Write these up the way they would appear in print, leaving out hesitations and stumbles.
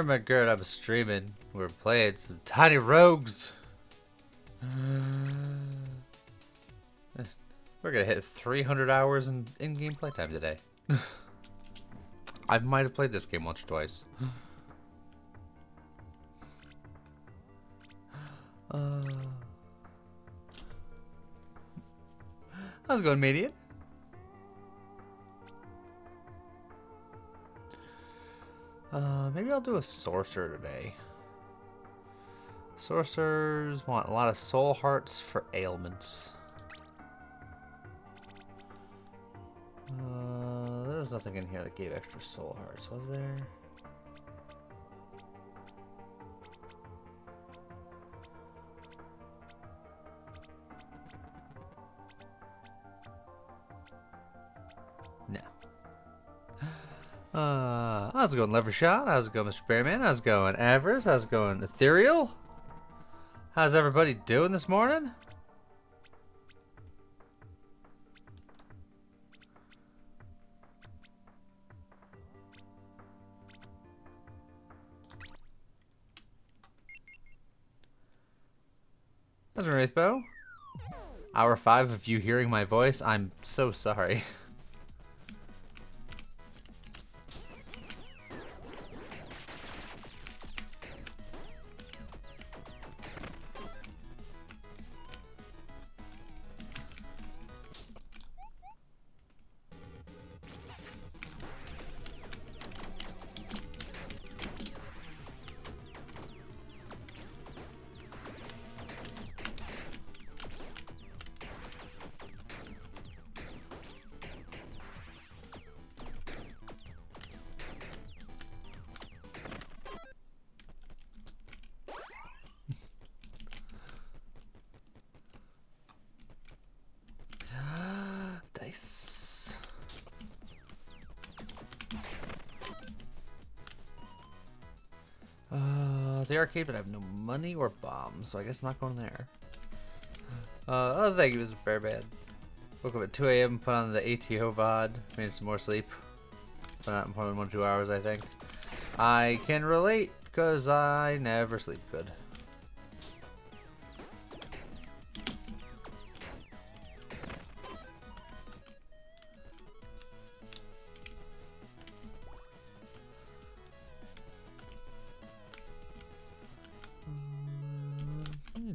my god, I'm streaming. We're playing some Tiny Rogues. We're gonna hit 300 hours in in-game playtime today. I might have played this game once or twice. How's it going, Median? Maybe I'll do a sorcerer today. Sorcerers want a lot of soul hearts for ailments. There's nothing in here that gave extra soul hearts, was there? No. How's it going, Levershot? How's it going, Mr. Bearman? How's it going, Avarice? How's it going, Ethereal? How's everybody doing this morning? How's it, Wraithbow? Hour 5 of you hearing my voice. I'm so sorry. Dice. The arcade, but I have no money or bombs, so I guess I'm not going there. Oh, thank you, Mr. Bearbad. Woke up at 2 a.m., put on the ATO VOD, made some more sleep. But not more than 1 or 2 hours, I think. I can relate, because I never sleep good.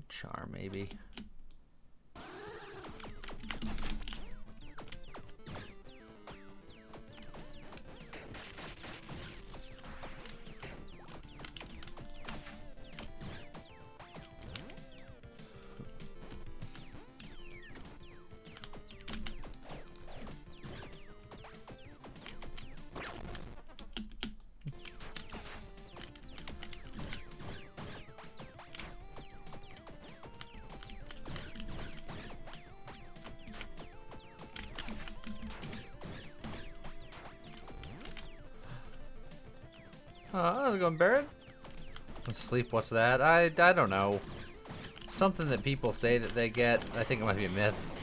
Charm, maybe. How's it going, Barrett? Sleep, what's that? I don't know. Something that people say that they get. I think it might be a myth.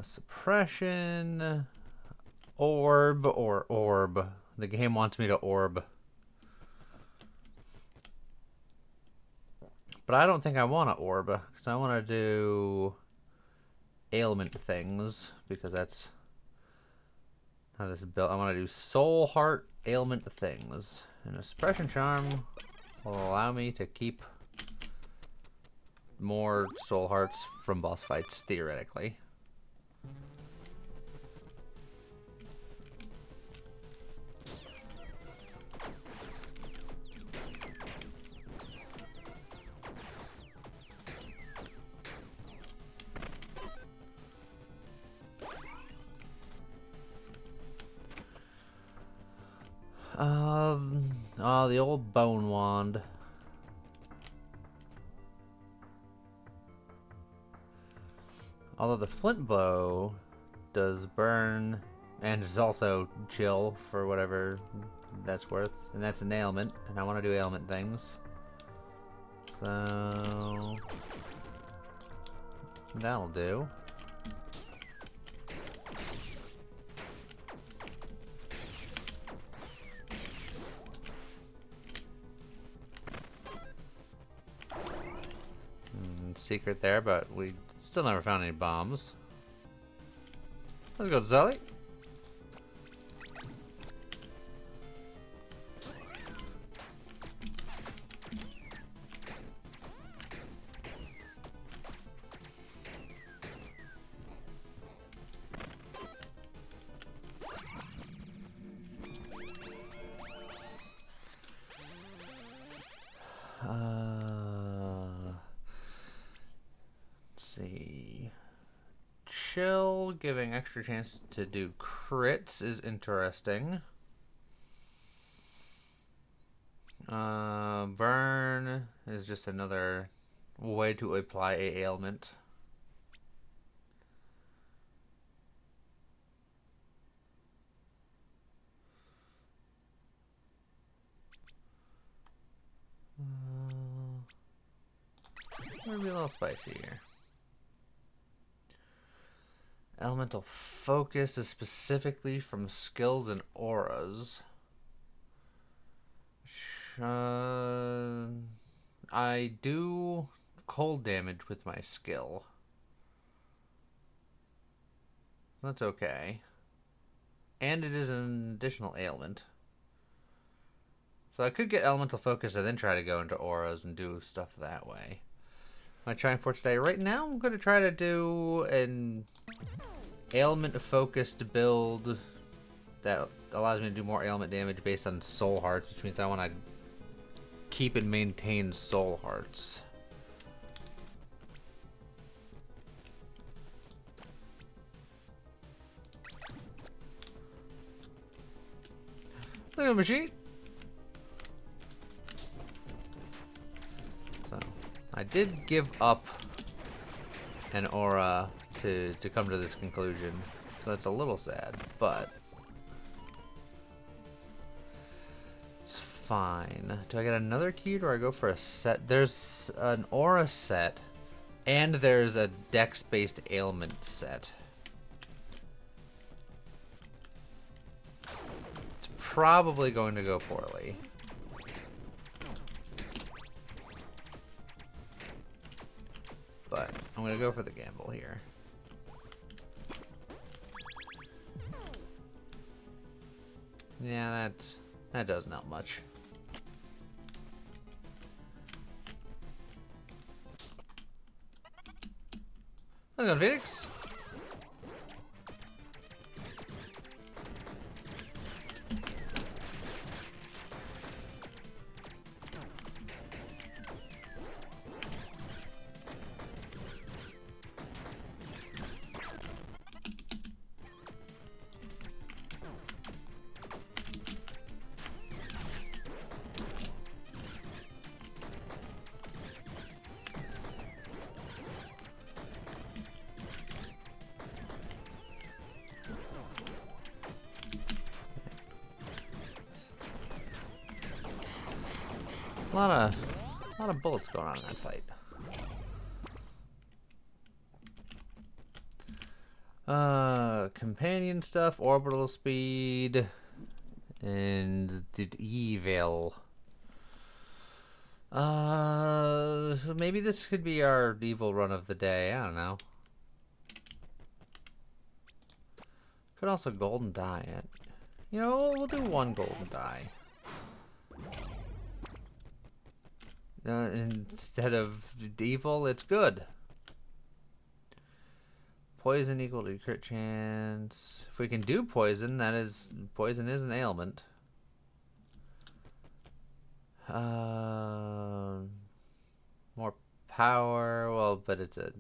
Suppression. Orb or orb. The game wants me to orb. But I don't think I want to orb, because I want to do ailment things, because that's how this is built. I want to do soul heart ailment things, and a suppression charm will allow me to keep more soul hearts from boss fights, theoretically. Oh, the old bone wand. Although the flint bow does burn and is also chill for whatever that's worth, and that's an ailment, and I want to do ailment things. So that'll do. secret there, but we still never found any bombs. Let's go, Zelly. Let's see. Chill, giving extra chance to do crits is interesting. Burn is just another way to apply a ailment. Maybe a little spicy here. Elemental focus is specifically from skills and auras. I do cold damage with my skill. That's okay. And it is an additional ailment. So I could get elemental focus and then try to go into auras and do stuff that way. My trying for today. Right now, I'm going to try to do an ailment focused build that allows me to do more ailment damage based on soul hearts, which means I want to keep and maintain soul hearts. Look at the machine. So I did give up an aura to come to this conclusion, so that's a little sad, but it's fine. Do I get another key, or do I go for a set? There's an aura set, and there's a dex-based ailment set. It's probably going to go poorly. But I'm going to go for the gamble here. Yeah, that doesn't help much. Hang on, Phoenix. A lot of bullets going on in that fight. Companion stuff, orbital speed, and evil. So maybe this could be our evil run of the day. I don't know. Could also golden die it. You know, we'll do one golden die. Instead of evil, it's good. Poison equal to crit chance. If we can do poison, poison is an ailment. More power. Well, but it's a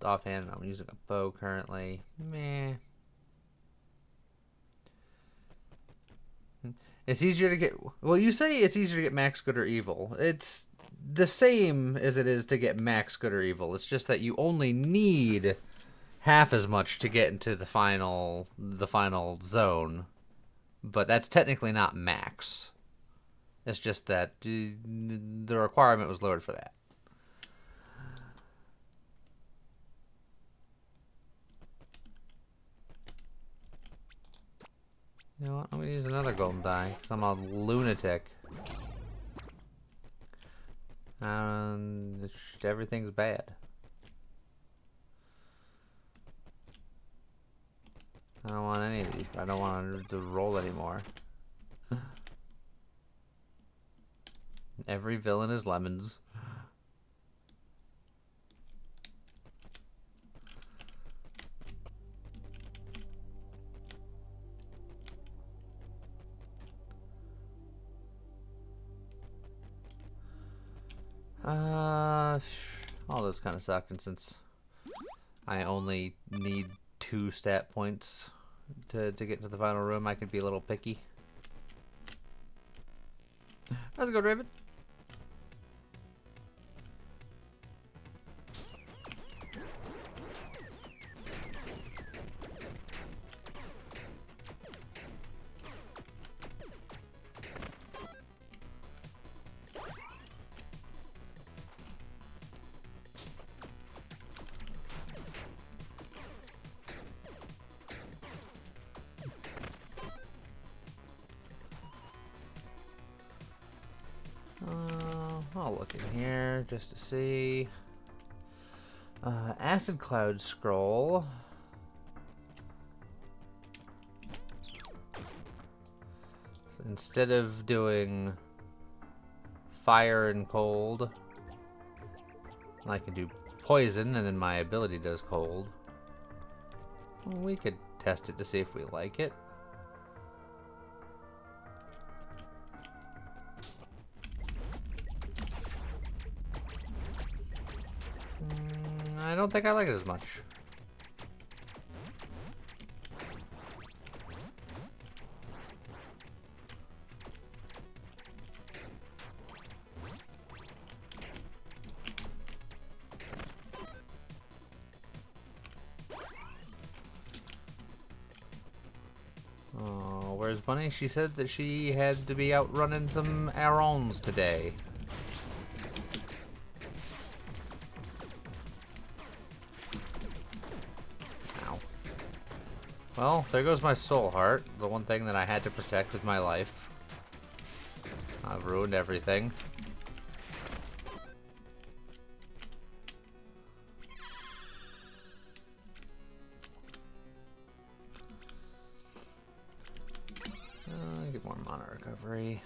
offhand. I'm using a bow currently. Meh. It's easier to get. Well, you say it's easier to get max good or evil. It's the same as it is to get max good or evil. It's just that you only need half as much to get into the final zone, but that's technically not max. It's just that the requirement was lowered for that. You know what? I'm gonna use another golden die because I'm a lunatic. Everything's bad. any of these, but I don't want to roll anymore. Every villain is lemons. All those kind of suck, and since I only need 2 stat points to get to the final room, I could be a little picky. Let's go, David. I'll look in here just to see. Acid Cloud Scroll. So instead of doing fire and cold, I can do poison, and then my ability does cold. Well, we could test it to see if we like it. I don't think I like it as much. Oh, where's Bunny? She said that she had to be out running some errands today. Well, there goes my soul heart, the one thing that I had to protect with my life. I've ruined everything. Get more mana recovery.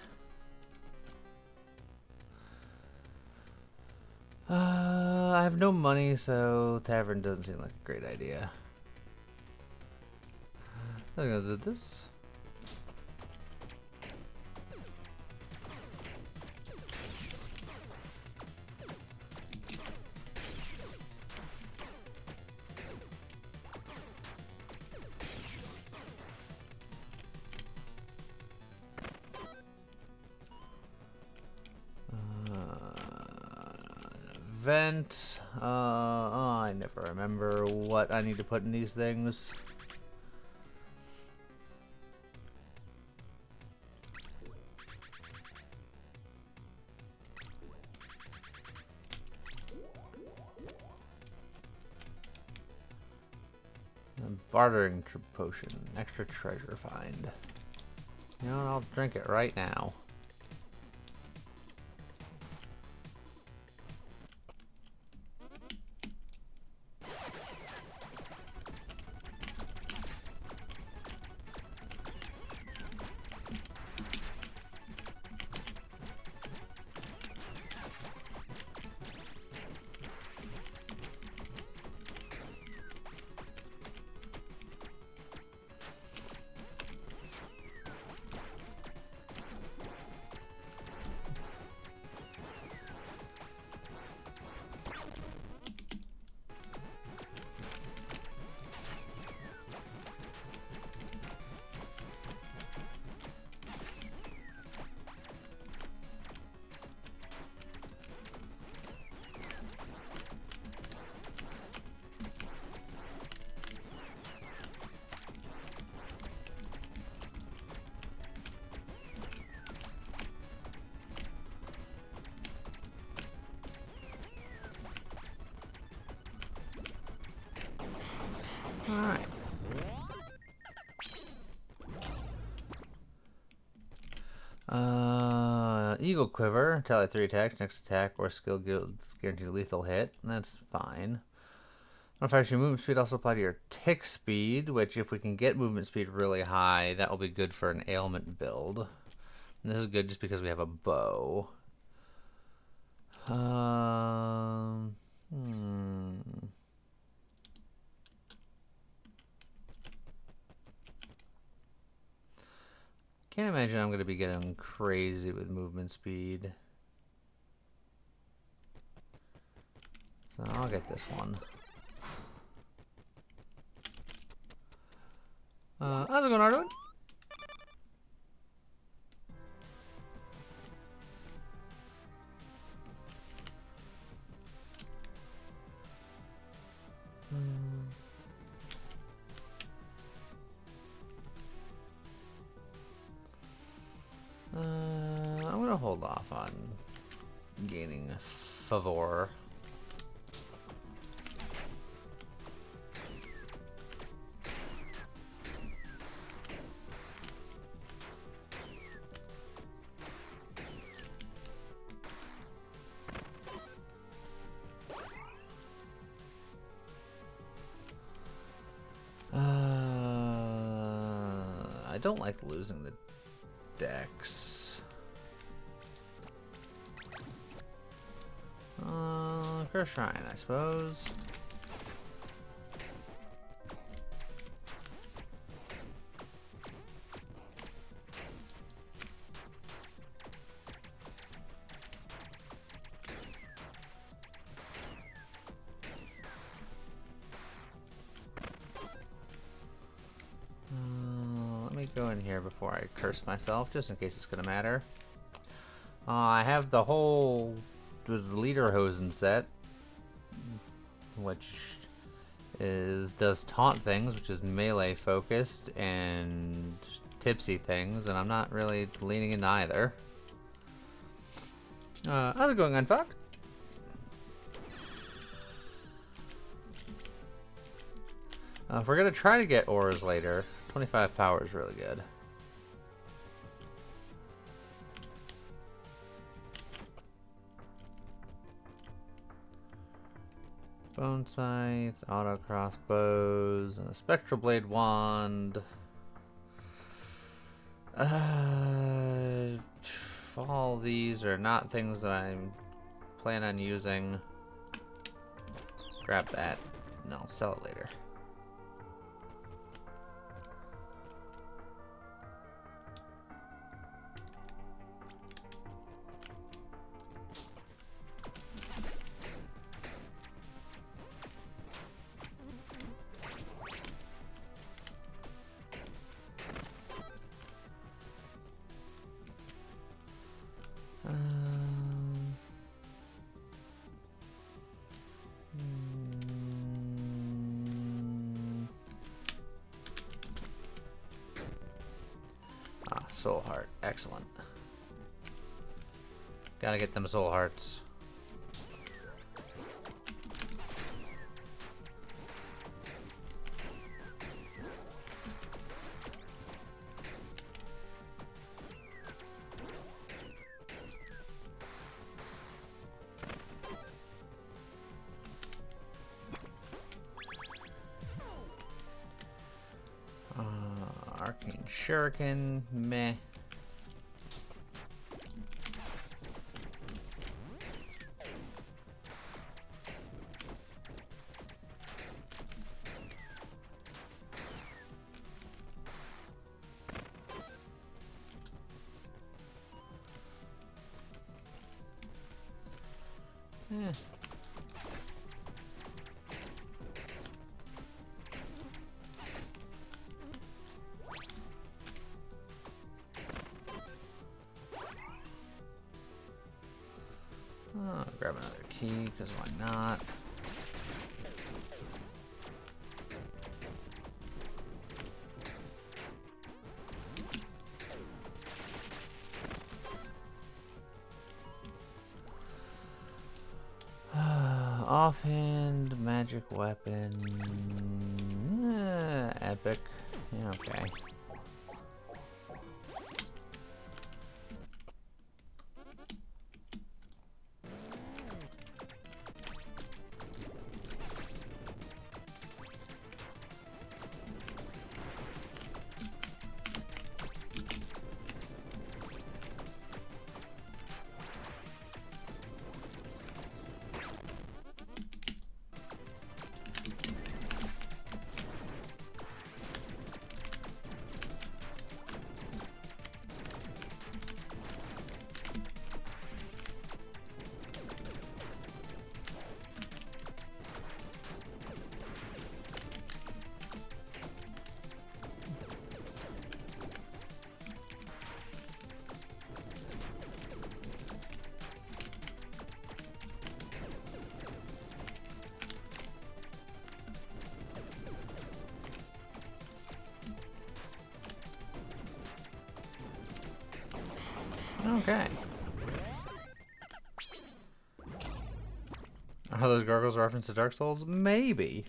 I have no money, so tavern doesn't seem like a great idea. I'm gonna do this. Event. Oh, I never remember what I need to put in these things. Bartering potion, extra treasure find. You know what, I'll drink it right now. Alright. Eagle Quiver, tally 3 attacks, next attack or skill guilds guaranteed lethal hit. That's fine. Modifiers your movement speed also apply to your tick speed, which if we can get movement speed really high, that will be good for an ailment build. And this is good just because we have a bow. Can't imagine I'm going to be getting crazy with movement speed. So I'll get this one. How's it going, Arduin? I'm gonna hold off on gaining favor. I don't like losing the decks. Curse Shrine, I suppose. Let me go in here before I curse myself, just in case it's gonna matter. I have the whole Lederhosen set, which does taunt things, which is melee focused, and tipsy things, and I'm not really leaning into either. How's it going, Unfuck? If we're gonna try to get ores later, 25 power is really good. Bone Scythe, auto crossbows, and a spectral blade wand. All these are not things that I plan on using. Grab that, and I'll sell it later. Soul heart, excellent. Gotta get them soul hearts. Arcane Shuriken, meh. Grab another key, because why not? Offhand, magic weapon, epic, yeah, okay. Okay. Are those gargoyles a reference to Dark Souls? Maybe.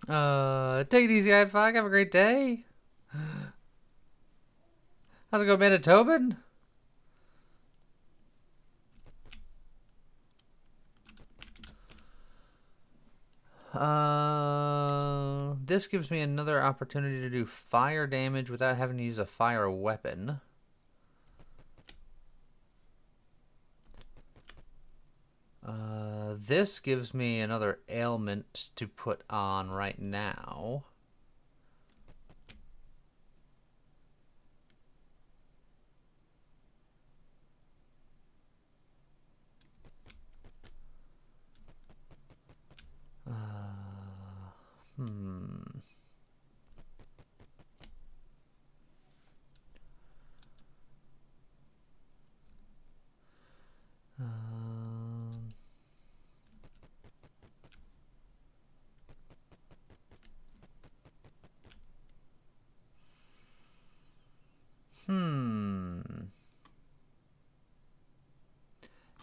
Take it easy, i5. Have a great day. How's it go, Manitobin? This gives me another opportunity to do fire damage without having to use a fire weapon. This gives me another ailment to put on right now.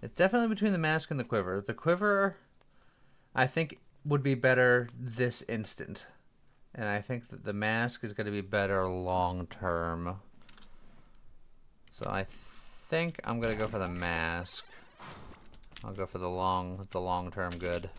It's definitely between the mask and the quiver. The quiver, I think, would be better this instant. And I think that the mask is going to be better long term. So I think I'm going to go for the mask. I'll go for the long term good.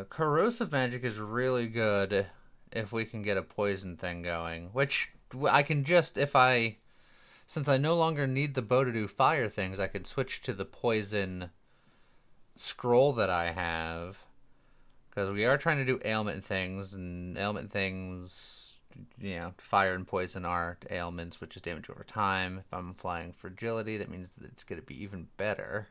Corrosive magic is really good if we can get a poison thing going, which I can just, since I no longer need the bow to do fire things, I could switch to the poison scroll that I have, because we are trying to do ailment things, and ailment things, you know, fire and poison are ailments, which is damage over time. If I'm flying fragility, that means that it's going to be even better.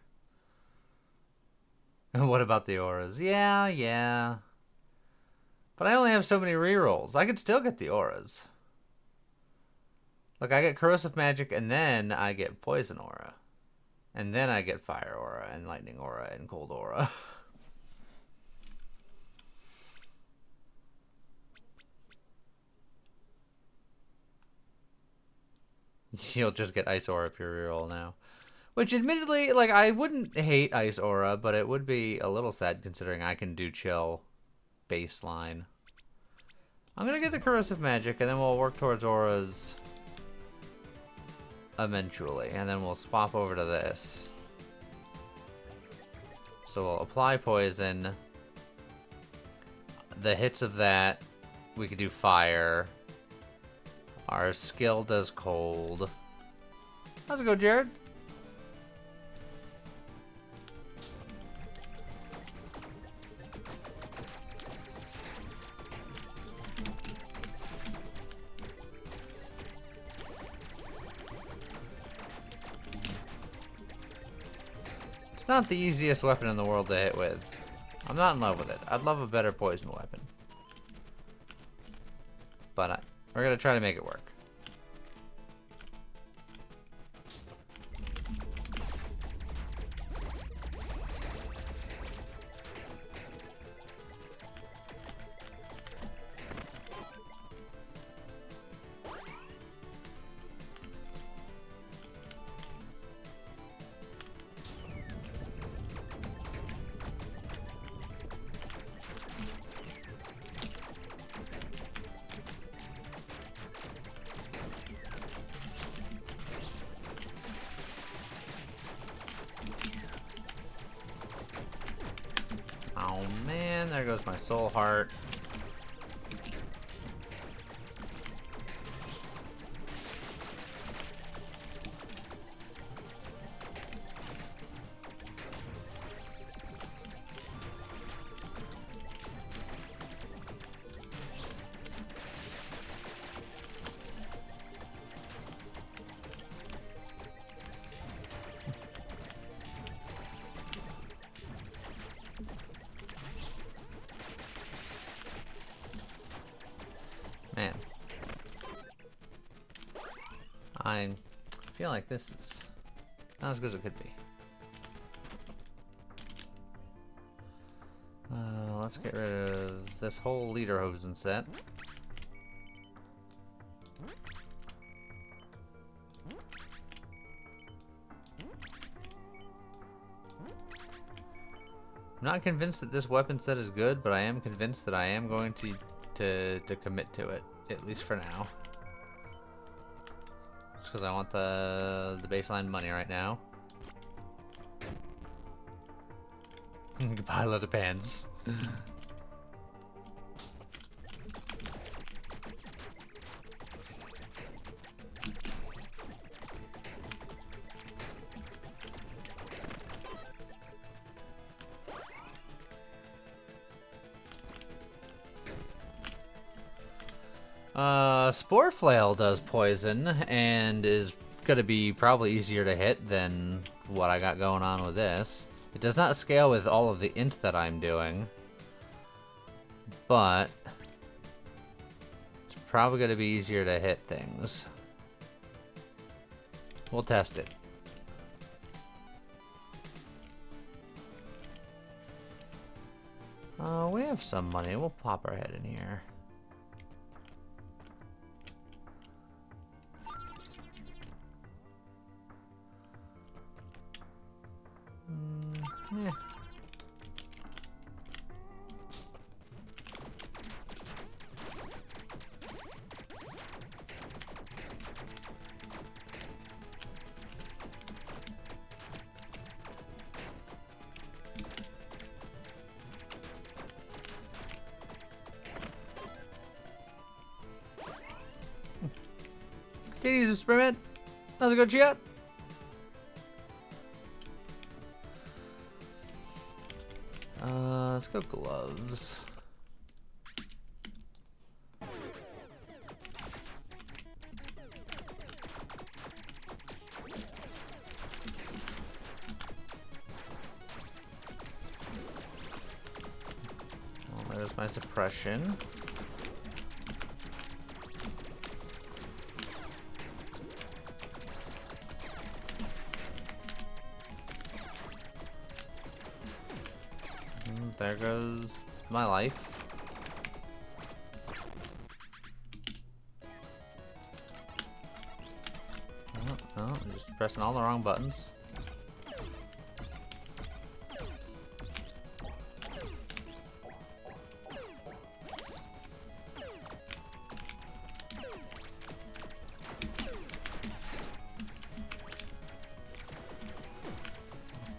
What about the auras? Yeah. But I only have so many rerolls. I could still get the auras. Like, I get corrosive magic, and then I get poison aura. And then I get fire aura, and lightning aura, and cold aura. You'll just get ice aura if you reroll now. Which, admittedly, like, I wouldn't hate Ice Aura, but it would be a little sad considering I can do Chill baseline. I'm gonna get the Corrosive Magic, and then we'll work towards Auras eventually. And then we'll swap over to this. So we'll apply Poison. The hits of that, we could do Fire. Our skill does Cold. How's it go, Jared? It's not the easiest weapon in the world to hit with. I'm not in love with it. I'd love a better poison weapon. But we're going to try to make it work. Oh man, there goes my soul heart. feel like this is not as good as it could be. Let's get rid of this whole Lederhosen set. I'm not convinced that this weapon set is good, but I am convinced that I am going to commit to it, at least for now. Just because I want the baseline money right now. Goodbye, leather pants. Spore Flail does poison and is gonna be probably easier to hit than what I got going on with this. It does not scale with all of the int that I'm doing, but it's probably gonna be easier to hit things. We'll test it. We have some money. We'll pop our head in here. Yeah. Titties, Spearmint. How's it going, chat? Let's go gloves. Well, there's my suppression. There goes my life. Oh, I'm just pressing all the wrong buttons.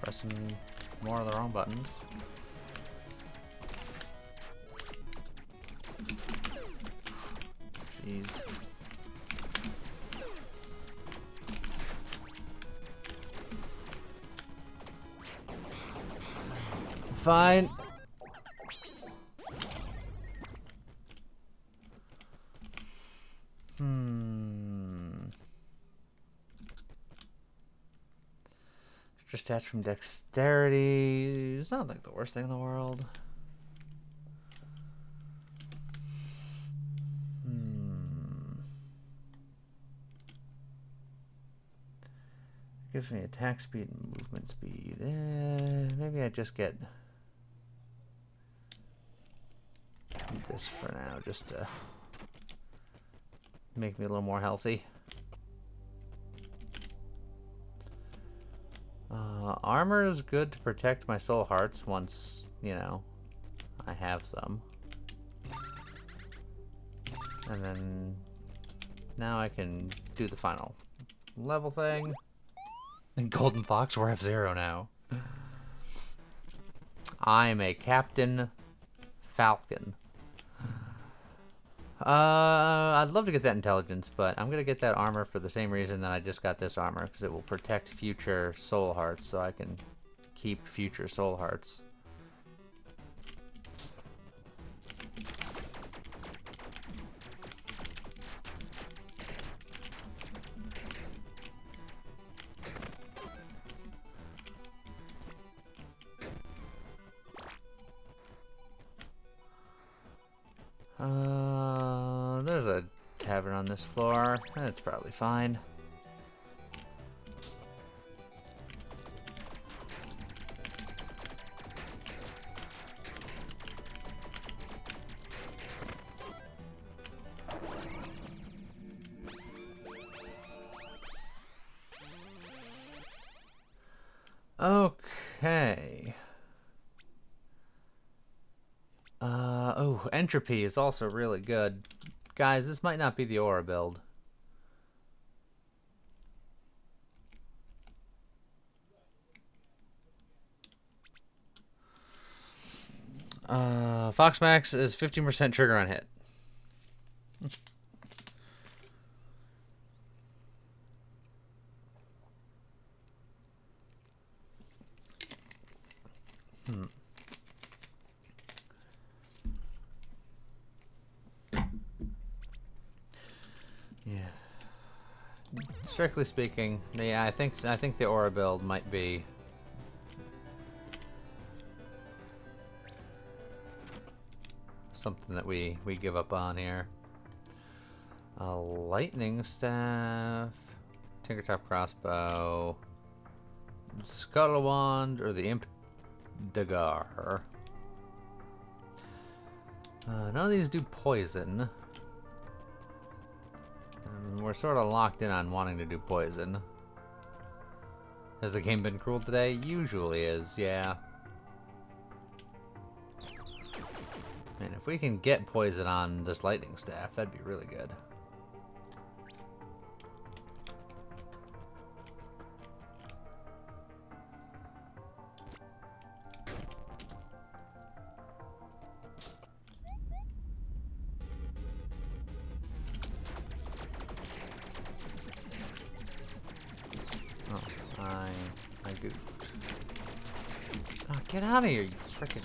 Pressing more of the wrong buttons. Jeez. Fine. Extra stats from dexterity. It's not like the worst thing in the world. Gives me attack speed and movement speed. Maybe I just get this for now, just to make me a little more healthy. Armor is good to protect my soul hearts once, you know, I have some. And then now I can do the final level thing. And Golden Fox, we're F-Zero now. I'm a Captain Falcon. I'd love to get that intelligence, but I'm gonna get that armor for the same reason that I just got this armor, because it will protect future soul hearts, so I can keep future soul hearts. There's a tavern on this floor. That's probably fine. Okay. Oh, Entropy is also really good. Guys, this might not be the aura build. Foxmax is 15% trigger on hit. Yeah. Strictly speaking, yeah, I think the aura build might be something that we give up on here. Lightning staff, Tinkertop crossbow, Scuttle wand, or the imp dagger. None of these do poison. And we're sort of locked in on wanting to do poison. Has the game been cruel today? Usually is, yeah. And if we can get poison on this lightning staff, that'd be really good. Oh, I goofed. Oh, get out of here, you freaking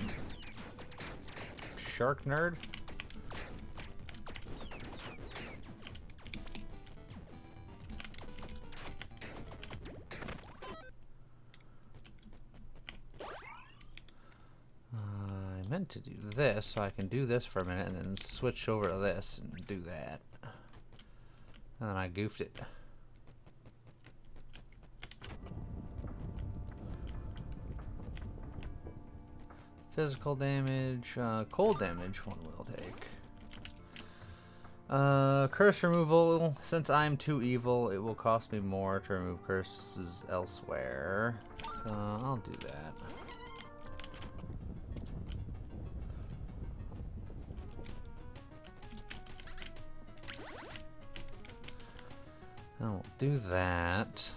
shark nerd. I meant to do this, so I can do this for a minute and then switch over to this and do that. And then I goofed it. Physical damage, cold damage one will take. Curse removal. Since I'm too evil, it will cost me more to remove curses elsewhere. So I'll do that. I'll do that.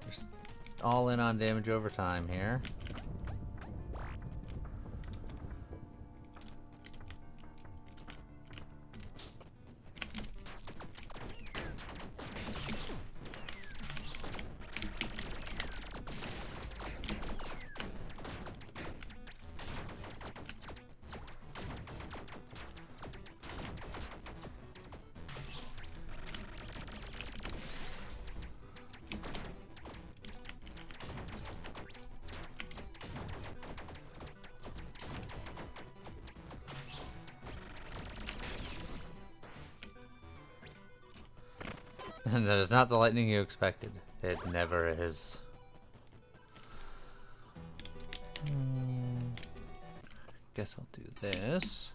Just all in on damage over time here. And that is not the lightning you expected. It never is. Guess I'll do this.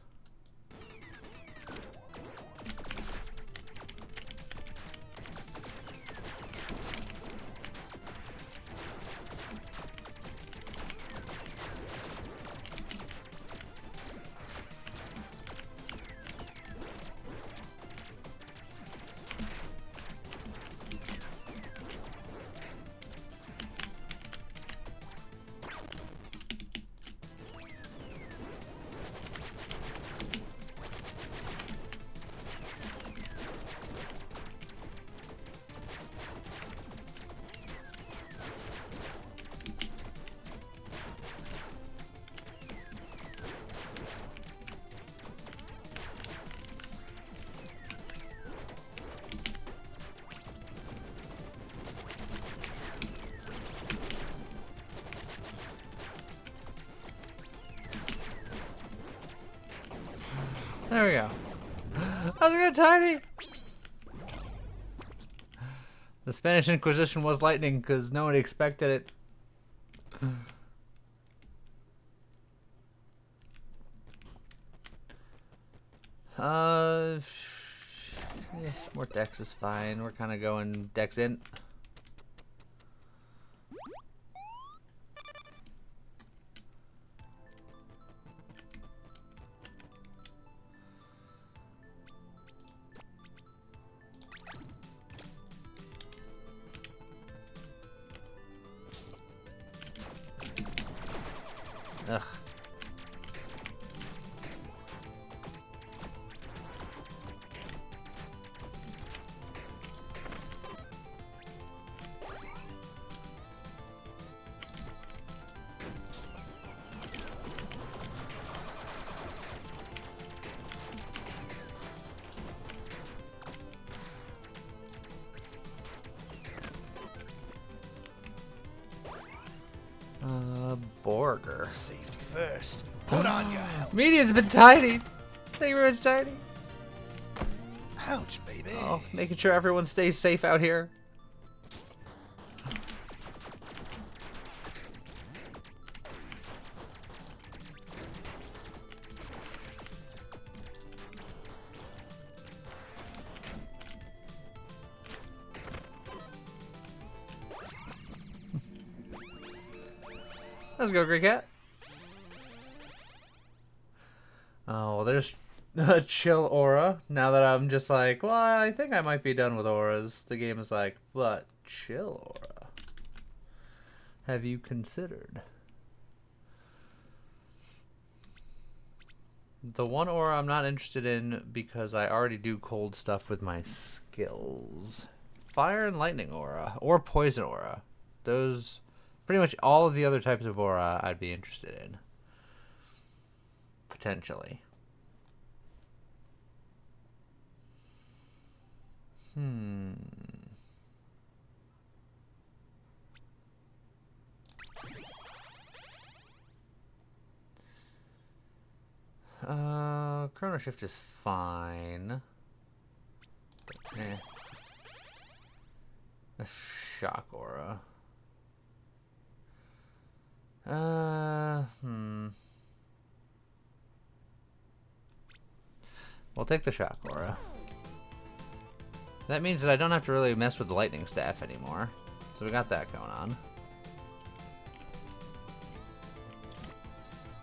There we go. How's it going, Tiny? The Spanish Inquisition was lightning because no one expected it. Yeah, more Dex is fine. We're kind of going Dex in. Ugh. Borger. Safety first. Put on your helmet. Median's been tiny. Thank you very much, Tiny. Ouch, baby. Oh, making sure everyone stays safe out here. Let's go, Great Cat. Oh, well, there's a chill aura. Now that I'm just like, well, I think I might be done with auras. The game is like, but chill aura. Have you considered? The one aura I'm not interested in because I already do cold stuff with my skills. Fire and lightning aura or poison aura. Those... Pretty much all of the other types of aura I'd be interested in. Potentially. Chrono Shift is fine. But, a shock aura. We'll take the shock aura. That means that I don't have to really mess with the lightning staff anymore. So we got that going on.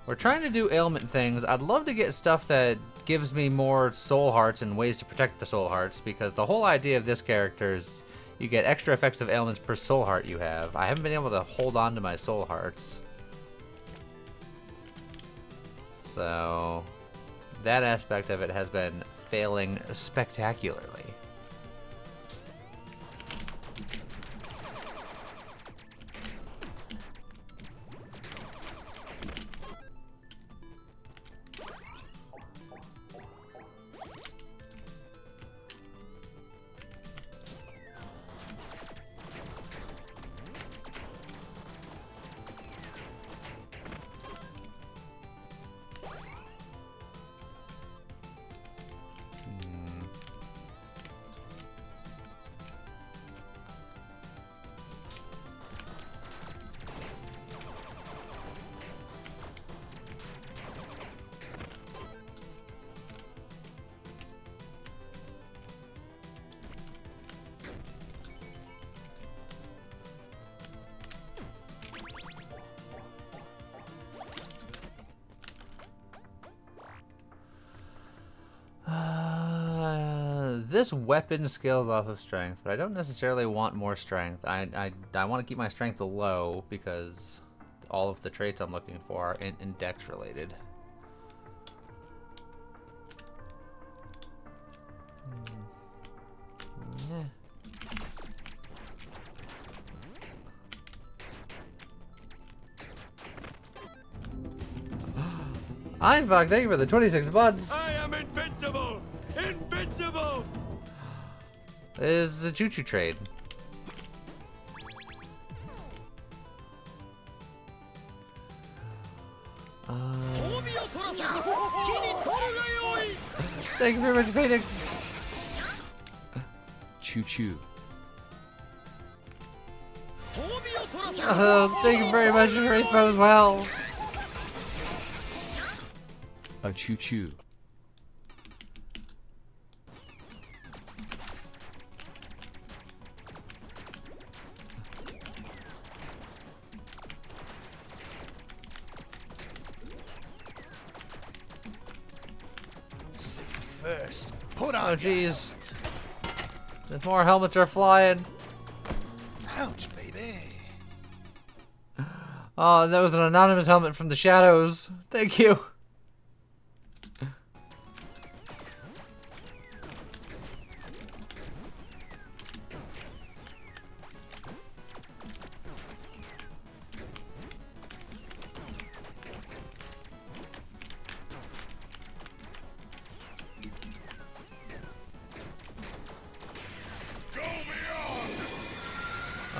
We're trying to do ailment things. I'd love to get stuff that gives me more soul hearts and ways to protect the soul hearts, because the whole idea of this character is you get extra effects of ailments per soul heart you have. I haven't been able to hold on to my soul hearts. So that aspect of it has been failing spectacularly. This weapon scales off of strength, but I don't necessarily want more strength. I want to keep my strength low because all of the traits I'm looking for are in dex related. Einfog, thank you for the 26 months. I am invincible! Invincible! This is a choo-choo trade. Thank you very much, Phoenix. Choo choo. Oh, thank you very much, Wraithbone as well. A choo-choo. Safety first. Put on Oh, your jeez. helmet. The more helmets are flying. Ouch, baby. Oh, that was an anonymous helmet from the shadows. Thank you.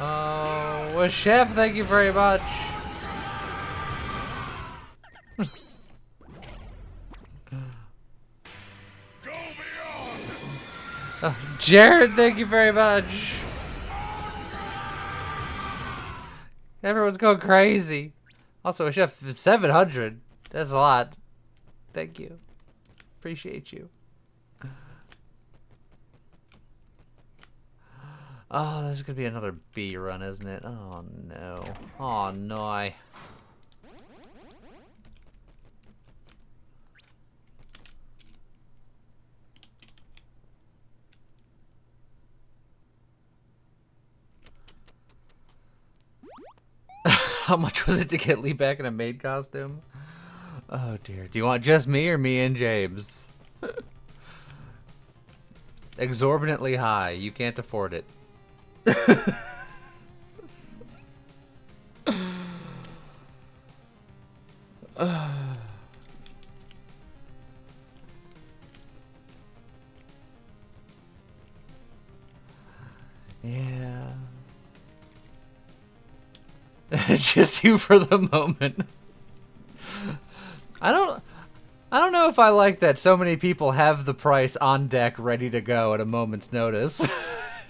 Oh, well, Chef, thank you very much. Oh, Jared, thank you very much. Everyone's going crazy. Also, Chef, 700. That's a lot. Thank you. Appreciate you. Oh, this is gonna be another B run, isn't it? Oh no. Oh no. How much was it to get Lee back in a maid costume? Oh dear. Do you want just me or me and James? Exorbitantly high. You can't afford it. Yeah. Just you for the moment. I don't know if I like that so many people have the price on deck ready to go at a moment's notice.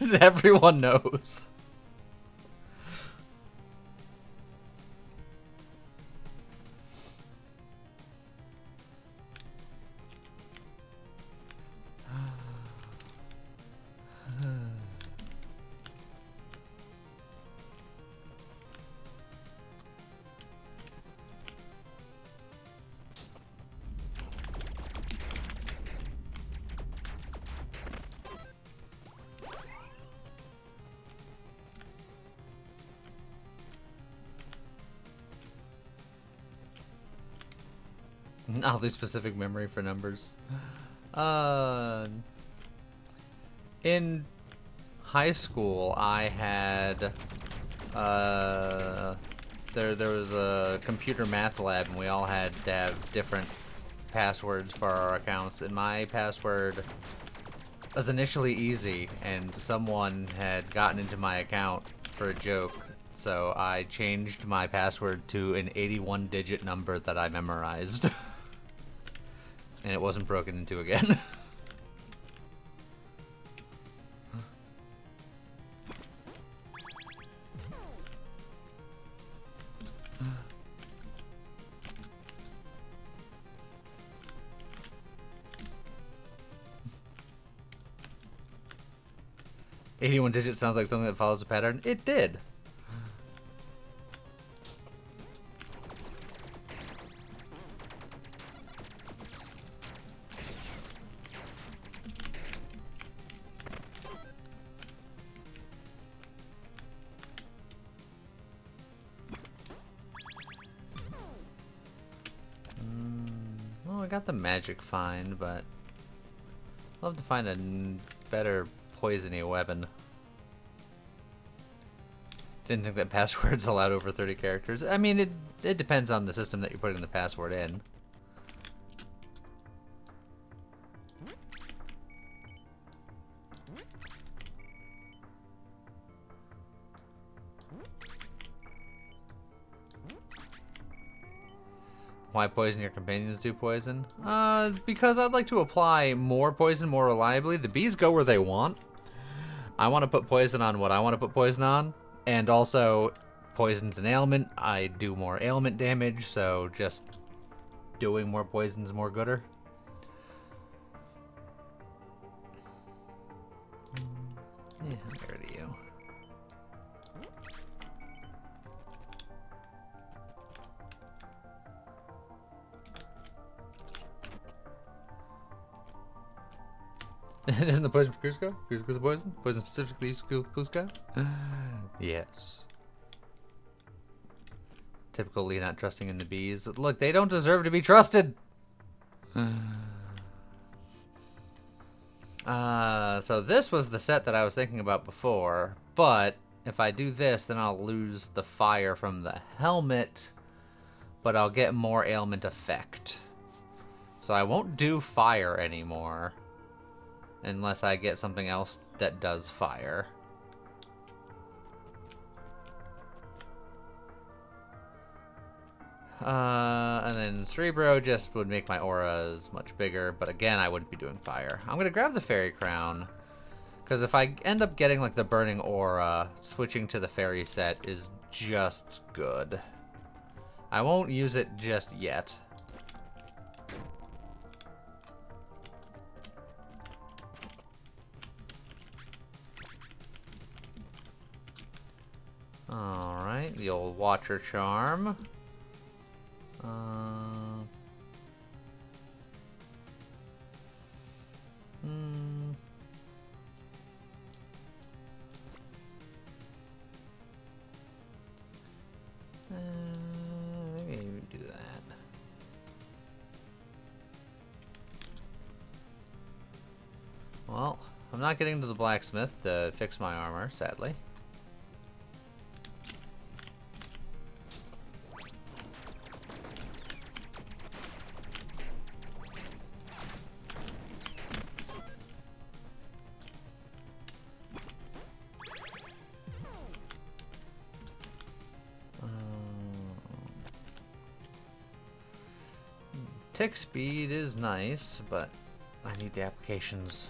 Everyone knows. Oddly specific memory for numbers. In high school, I had there was a computer math lab, and we all had to have different passwords for our accounts. And my password was initially easy, and someone had gotten into my account for a joke. So I changed my password to an 81-digit number that I memorized. And it wasn't broken into again. "81 digits sounds like something that follows a pattern." It did. Well, I got the magic find, but I'd love to find a better poisony weapon. Didn't think that passwords allowed over 30 characters. I mean, it depends on the system that you're putting the password in. Why poison your companions do poison? Because I'd like to apply more poison more reliably. The bees go where they want. I want to put poison on what I want to put poison on. And also, poison's an ailment, I do more ailment damage, so just doing more poison's more gooder. Yeah, I'll get rid of you. Isn't the poison for Cusco? Cusco's a poison? Poison specifically Cusco? Yes. Typical Lee not trusting in the bees. Look, they don't deserve to be trusted! So this was the set that I was thinking about before, but if I do this, then I'll lose the fire from the helmet, but I'll get more ailment effect. So I won't do fire anymore, unless I get something else that does fire. And then Cerebro just would make my auras much bigger, but again, I wouldn't be doing fire. I'm gonna grab the Fairy Crown, because if I end up getting like the Burning Aura, switching to the Fairy set is just good. I won't use it just yet. Alright, the old Watcher Charm. Maybe do that. Well, I'm not getting to the blacksmith to fix my armor, sadly. Tick speed is nice, but I need the applications.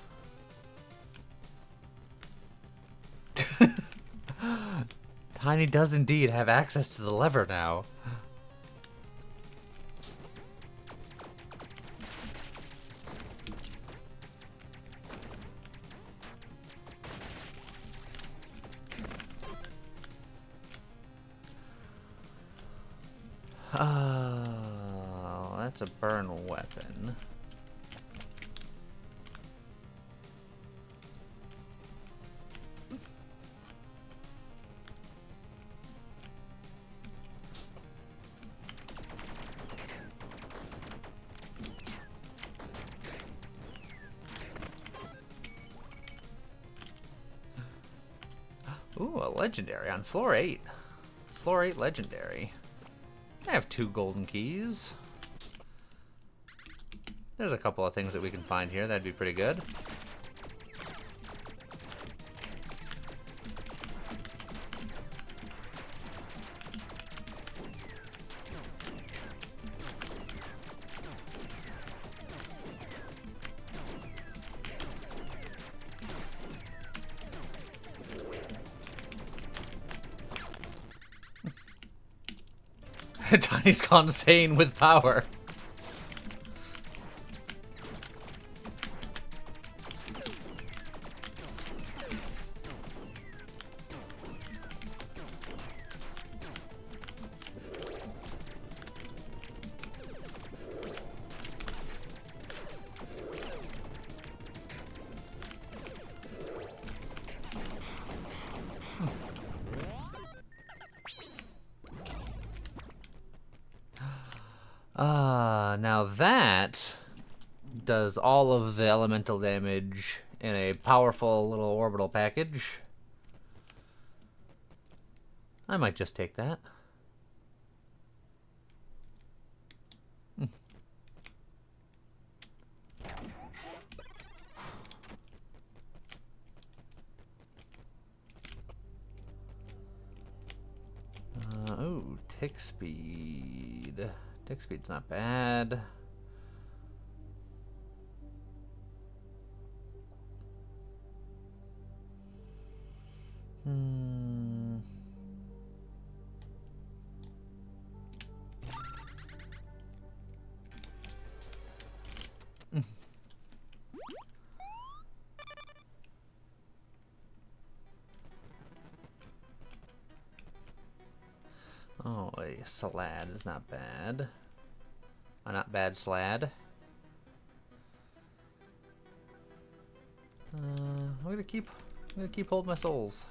Tiny does indeed have access to the lever now. That's a burn weapon. Ooh, a legendary on floor 8. Floor 8 legendary. I have 2 golden keys. There's a couple of things that we can find here. That'd be pretty good. Tiny's gone insane with power. Now that does all of the elemental damage in a powerful little orbital package. I might just take that. Oh, tick speed. Tick speed's not bad. Salad is not bad. Not bad, Slad. I'm gonna keep holding my souls.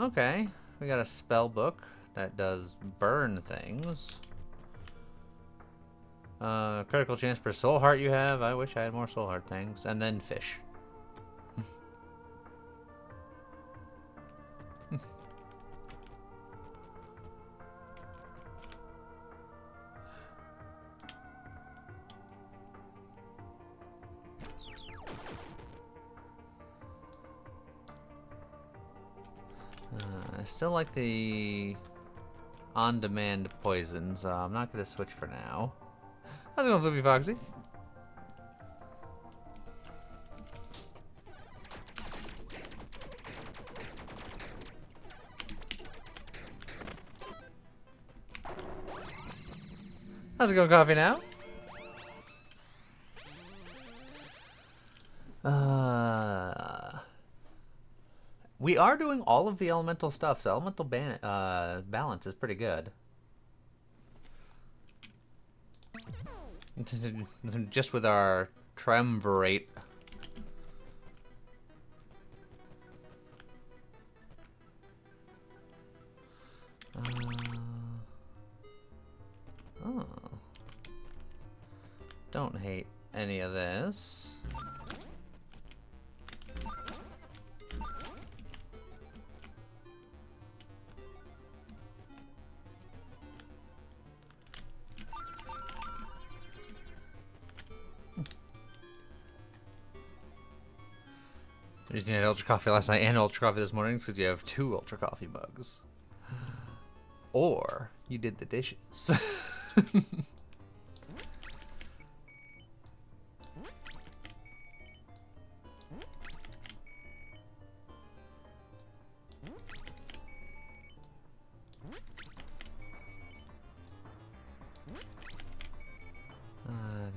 Okay. We got a spell book that does burn things. Critical chance per soul heart you have. I wish I had more soul heart things. And then fish. I still like the on-demand poisons. I'm not going to switch for now. How's it going, Flippy Foxy? How's it going, Coffee Now? We are doing all of the elemental stuff, so elemental balance is pretty good. Just with our Triumvirate. Oh. Don't hate any of this. You had Ultra Coffee last night and Ultra Coffee this morning because you have 2 Ultra Coffee mugs. Or you did the dishes. Then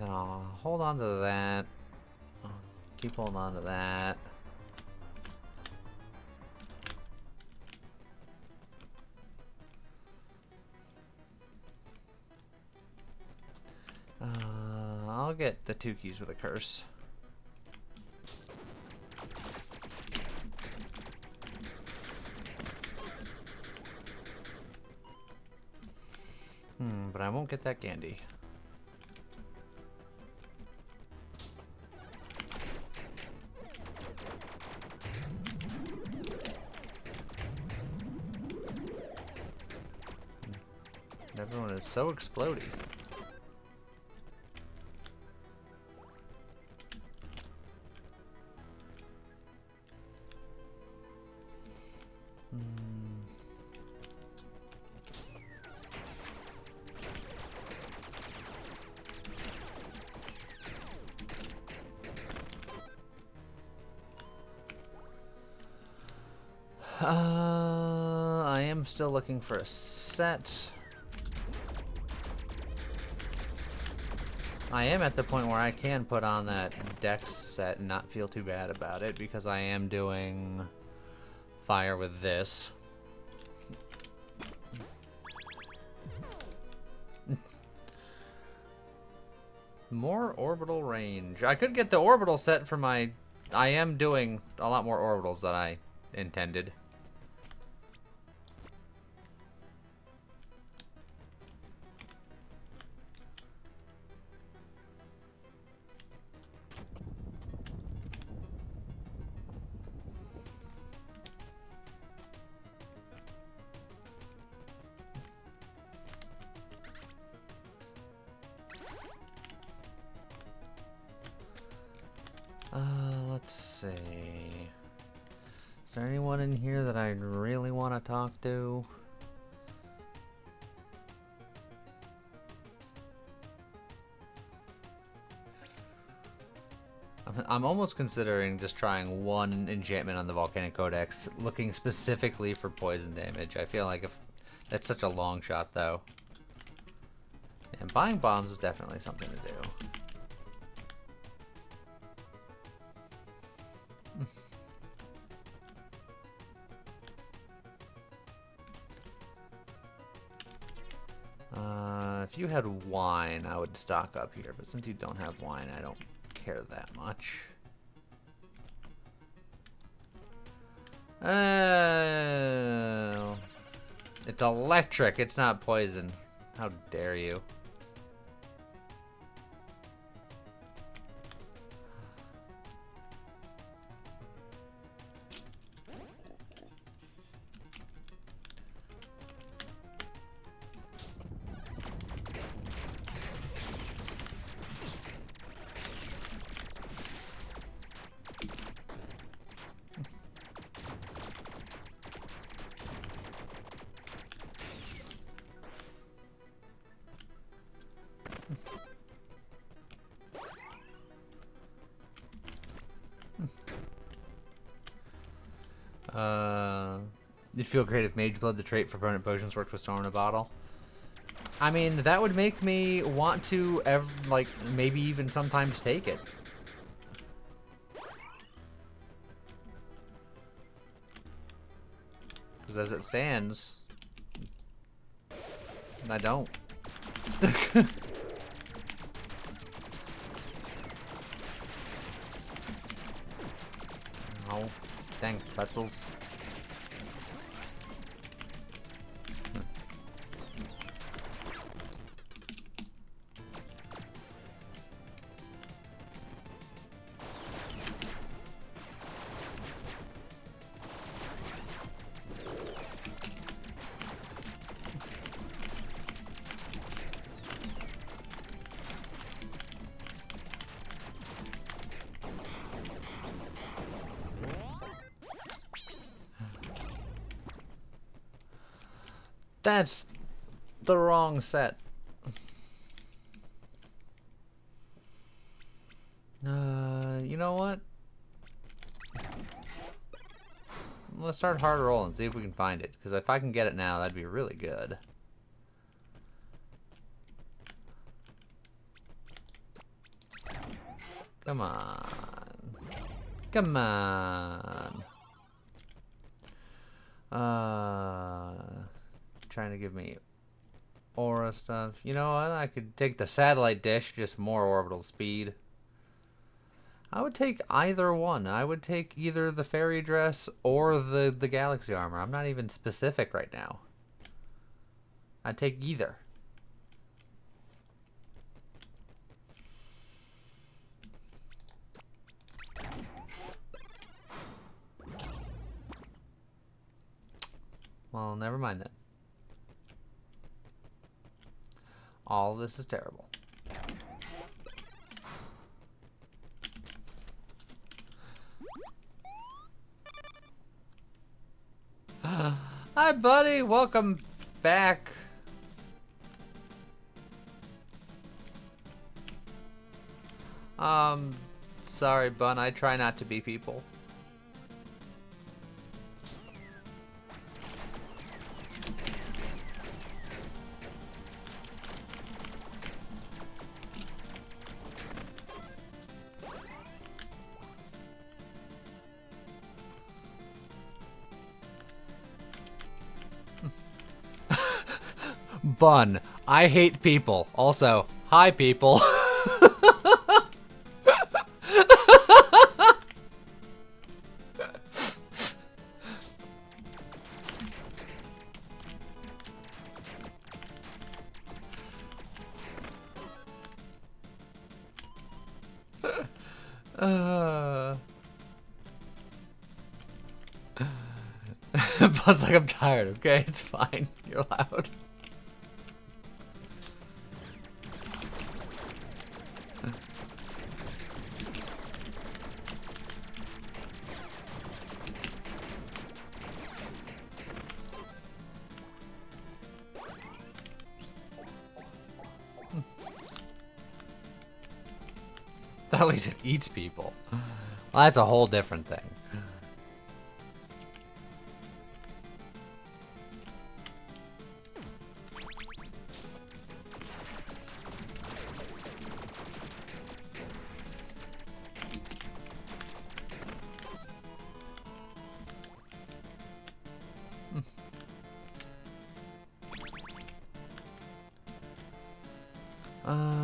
I'll hold on to that. I'll keep holding on to that. I'll get the 2 keys with a curse. But I won't get that candy. Everyone is so explodey. I am still looking for a set. I am at the point where I can put on that Dex set and not feel too bad about it because I am doing fire with this. More orbital range. I could get the orbital set for my... I am doing a lot more orbitals than I intended. Let's see. Is there anyone in here that I really want to talk to? I'm almost considering just trying one enchantment on the Volcanic Codex, looking specifically for poison damage. I feel like if that's such a long shot, though. And buying bombs is definitely something to do. If you had wine, I would stock up here, but since you don't have wine, I don't care that much. It's electric, it's not poison. How dare you? You'd feel great if Mage Blood, the trait for permanent potions, worked with Storm in a Bottle. I mean, that would make me want to, like, maybe even sometimes take it. Because as it stands, I don't. Oh, dang pretzels. That's the wrong set. You know what? Let's start hard roll and see if we can find it. Because if I can get it now, that'd be really good. Come on. Come on. Trying to give me aura stuff. You know what? I could take the satellite dish, just more orbital speed. I would take either one. I would take either the fairy dress or the galaxy armor. I'm not even specific right now. I'd take either. Well, never mind then. All of this is terrible. Hi, buddy. Welcome back. Sorry, Bun. I try not to be people. Bun. I hate people. Also, hi people. Bun's like, I'm tired, okay? It's fine. You're loud. That least it eats people. Well, that's a whole different thing. Uh,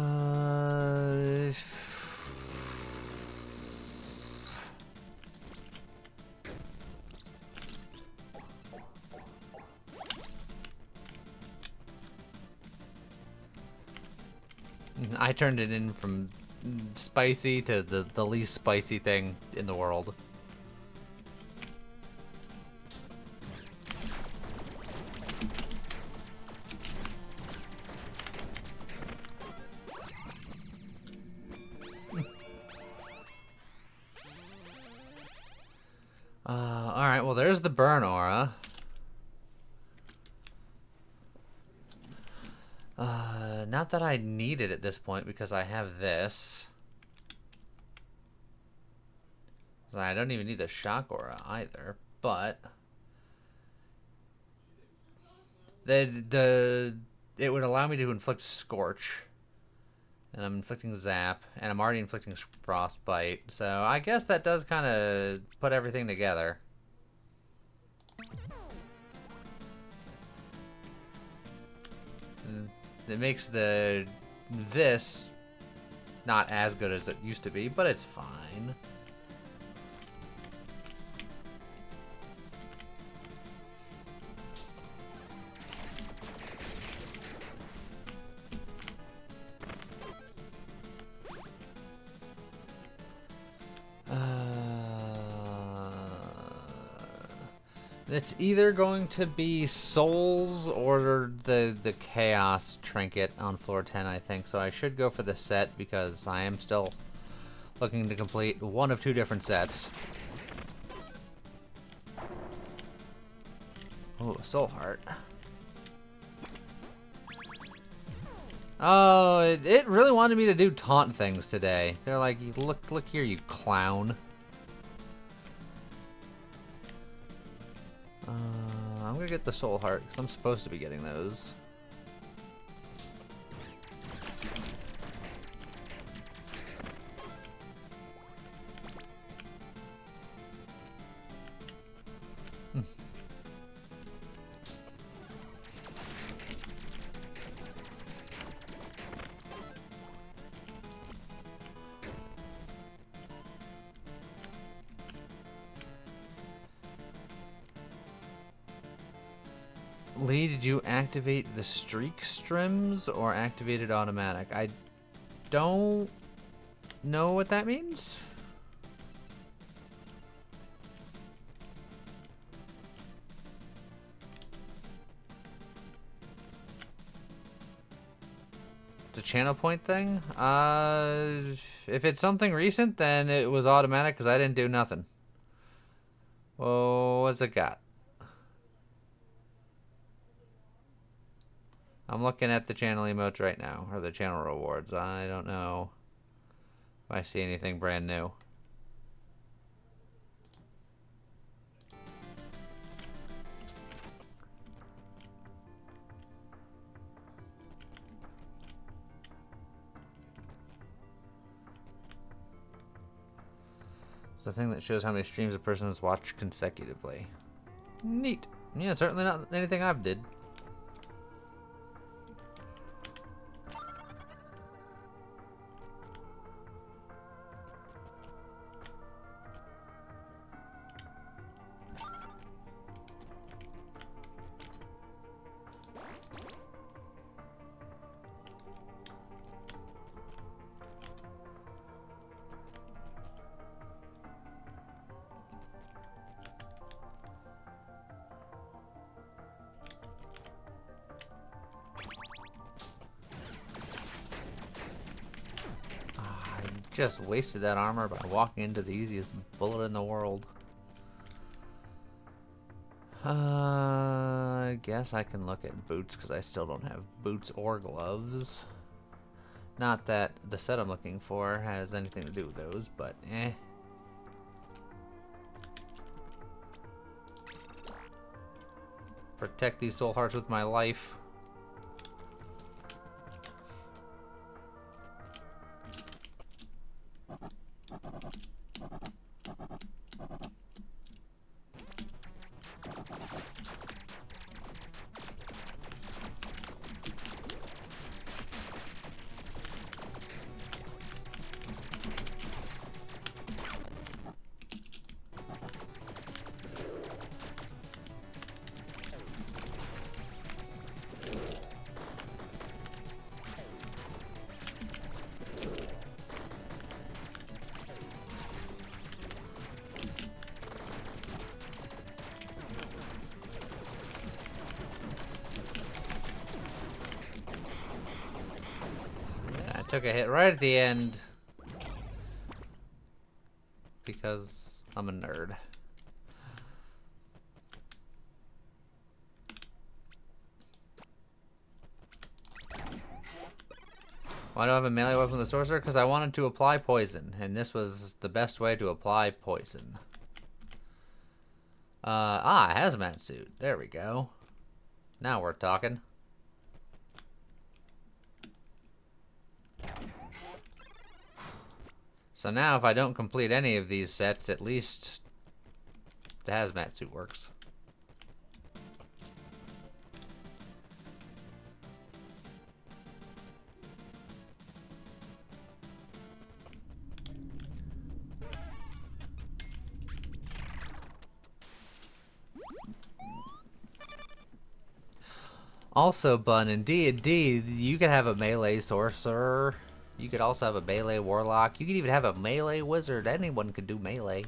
I turned it in from spicy to the least spicy thing in the world. Alright, well there's the burn aura. Not that I need it at this point because I have this. So I don't even need the shock aura either, but it would allow me to inflict Scorch. And I'm inflicting Zap, and I'm already inflicting Frostbite, so I guess that does kind of put everything together. It makes this not as good as it used to be, but it's fine. It's either going to be Souls or the Chaos Trinket on floor 10, I think. So I should go for the set because I am still looking to complete one of two different sets. Oh, Soul Heart. Oh, it really wanted me to do taunt things today. They're like, look here, you clown. I'm gonna get the Soul Heart because I'm supposed to be getting those. Lee, did you activate the streak strims or activated automatic? I don't know what that means. It's a channel point thing? If it's something recent, then it was automatic because I didn't do nothing. Well, what's it got? I'm looking at the channel emotes right now, or the channel rewards. I don't know if I see anything brand new. It's the thing that shows how many streams a person has watched consecutively. Neat. Yeah, certainly not anything I've did. Just wasted that armor by walking into the easiest bullet in the world. I guess I can look at boots because I still don't have boots or gloves. Not that the set I'm looking for has anything to do with those, but eh. Protect these soul hearts with my life. I took a hit right at the end because I'm a nerd. Why do I have a melee weapon with a sorcerer? Because I wanted to apply poison, and this was the best way to apply poison. Hazmat suit. There we go. Now we're talking. So now if I don't complete any of these sets, at least the hazmat suit works. Also, Bun, in D&D, you could have a melee sorcerer. You could also have a melee warlock. You could even have a melee wizard. Anyone could do melee.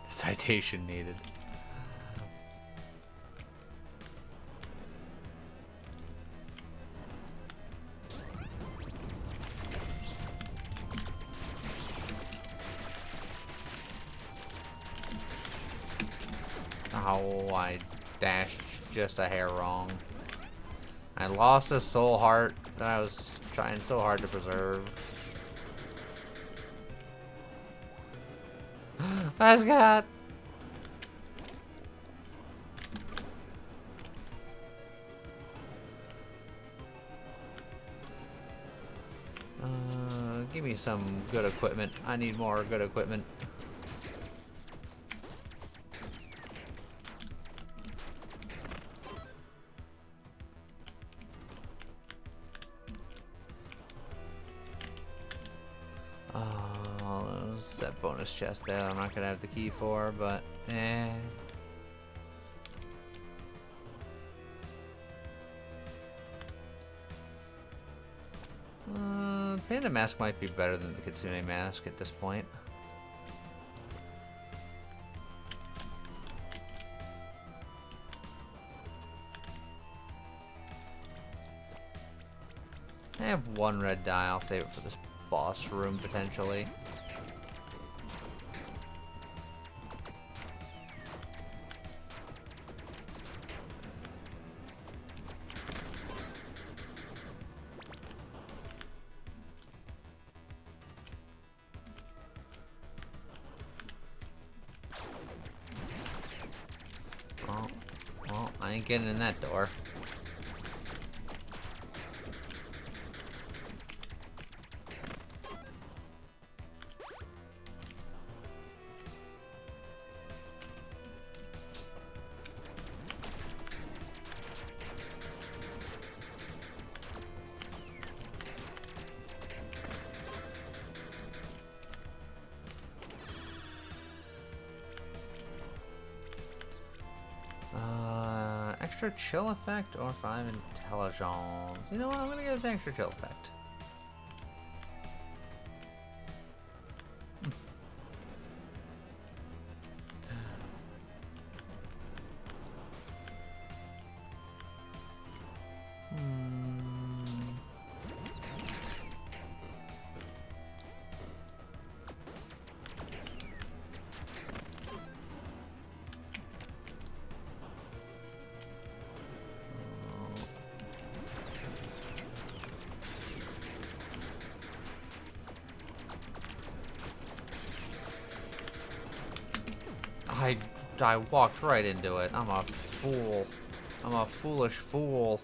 Citation needed. Oh, I dashed just a hair wrong. I lost a soul heart that I was trying so hard to preserve. Asgard! Give me some good equipment. I need more good equipment. Oh, there's that bonus chest there I'm not gonna have the key for, but eh. Panda mask might be better than the Kitsune mask at this point. I have one red dye. I'll save it for this boss room potentially. Well, I ain't getting in that door. Extra chill effect or 5 intelligence. You know what? I'm gonna get the extra chill effect. I walked right into it. I'm a fool. I'm a foolish fool.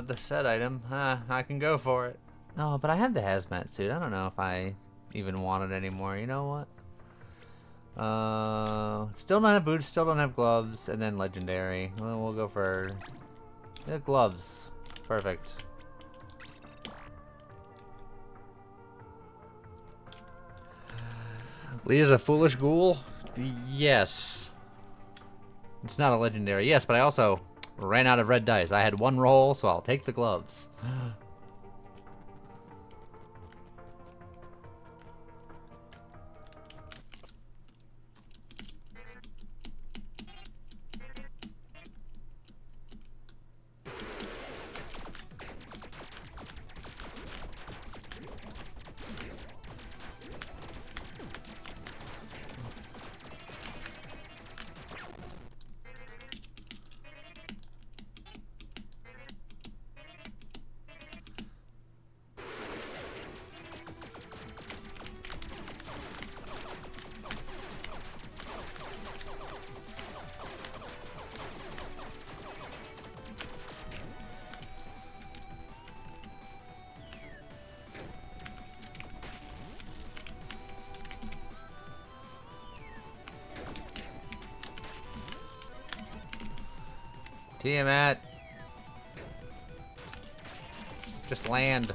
The set item. I can go for it. No, but I have the hazmat suit. I don't know if I even want it anymore. You know what? Still don't have boots, still don't have gloves, and then legendary. Well, we'll go for gloves. Perfect. Leah's a foolish ghoul? Yes. It's not a legendary. Yes, but I also ran out of red dice. I had one roll, so I'll take the gloves. Tiamat. Just land.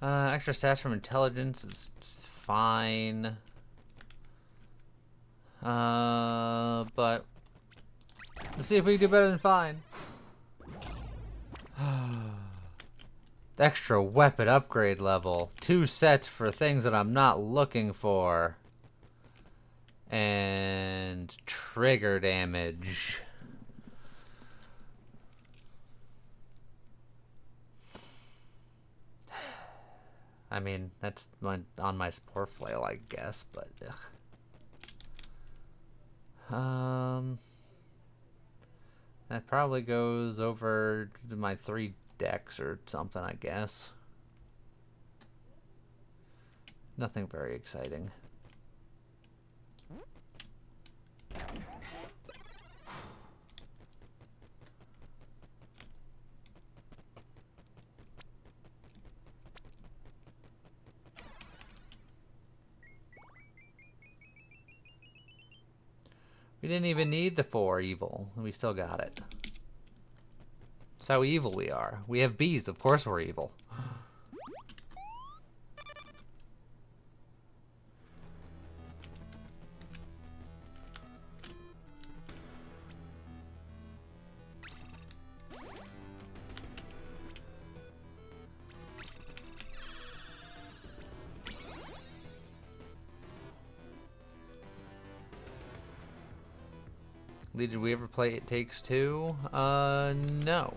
Extra stats from intelligence is fine. But let's see if we can do better than fine. Extra weapon upgrade level. 2 sets for things that I'm not looking for. And trigger damage. I mean, that's on my spore flail, I guess, but that probably goes over to my 3 decks or something, I guess. Nothing very exciting. We didn't even need the 4 evil. We still got it. That's how evil we are. We have bees. Of course we're evil. Lee, did we ever play It Takes Two? No.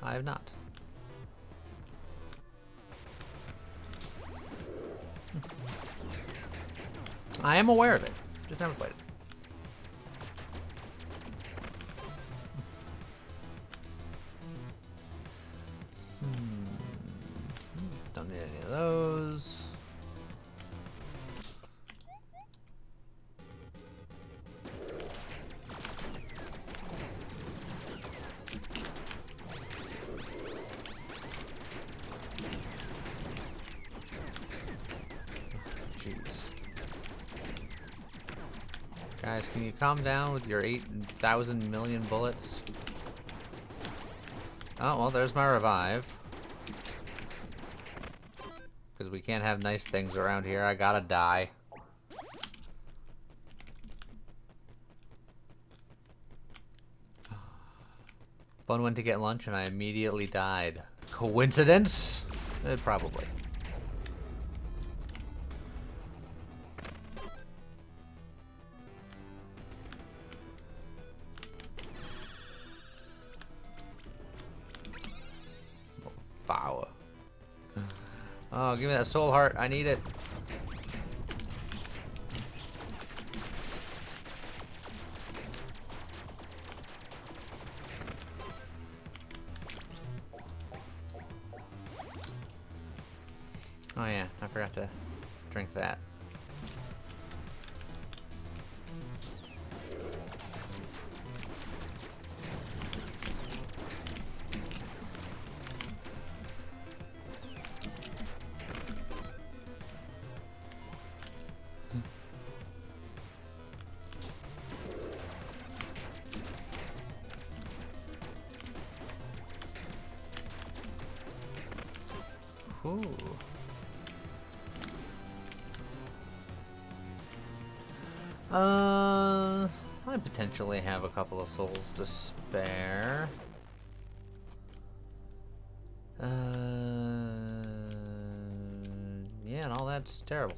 I have not. I am aware of it. Just never played it. Don't need any of those. Guys, can you calm down with your 8,000 million bullets? Oh, well, there's my revive. Because we can't have nice things around here. I gotta die. Bun went to get lunch and I immediately died. Coincidence? Probably. Oh, give me that soul heart. I need it. Oh yeah, I forgot to drink that. Ooh. I potentially have a couple of souls to spare. Yeah, and all that's terrible.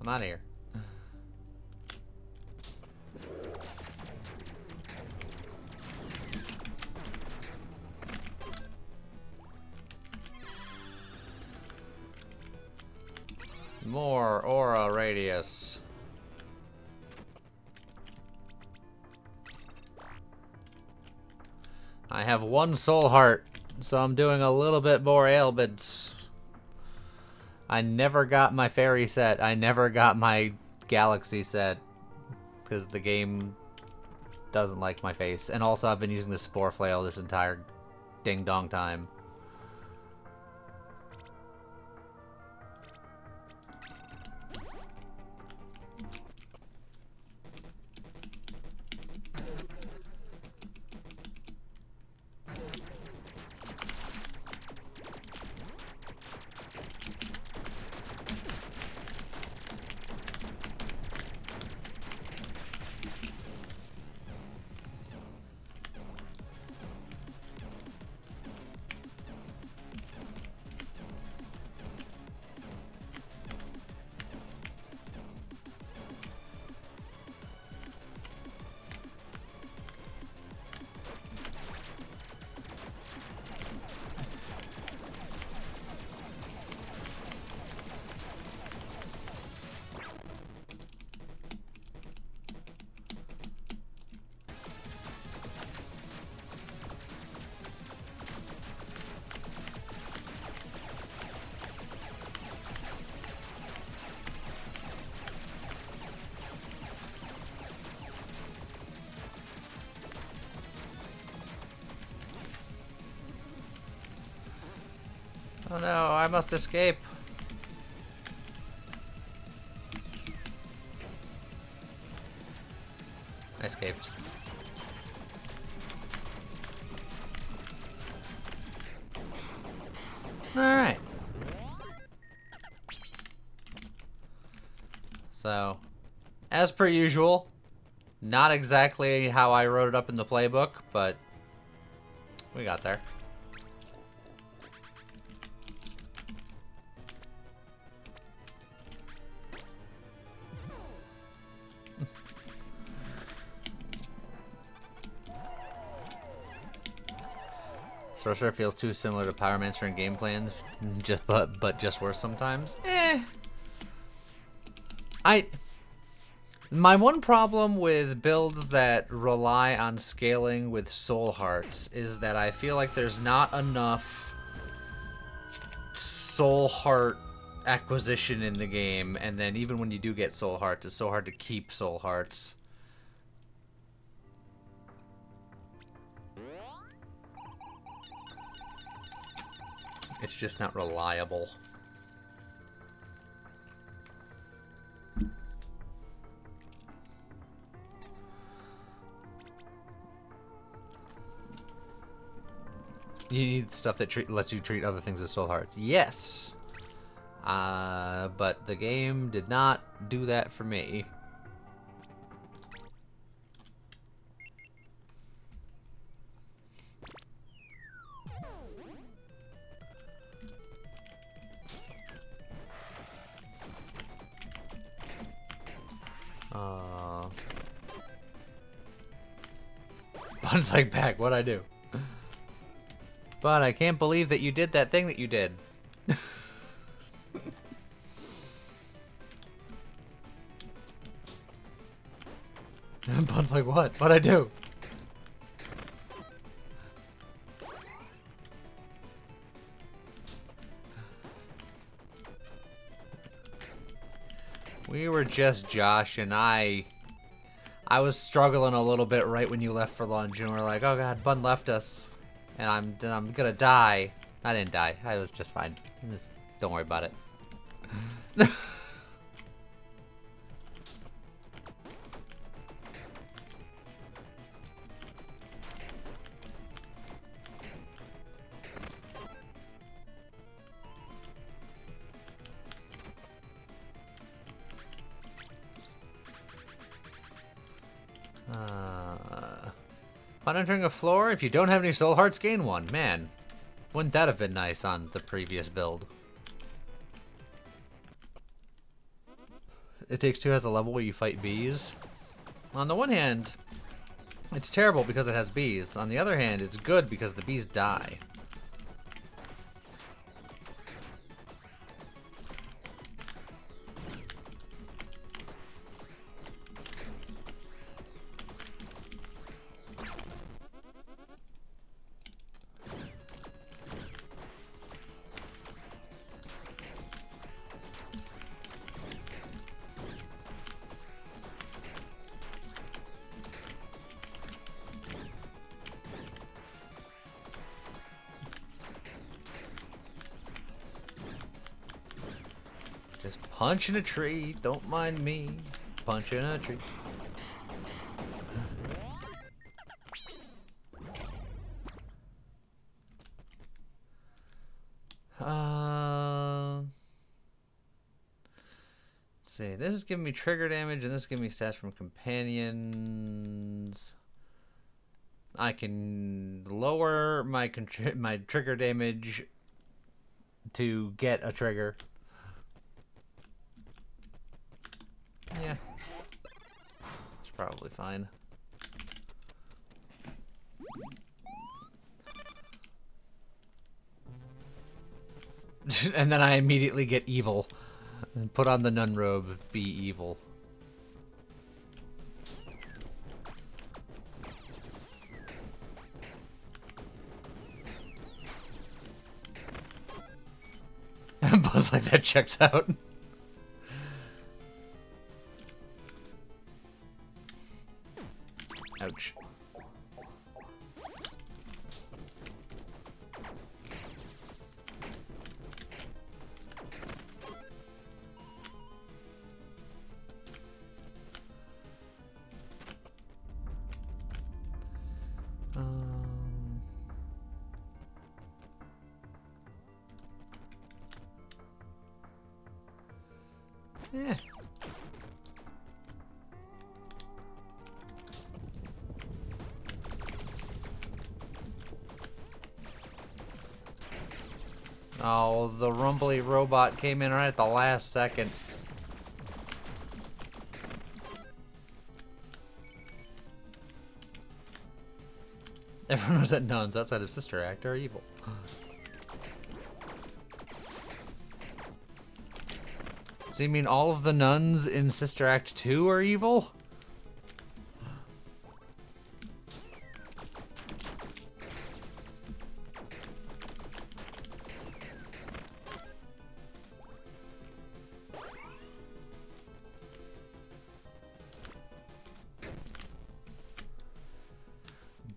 I'm out of here. More aura radius. I have one soul heart, so I'm doing a little bit more ailments. I never got my fairy set. I never got my galaxy set. Because the game doesn't like my face. And also I've been using the spore flail this entire ding-dong time. Oh no, I must escape. I escaped. Alright. So, as per usual, not exactly how I wrote it up in the playbook, but we got there. Sorcerer feels too similar to Pyromancer in game plans, but just worse sometimes. My one problem with builds that rely on scaling with soul hearts is that I feel like there's not enough soul heart acquisition in the game, and then even when you do get soul hearts, it's so hard to keep soul hearts. It's just not reliable. You need stuff that lets you treat other things as soul hearts. Yes. But the game did not do that for me. Bun's like, back, what'd I do? But I can't believe that you did that thing that you did. Bun's like, what? What'd I do? We were just Josh and I was struggling a little bit right when you left for lunch, and we're like, oh god, Bun left us, and I'm gonna die. I didn't die. I was just fine. Just don't worry about it. On entering a floor, if you don't have any soul hearts, gain one. Man, wouldn't that have been nice on the previous build? It Takes Two has a level where you fight bees. On the one hand, it's terrible because it has bees. On the other hand, it's good because the bees die. Just punching a tree, don't mind me. Punching a tree. Let's see, this is giving me trigger damage, and this is giving me stats from companions. I can lower my trigger damage to get a trigger. Yeah, it's probably fine. And then I immediately get evil. And put on the nun robe, be evil. And Buzz like that checks out. Ouch. Yeah. Oh, the rumbly robot came in right at the last second. Everyone knows that nuns outside of Sister Act are evil. So you mean all of the nuns in Sister Act 2 are evil?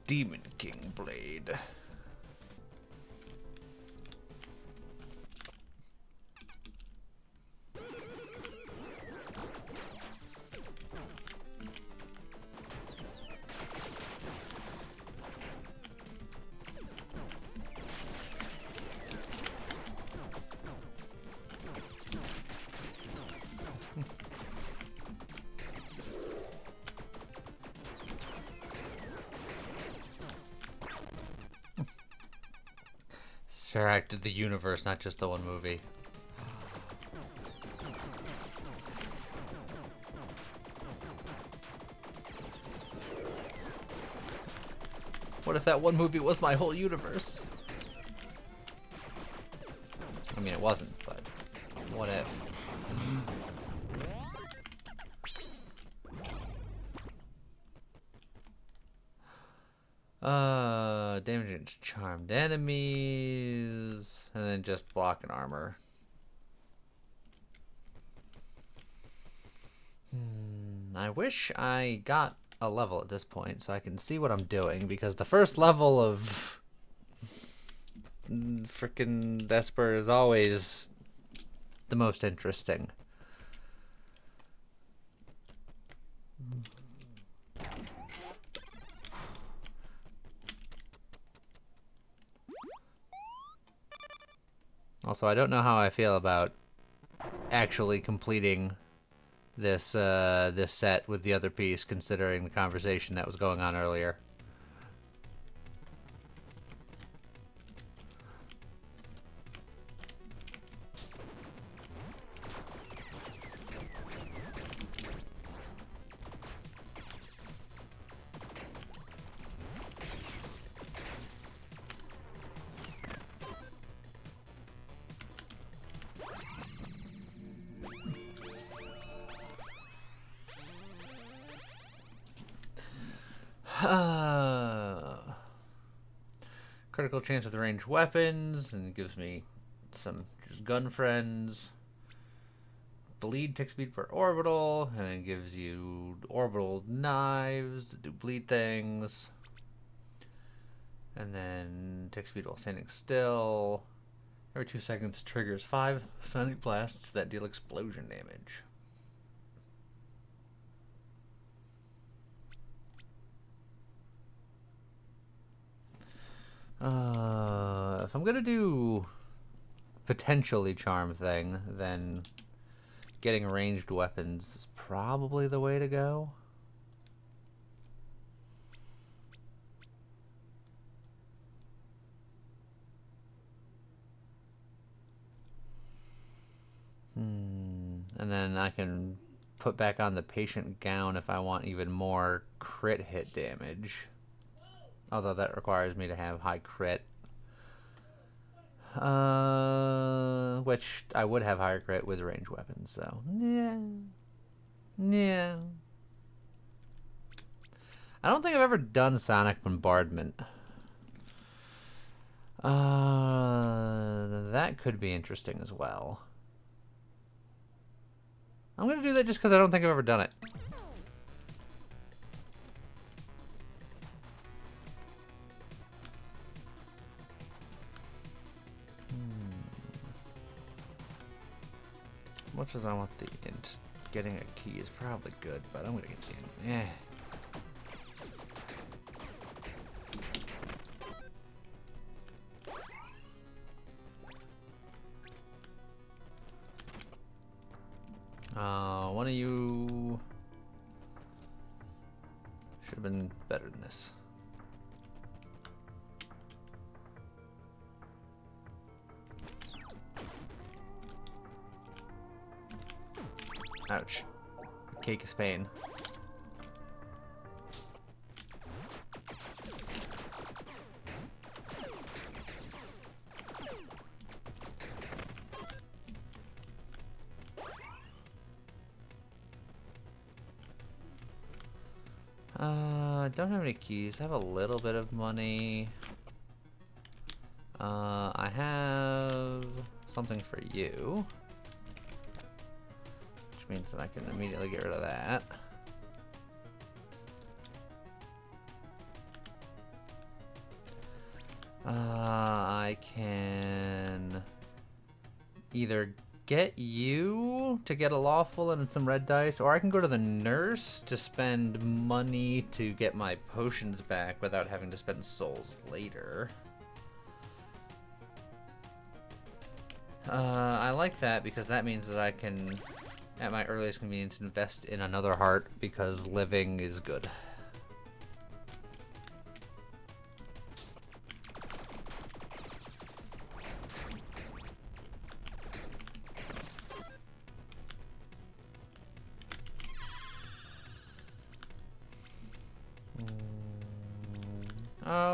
Demon King Blade. Sister Act of the universe, not just the one movie. What if that one movie was my whole universe? I mean, it wasn't, but what if? Damage against charmed enemies, and then just block and armor. I wish I got a level at this point so I can see what I'm doing, because the first level of frickin' Esper is always the most interesting. Also, I don't know how I feel about actually completing this this set with the other piece, considering the conversation that was going on earlier. Critical chance with ranged weapons, and it gives me some just gun friends. Bleed tick speed for orbital, and it gives you orbital knives that do bleed things. And then tick speed while standing still. Every 2 seconds triggers 5 sonic blasts that deal explosion damage. If I'm gonna do potentially charm thing, then getting ranged weapons is probably the way to go. And then I can put back on the patient gown if I want even more crit hit damage. Although that requires me to have high crit. Which I would have higher crit with ranged weapons, so yeah. Yeah. I don't think I've ever done Sonic Bombardment. That could be interesting as well. I'm gonna do that just because I don't think I've ever done it. Much as I want the int, getting a key is probably good, but I'm gonna get the int. Yeah. One of you should have been better than this. Ouch. Cake is pain. I don't have any keys. I have a little bit of money. I have something for you. Means that I can immediately get rid of that. I can either get you to get a lawful and some red dice, or I can go to the nurse to spend money to get my potions back without having to spend souls later. I like that because that means that I can, at my earliest convenience, invest in another heart because living is good.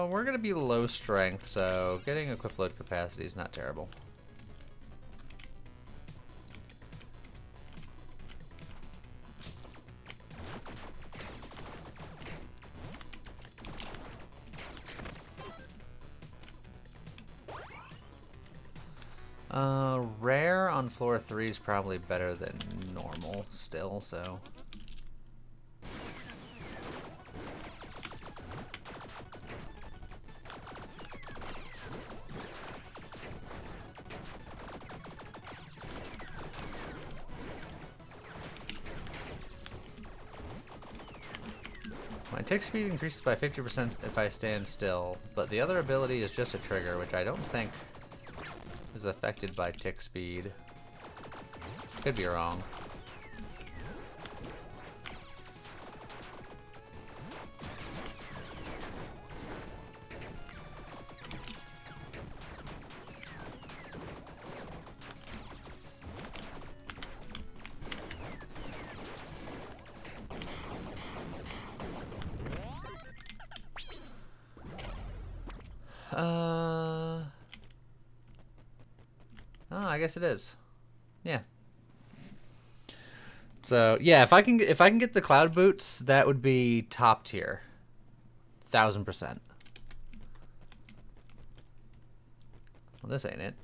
We're gonna be low strength, so getting equip load capacity is not terrible. Rare on floor 3 is probably better than normal still, so. My tick speed increases by 50% if I stand still, but the other ability is just a trigger, which I don't think is affected by tick speed. Could be wrong. Oh, I guess it is. Yeah. So yeah, if I can get the cloud boots, that would be top tier. 1000%. Well, this ain't it.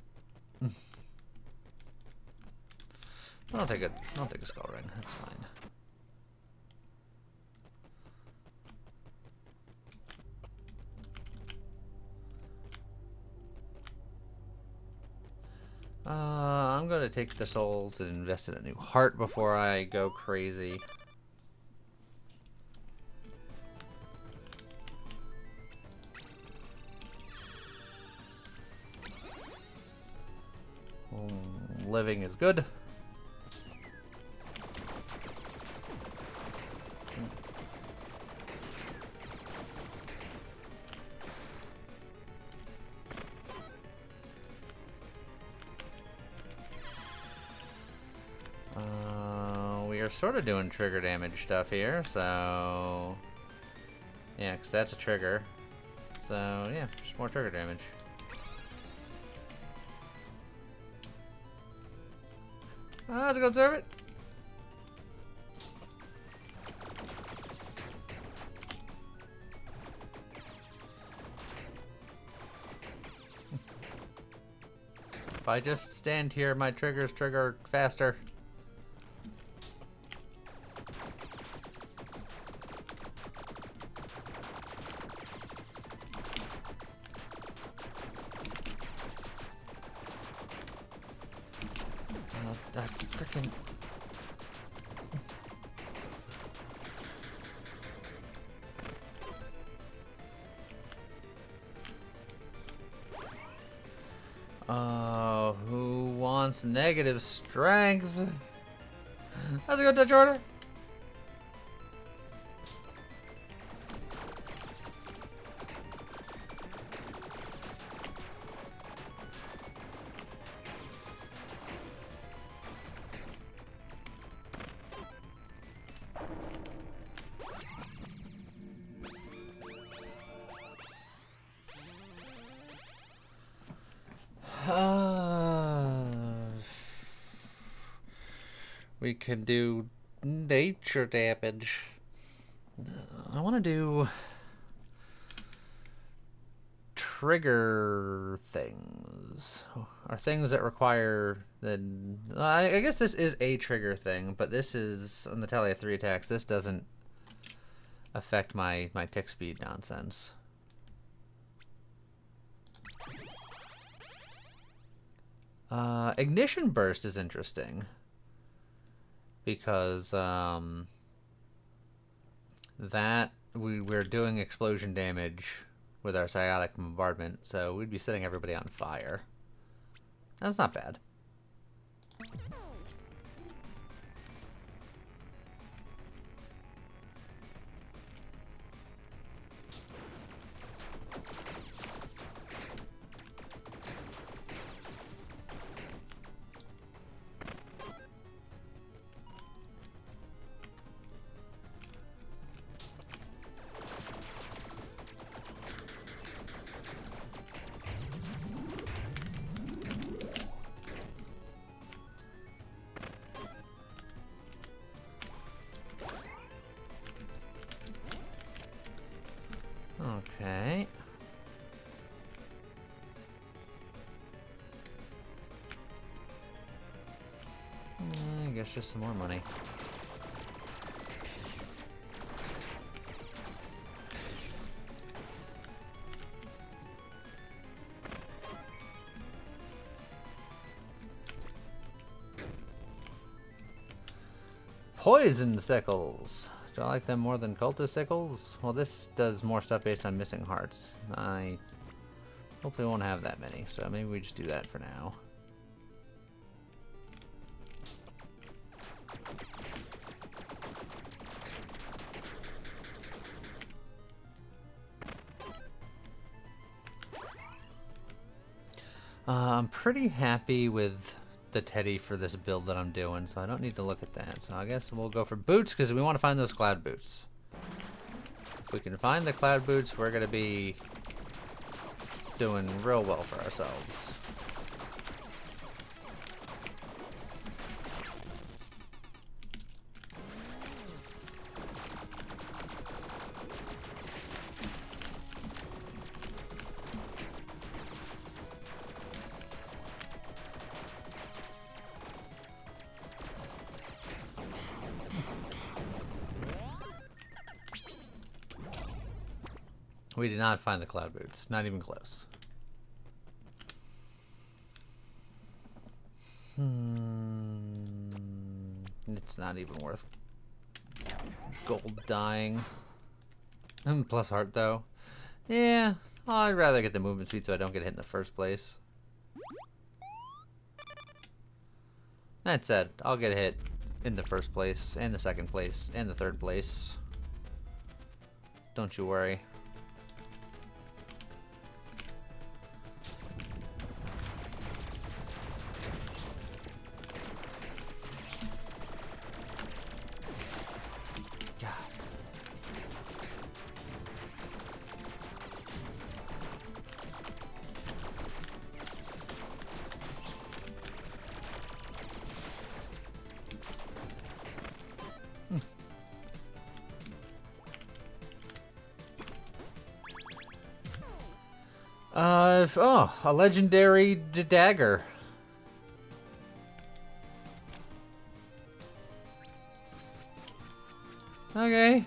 I'll take a skull ring. That's fine. I'm gonna take the souls and invest in a new heart before I go crazy. Living is good. We are sort of doing trigger damage stuff here, so yeah, because that's a trigger. So yeah, just more trigger damage. Let's go serve it. If I just stand here, my triggers trigger faster. Freaking. Who wants negative strength? How's it go, Dutch Order? We can do nature damage. I want to do trigger things, or things that require the. I guess this is a trigger thing, but this is on the Talia 3 attacks. This doesn't affect my tick speed nonsense. Ignition burst is interesting because that we're doing explosion damage with our psionic bombardment, so we'd be setting everybody on fire. That's not bad. guess just some more money. Poison sickles. Do I like them more than cultist sickles? Well, this does more stuff based on missing hearts. I hopefully won't have that many, so maybe we just do that for now. I'm pretty happy with the teddy for this build that I'm doing, so I don't need to look at that. So I guess we'll go for boots because we want to find those cloud boots. If we can find the cloud boots, we're going to be doing real well for ourselves. We did not find the cloud boots. Not even close. It's not even worth gold dying. Plus heart, though. Yeah, I'd rather get the movement speed so I don't get hit in the first place. That said, I'll get hit in the first place, and the second place, and the third place. Don't you worry. Oh, a legendary dagger. Okay.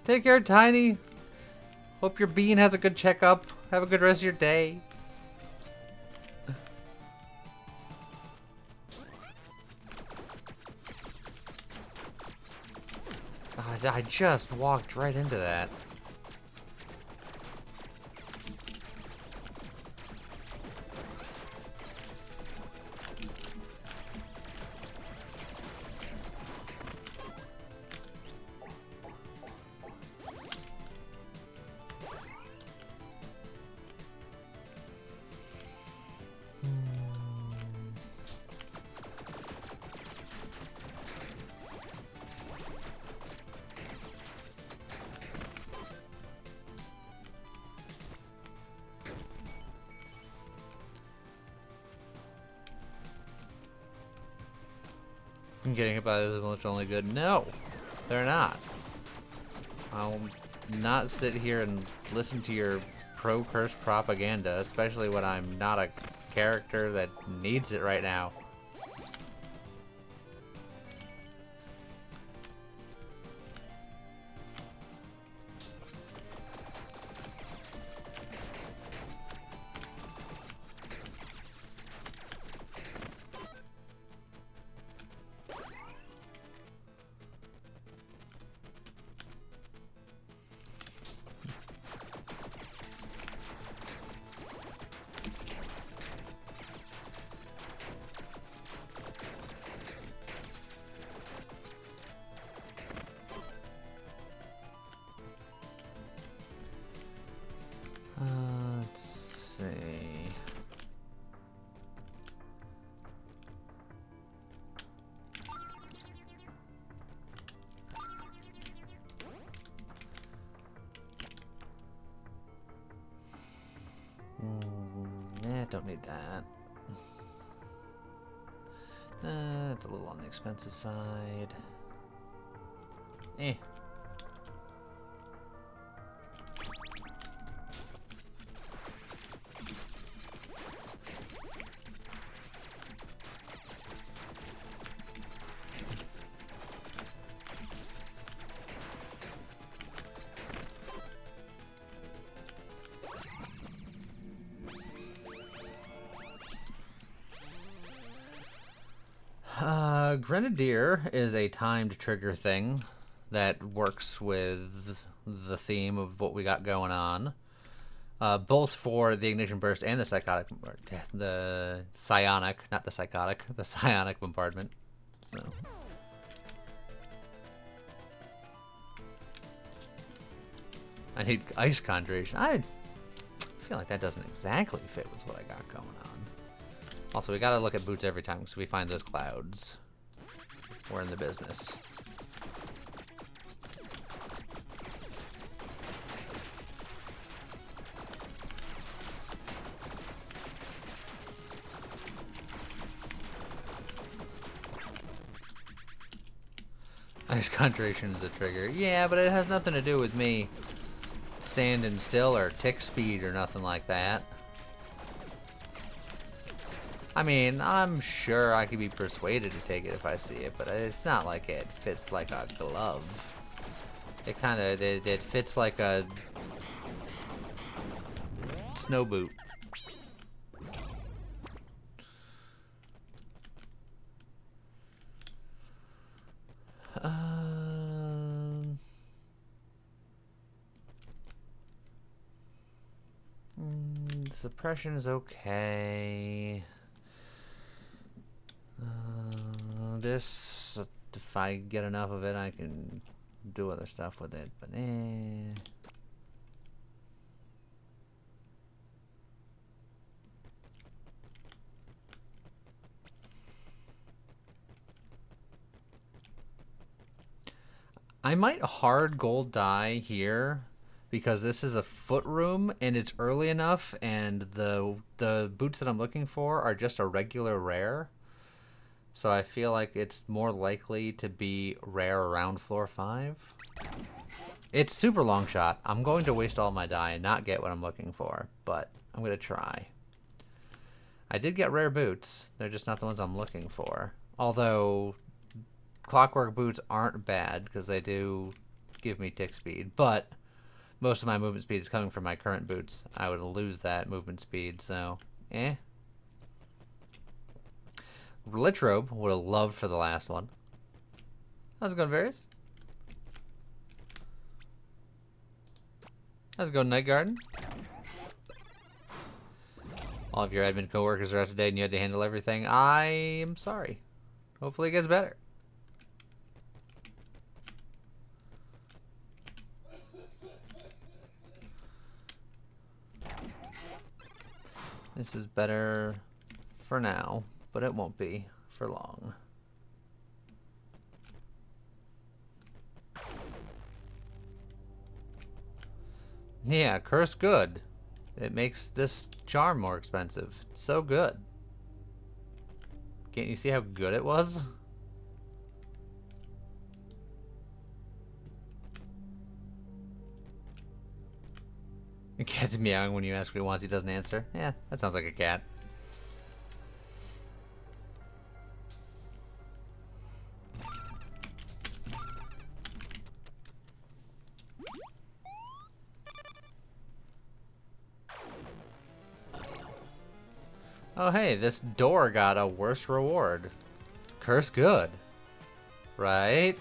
Take care, Tiny. Hope your bean has a good checkup. Have a good rest of your day. I just walked right into that. Getting hit by this is only good. No, they're not. I'll not sit here and listen to your pro-curse propaganda, especially when I'm not a character that needs it right now. Let's see. Nah, don't need that. It's a little on the expensive side. Eh. Grenadier is a timed trigger thing that works with the theme of what we got going on. Both for the Ignition Burst and the Psychotic, the Psionic, not the Psychotic, the Psionic Bombardment. So. I need Ice Conjuration. I feel like that doesn't exactly fit with what I got going on. Also, we gotta look at boots every time so we find those clouds. We're in the business. Ice Conjuration is a trigger. Yeah, but it has nothing to do with me standing still or tick speed or nothing like that. I mean, I'm sure I could be persuaded to take it if I see it, but it's not like it fits like a glove. It kind of, it fits like a snow boot. Suppression is okay. This, if I get enough of it, I can do other stuff with it, but I might hard gold die here because this is a foot room and it's early enough, and the boots that I'm looking for are just a regular rare. So I feel like it's more likely to be rare around floor 5. It's super long shot. I'm going to waste all my die and not get what I'm looking for, but I'm going to try. I did get rare boots. They're just not the ones I'm looking for. Although clockwork boots aren't bad because they do give me tick speed, but most of my movement speed is coming from my current boots. I would lose that movement speed, so Lich Robe would have loved for the last one. How's it going, Varys? How's it going, Night Garden? All of your admin coworkers are out today and you had to handle everything. I am sorry. Hopefully it gets better. This is better for now, but it won't be for long. Yeah, curse good. It makes this charm more expensive. It's so good. Can't you see how good it was? The cat's meowing when you ask what he wants, he doesn't answer. Yeah, that sounds like a cat. Oh hey, this door got a worse reward. Curse good. Right?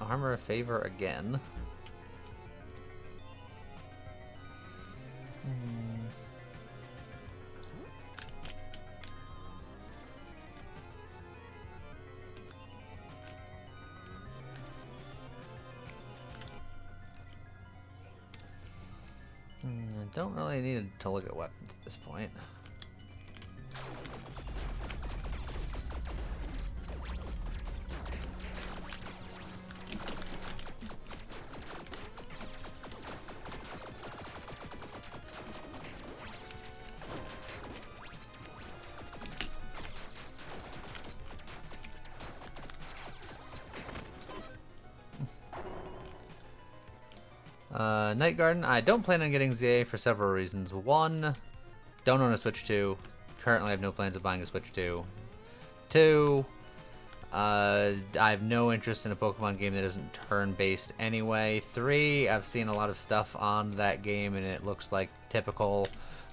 Armor of favor again. I don't really need to look at weapons at this point. Night Garden, I don't plan on getting ZA for several reasons. One, don't own a Switch 2. Currently, I have no plans of buying a Switch 2. 2, I have no interest in a Pokemon game that isn't turn-based anyway. 3, I've seen a lot of stuff on that game, and it looks like typical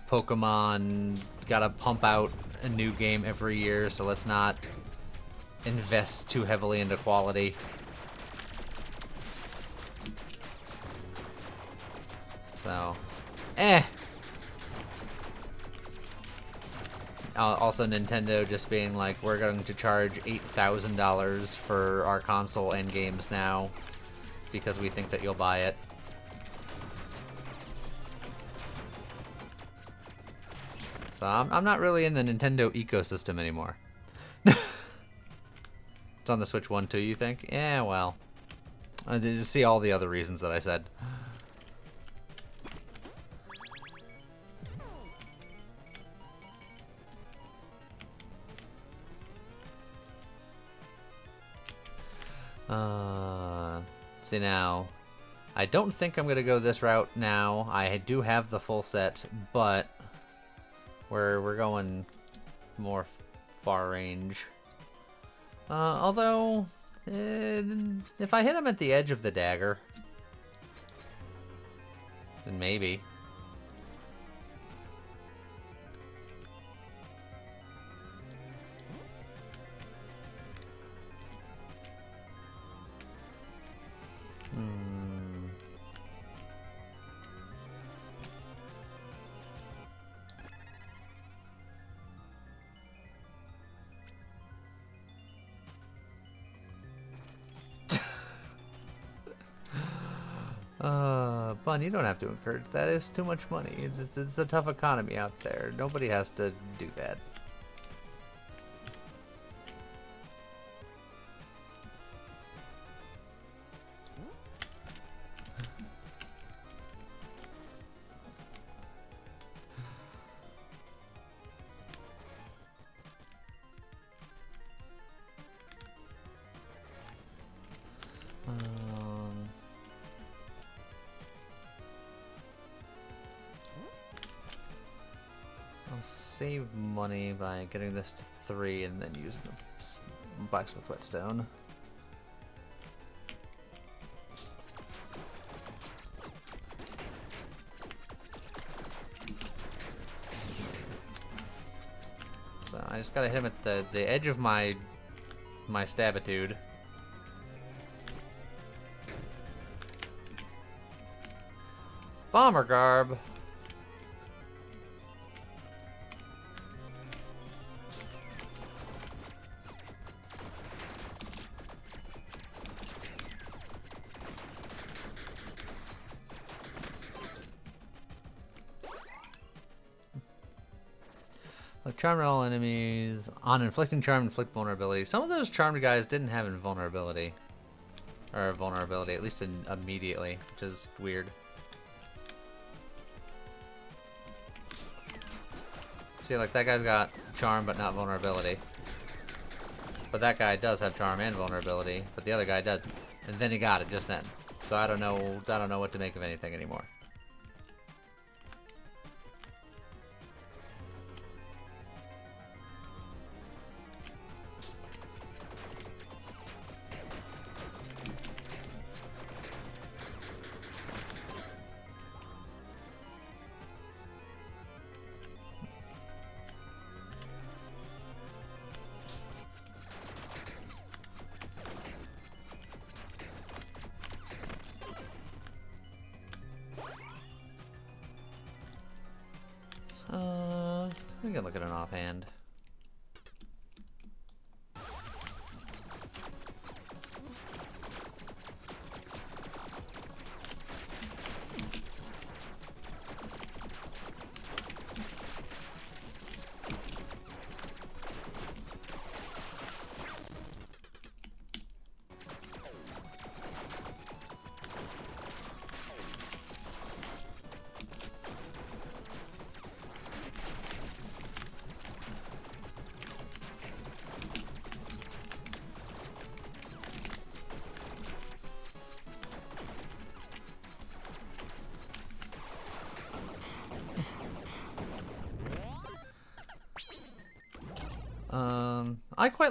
Pokemon. Gotta pump out a new game every year, so let's not invest too heavily into quality. So, Also, Nintendo just being like, we're going to charge $8,000 for our console and games now because we think that you'll buy it. So I'm not really in the Nintendo ecosystem anymore. It's on the Switch 1 too, you think? Yeah, well. I did see all the other reasons that I said. See now, I don't think I'm gonna go this route now. I do have the full set, but we're going more far range. Although, if I hit him at the edge of the dagger, then maybe. Bun, you don't have to encourage that. It's too much money. It's a tough economy out there. Nobody has to do that. Save money by getting this to 3 and then using the blacksmith whetstone. So I just gotta hit him at the edge of my stabitude. Bomber garb. Charmed all enemies. On inflicting charm, inflict vulnerability. Some of those charmed guys didn't have invulnerability. Or vulnerability, at least immediately, which is weird. See, like that guy's got charm but not vulnerability. But that guy does have charm and vulnerability, but the other guy doesn't. And then he got it just then. So I don't know what to make of anything anymore. We can look at an offhand.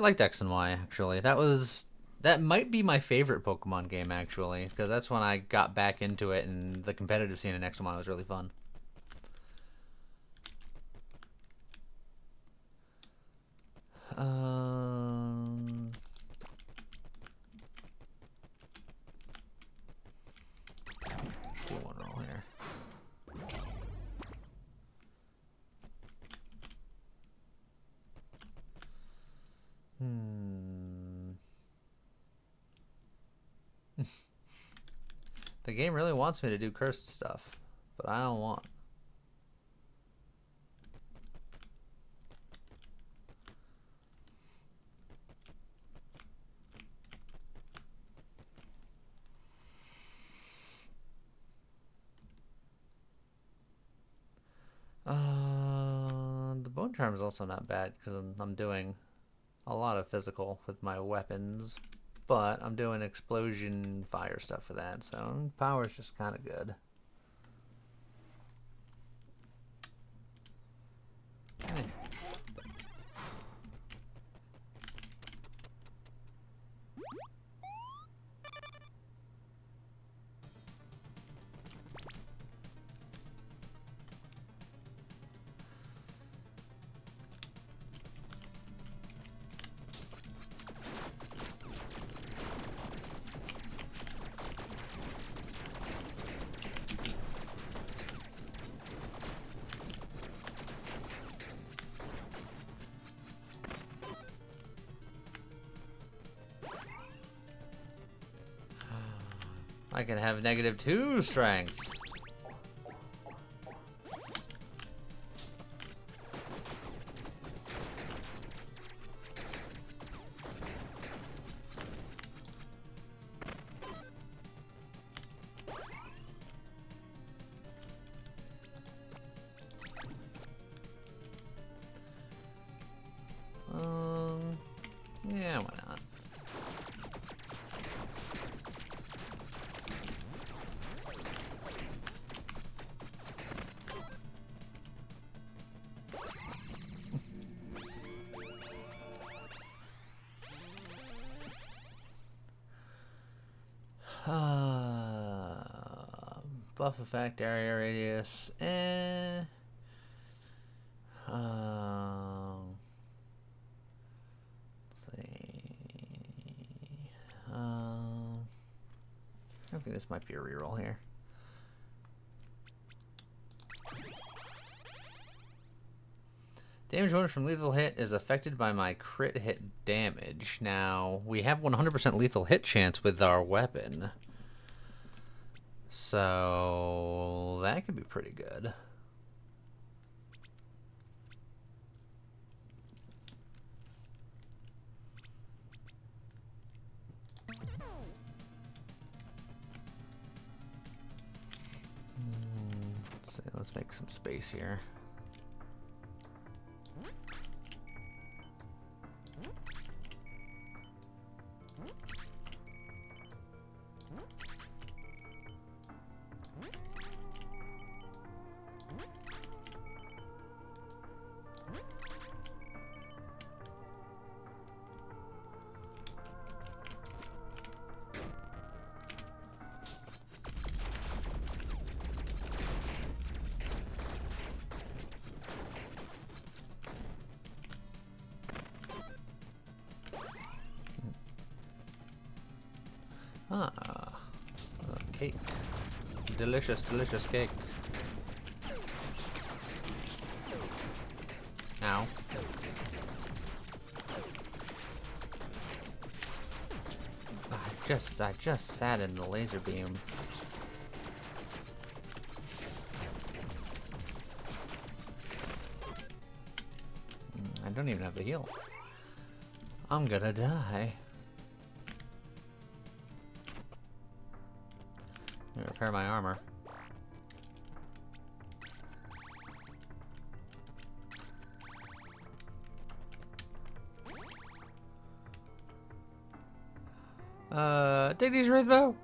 quite liked X and Y, actually. That might be my favorite Pokemon game, actually, because that's when I got back into it, and the competitive scene in X and Y was really fun. Do one roll here. The game really wants me to do cursed stuff, but I don't want. The Bone Charm is also not bad because I'm doing a lot of physical with my weapons, but I'm doing explosion fire stuff for that, so power's just kind of good. Hey. I can have -2 strength. Yeah, why not? Buff effect, area radius, let's see. I think this might be a reroll here. Damage bonus from lethal hit is affected by my crit hit damage. Now, we have 100% lethal hit chance with our weapon. So, that could be pretty good. Let's see, let's make some space here. Cake. Delicious, delicious cake. Ow. I just sat in the laser beam. I don't even have the heal. I'm gonna die. Let me repair my armor. Take these Rizbo.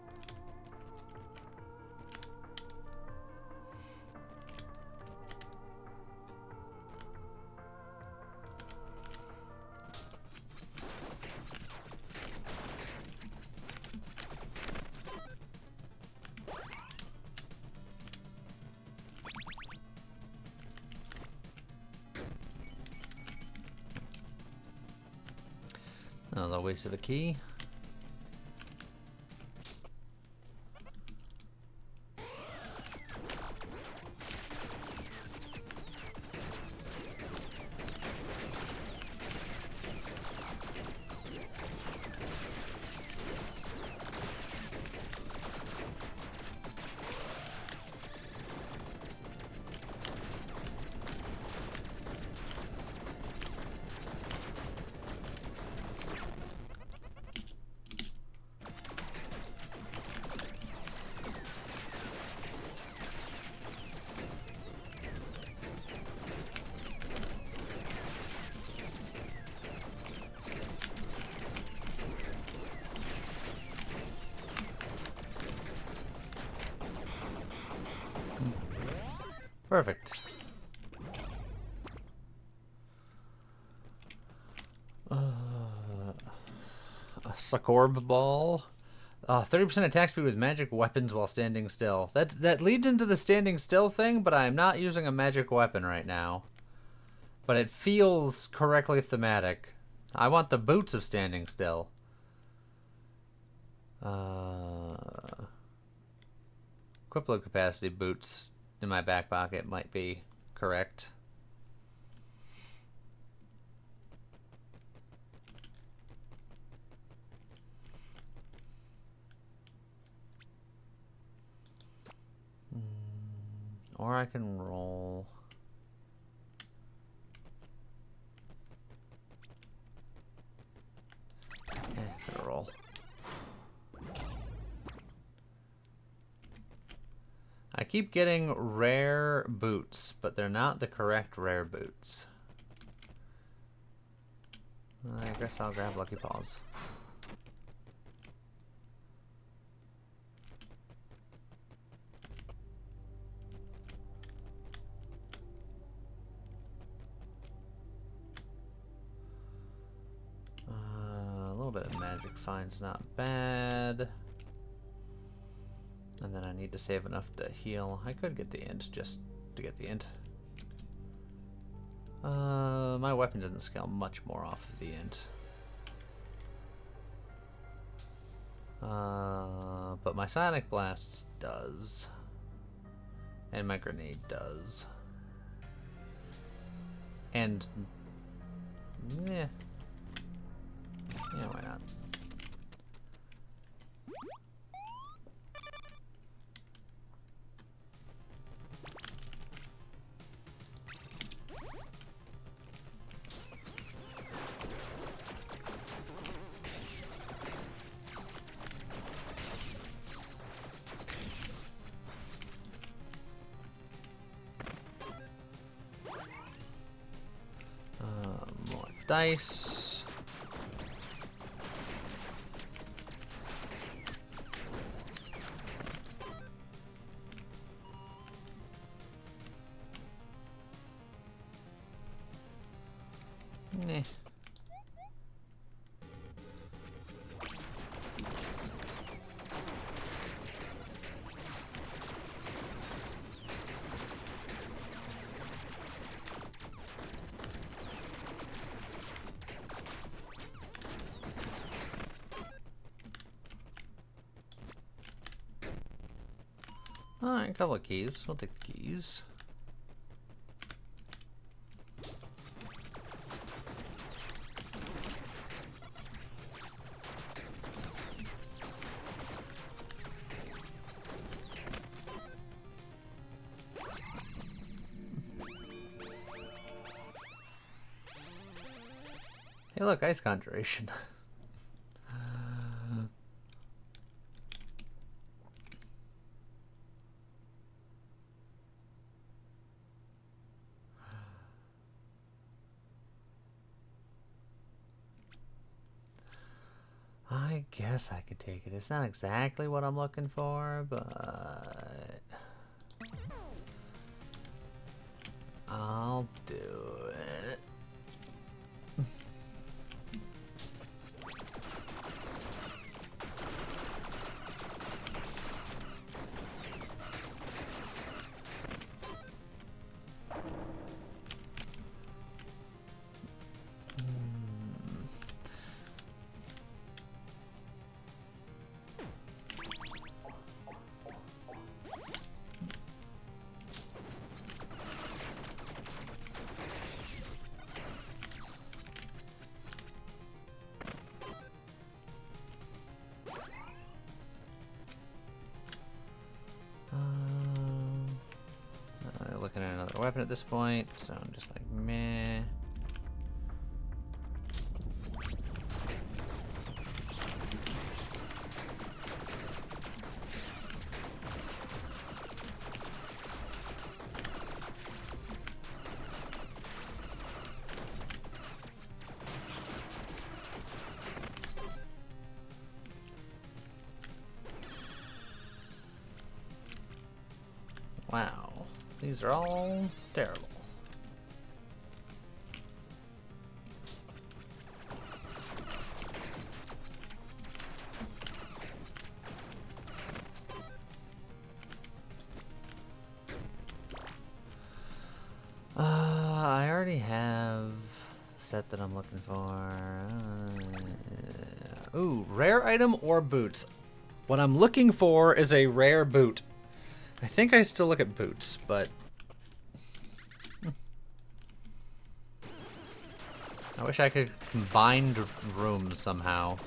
Another waste of a key. Perfect. A Succorb Ball. 30% attack speed with magic weapons while standing still. That leads into the standing still thing, but I'm not using a magic weapon right now. But it feels correctly thematic. I want the boots of standing still. Equipment capacity boots in my back pocket might be correct. Or I can roll. Gonna roll. I keep getting rare boots, but they're not the correct rare boots. I guess I'll grab Lucky Paws. A little bit of magic fine's not bad. And then I need to save enough to heal. I could get the int just to get the int. My weapon doesn't scale much more off of the int. But my Sonic Blast does. And my grenade does. And yeah. Yeah, why not? More dice. Meh. Alright, a couple of keys. We'll take the keys. Hey look, Ice Conjuration. I guess I could take it. It's not exactly what I'm looking for, but I'll do it. weapon at this point, so I'm just like, meh. Wow, these are all terrible. I already have a set that I'm looking for. Ooh, rare item or boots. What I'm looking for is a rare boot. I think I still look at boots, but I wish I could combine rooms somehow.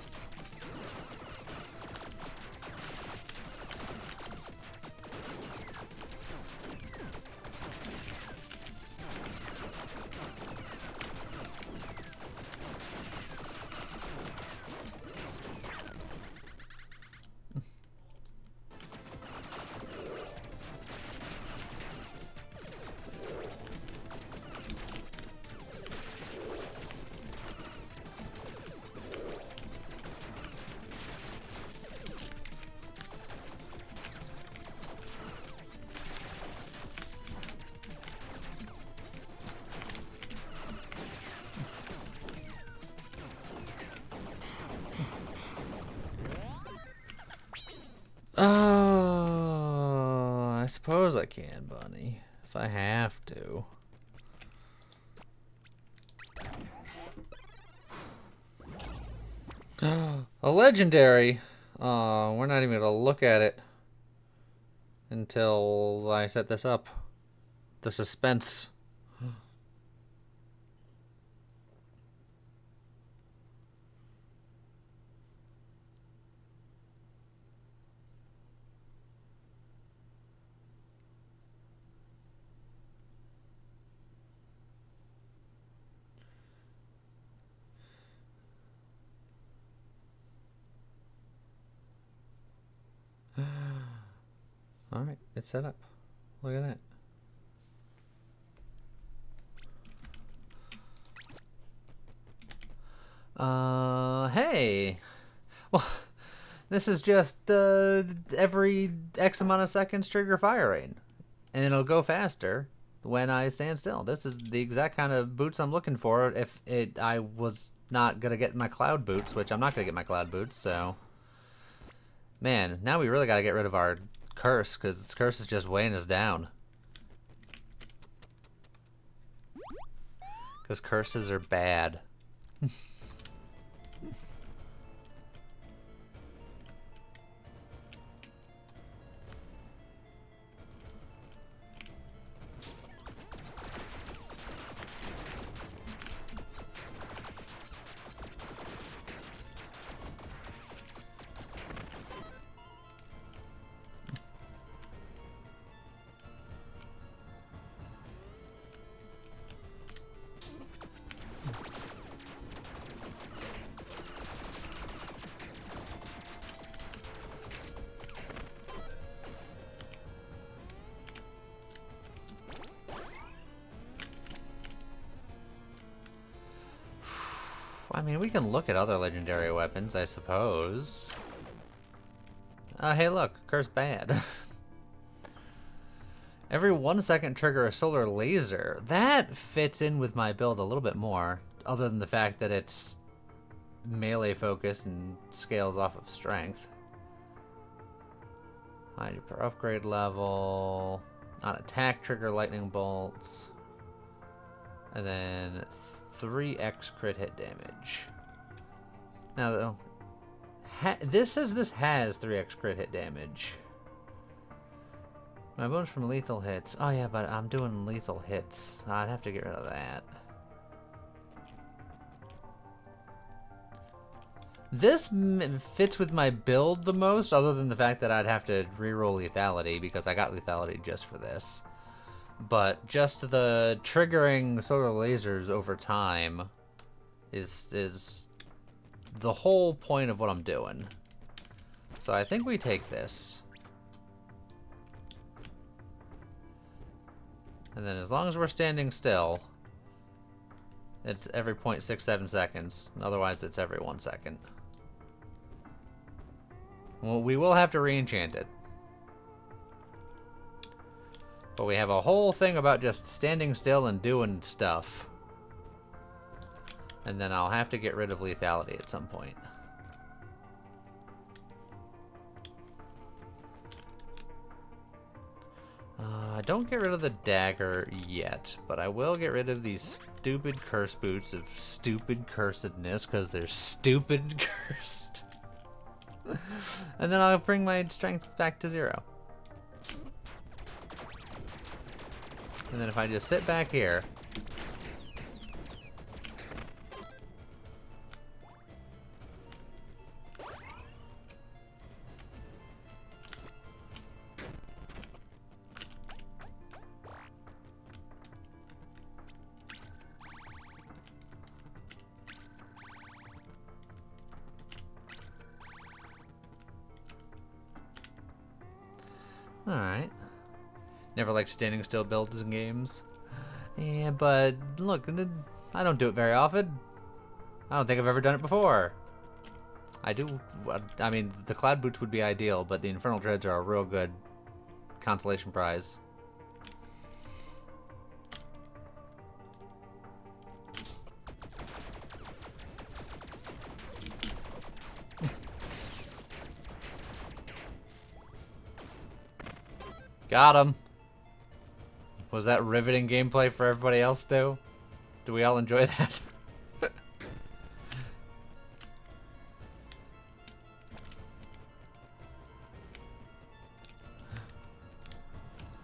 Oh, I suppose I can, Bunny, if I have to. A legendary. Oh, we're not even gonna look at it until I set this up. The suspense. Alright, it's set up. Look at that. Hey! Well, this is just every X amount of seconds trigger fire rain. And it'll go faster when I stand still. This is the exact kind of boots I'm looking for if I was not going to get my cloud boots, which I'm not going to get my cloud boots, so... Man, now we really got to get rid of our curse, because this curse is just weighing us down. Because curses are bad. I mean, we can look at other legendary weapons, I suppose. Hey look, curse bad. Every 1 second trigger a solar laser. That fits in with my build a little bit more, other than the fact that it's melee focused and scales off of strength. Hide per upgrade level. On attack trigger lightning bolts. And then 3x crit hit damage. Now though, this says this has 3x crit hit damage. My bonus from lethal hits. Oh yeah, but I'm doing lethal hits. I'd have to get rid of that. This fits with my build the most, other than the fact that I'd have to reroll lethality because I got lethality just for this. But just the triggering solar lasers over time is the whole point of what I'm doing. So I think we take this. And then as long as we're standing still, it's every 0.67 seconds. Otherwise, it's every 1 second. Well, we will have to re-enchant it. But we have a whole thing about just standing still and doing stuff. And then I'll have to get rid of lethality at some point. Don't get rid of the dagger yet, but I will get rid of these stupid curse boots of stupid cursedness, because they're stupid cursed. And then I'll bring my strength back to 0. And then if I just sit back here... Alright. Never liked standing still builds in games. Yeah, but look, I don't do it very often. I don't think I've ever done it before. I do. I mean, the Cloud Boots would be ideal, but the Infernal Dreads are a real good consolation prize. Got him. Was that riveting gameplay for everybody else, though? Do we all enjoy that?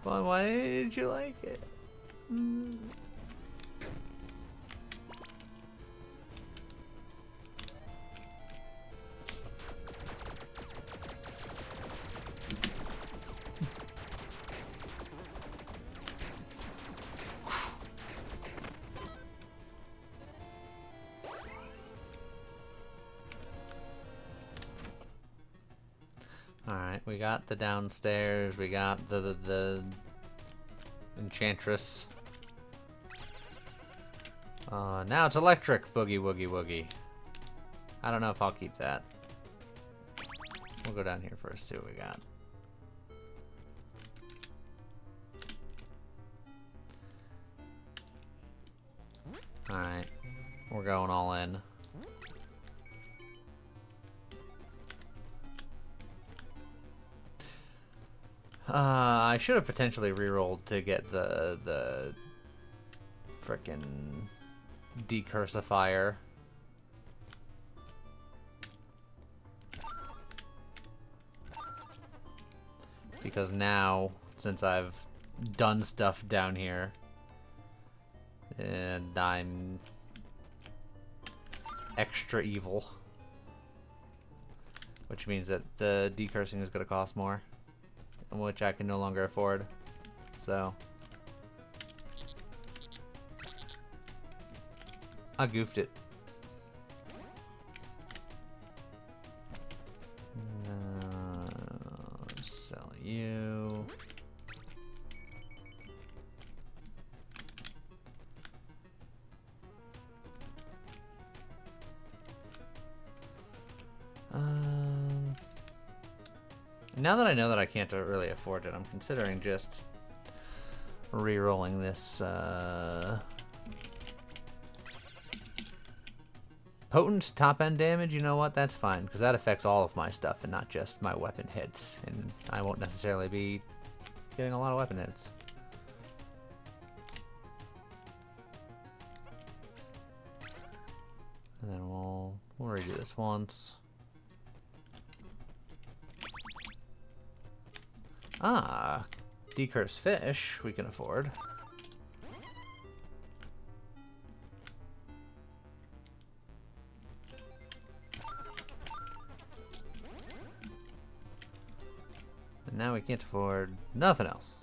Well, why did you like it? Alright, we got the downstairs, we got the Enchantress. Now it's electric, boogie woogie woogie. I don't know if I'll keep that. We'll go down here first, see what we got. Alright, we're going all in. I should have potentially rerolled to get the frickin' decursifier. Because now, since I've done stuff down here, and I'm extra evil, which means that the decursing is going to cost more, which I can no longer afford. So I goofed it. Sell you. Now that I know that I can't really afford it, I'm considering just re-rolling this potent top-end damage. You know what? That's fine, because that affects all of my stuff and not just my weapon hits, and I won't necessarily be getting a lot of weapon hits. And then we'll redo this once. Ah, decurse fish we can afford. And now we can't afford nothing else.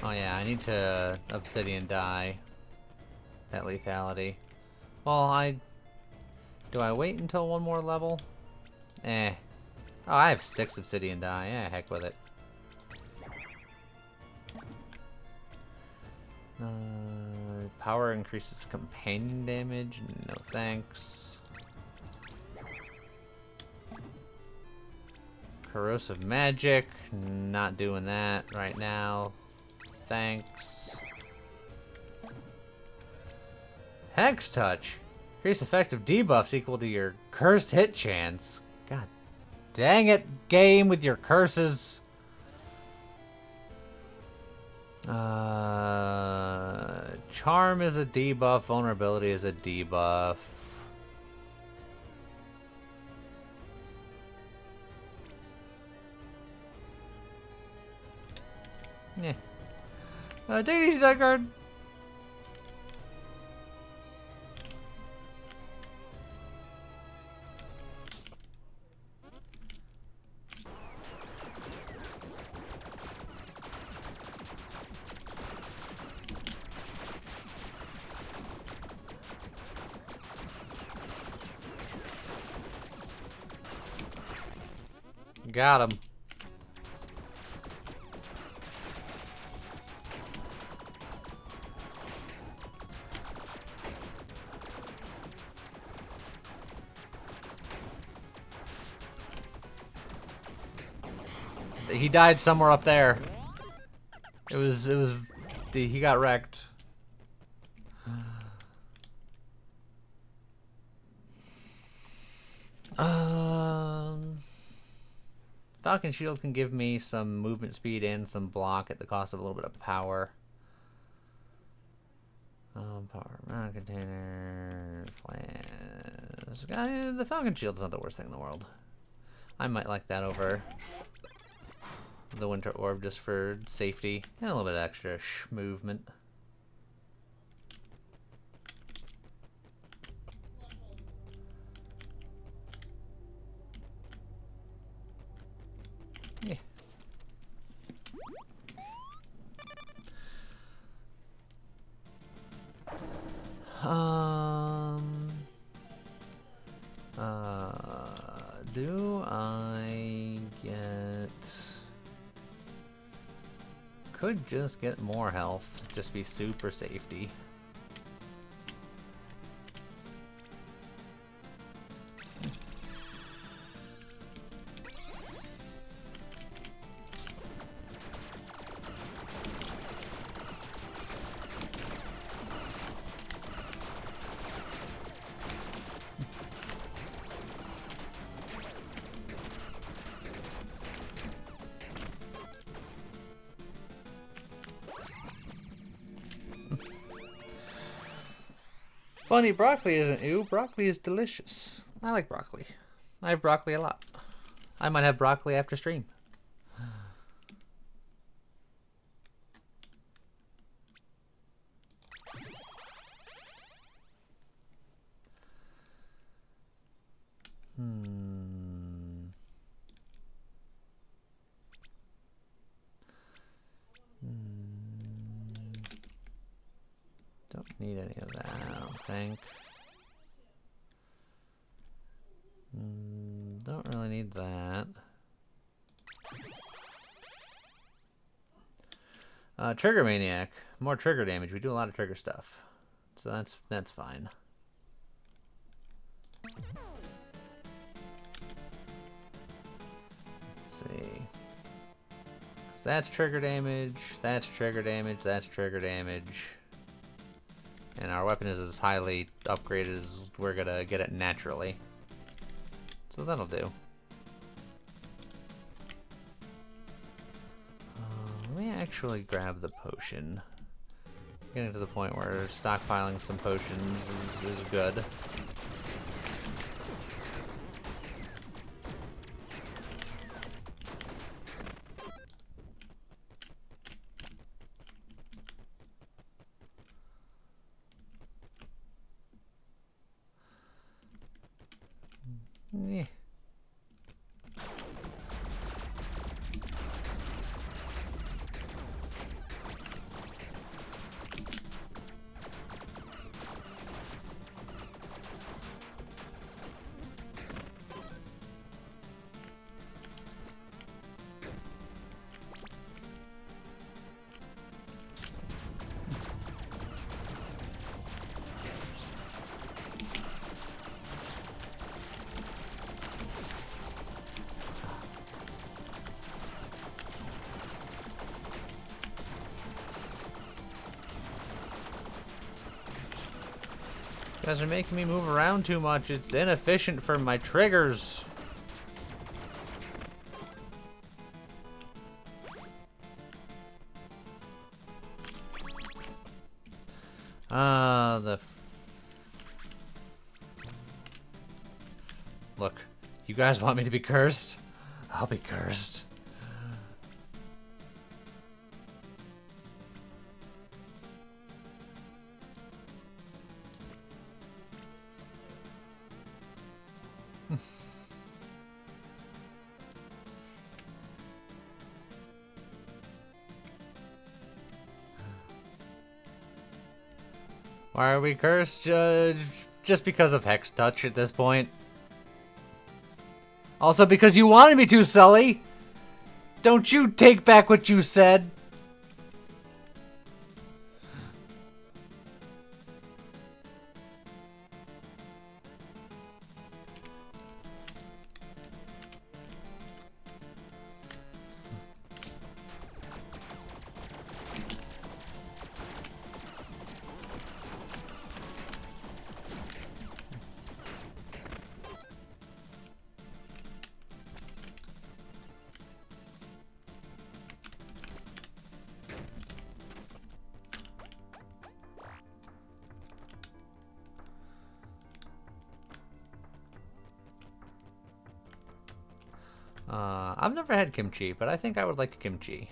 Oh yeah, I need to obsidian dye that lethality. Well, do I wait until one more level? Eh. Oh, I have 6 obsidian dye. Yeah, heck with it. Power increases companion damage. No thanks. Corrosive magic. Not doing that right now. Thanks. Hex touch. Increase effective debuffs equal to your cursed hit chance. God dang it, game with your curses. Charm is a debuff. Vulnerability is a debuff. Yeah. Take it easy, Deckard. Got him. He died somewhere up there. He got wrecked. Falcon Shield can give me some movement speed and some block at the cost of a little bit of power. Power container, flash. The Falcon Shield's not the worst thing in the world. I might like that over the Winter Orb just for safety and a little bit of extra movement. Yeah. Do I get... Could just get more health, just be super safety. Funny, broccoli isn't ew. Broccoli is delicious. I like broccoli. I have broccoli a lot. I might have broccoli after stream. Don't need any of that, I don't think. Don't really need that. Trigger Maniac. More trigger damage. We do a lot of trigger stuff. So that's fine. Let's see. So that's trigger damage, that's trigger damage, that's trigger damage. And our weapon is as highly upgraded as we're gonna get it naturally. So that'll do. Let me actually grab the potion. Getting to the point where stockpiling some potions is good. Yeah. You guys are making me move around too much. It's inefficient for my triggers. Look, you guys want me to be cursed? I'll be cursed. Why are we cursed? Just because of Hex Touch at this point. Also because you wanted me to, Sully! Don't you take back what you said! I've never had kimchi, but I think I would like kimchi.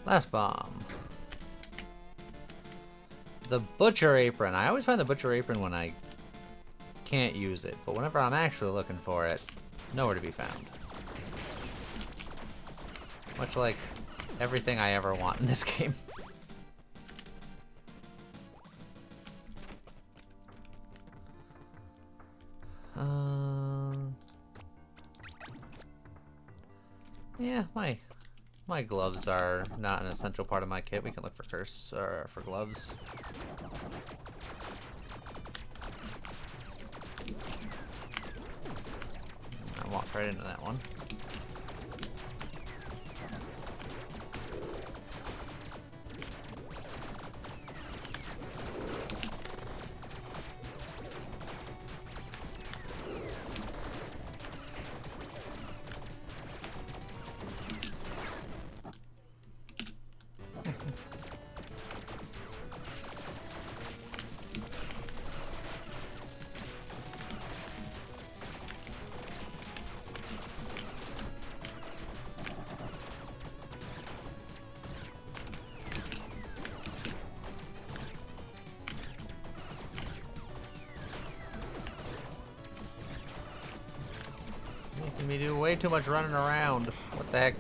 Last bomb. The Butcher Apron. I always find the Butcher Apron when I can't use it, but whenever I'm actually looking for it, nowhere to be found. Much like everything I ever want in this game. Yeah, my gloves are not an essential part of my kit. We can look for curse or for gloves. I walked right into that one. Making me do way too much running around. What the heck?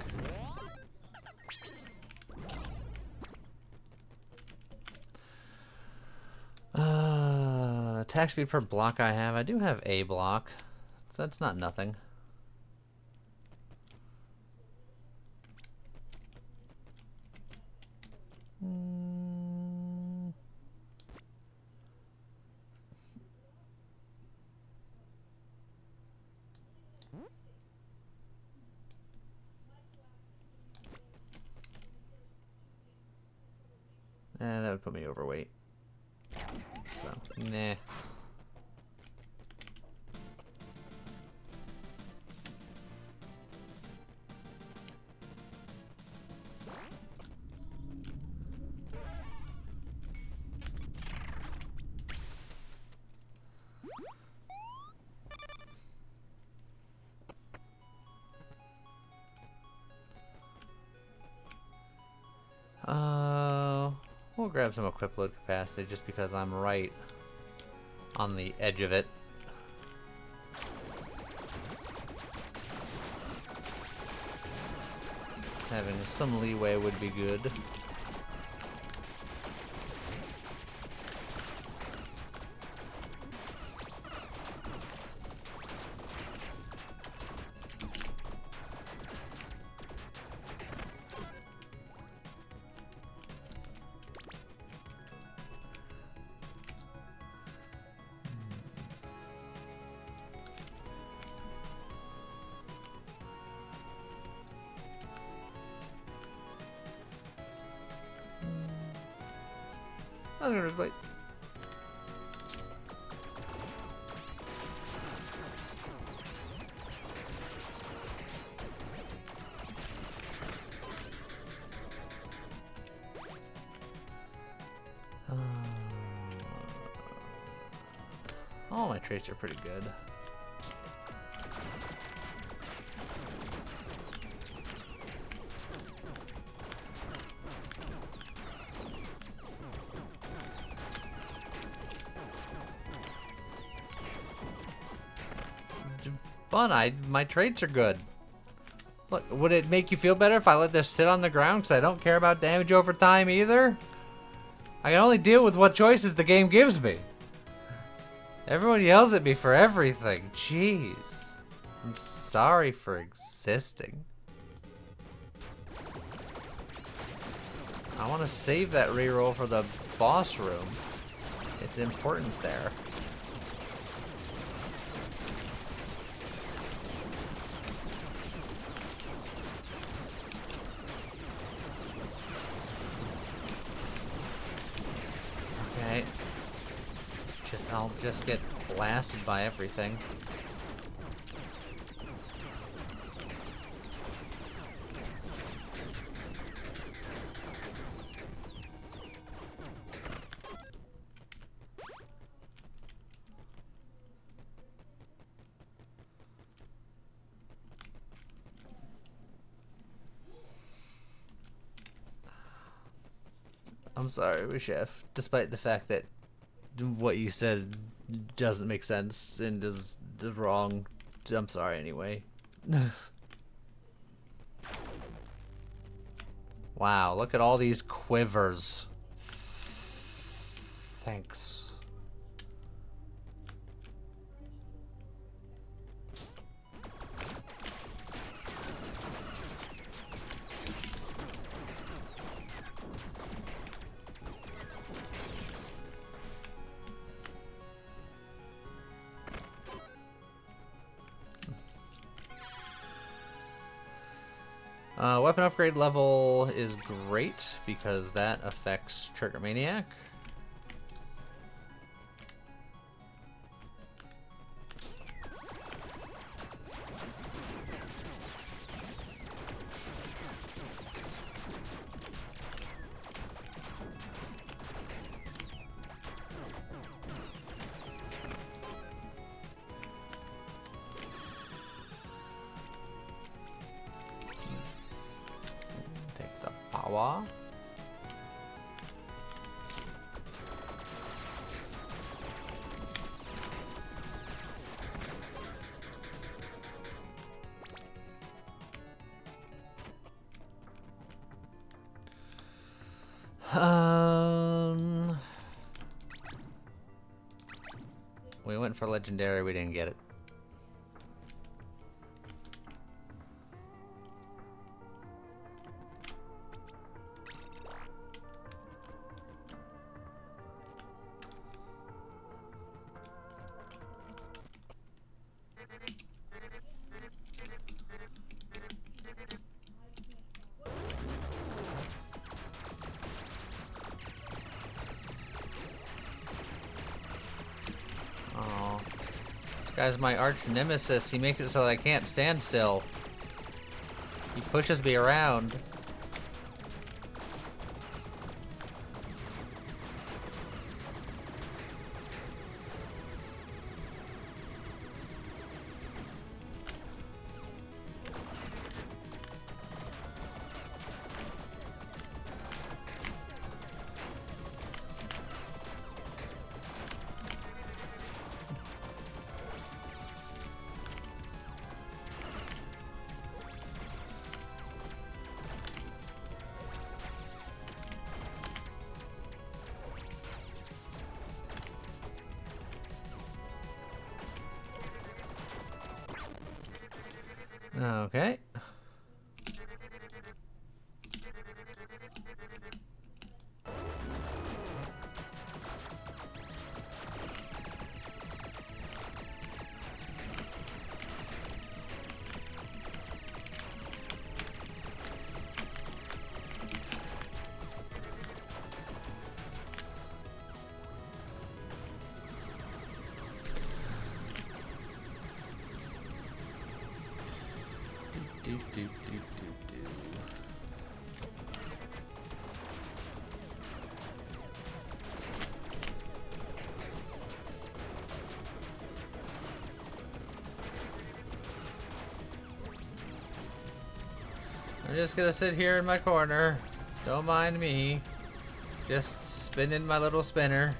Attack speed per block I have. I do have a block, so that's not nothing. That would put me overweight. So, nah. grab some equip load capacity just because I'm right on the edge of it. Having some leeway would be good. I'm gonna just wait. All my traits are pretty good. Fun, my traits are good. Look, would it make you feel better if I let this sit on the ground because I don't care about damage over time either? I can only deal with what choices the game gives me. Everyone yells at me for everything. Jeez. I'm sorry for existing. I want to save that reroll for the boss room. It's important there. Okay. I'll just get blasted by everything. I'm sorry, Chef. Despite the fact that what you said doesn't make sense and is wrong, I'm sorry anyway. Wow, look at all these quivers. Thanks. Weapon upgrade level is great because that affects Trigger Maniac. Power. We went for legendary, we didn't get it. Oh, this guy's my arch nemesis. He makes it so that I can't stand still. He pushes me around. Okay. Do, do, do, do, do. I'm just gonna sit here in my corner. Don't mind me. Just spinning my little spinner.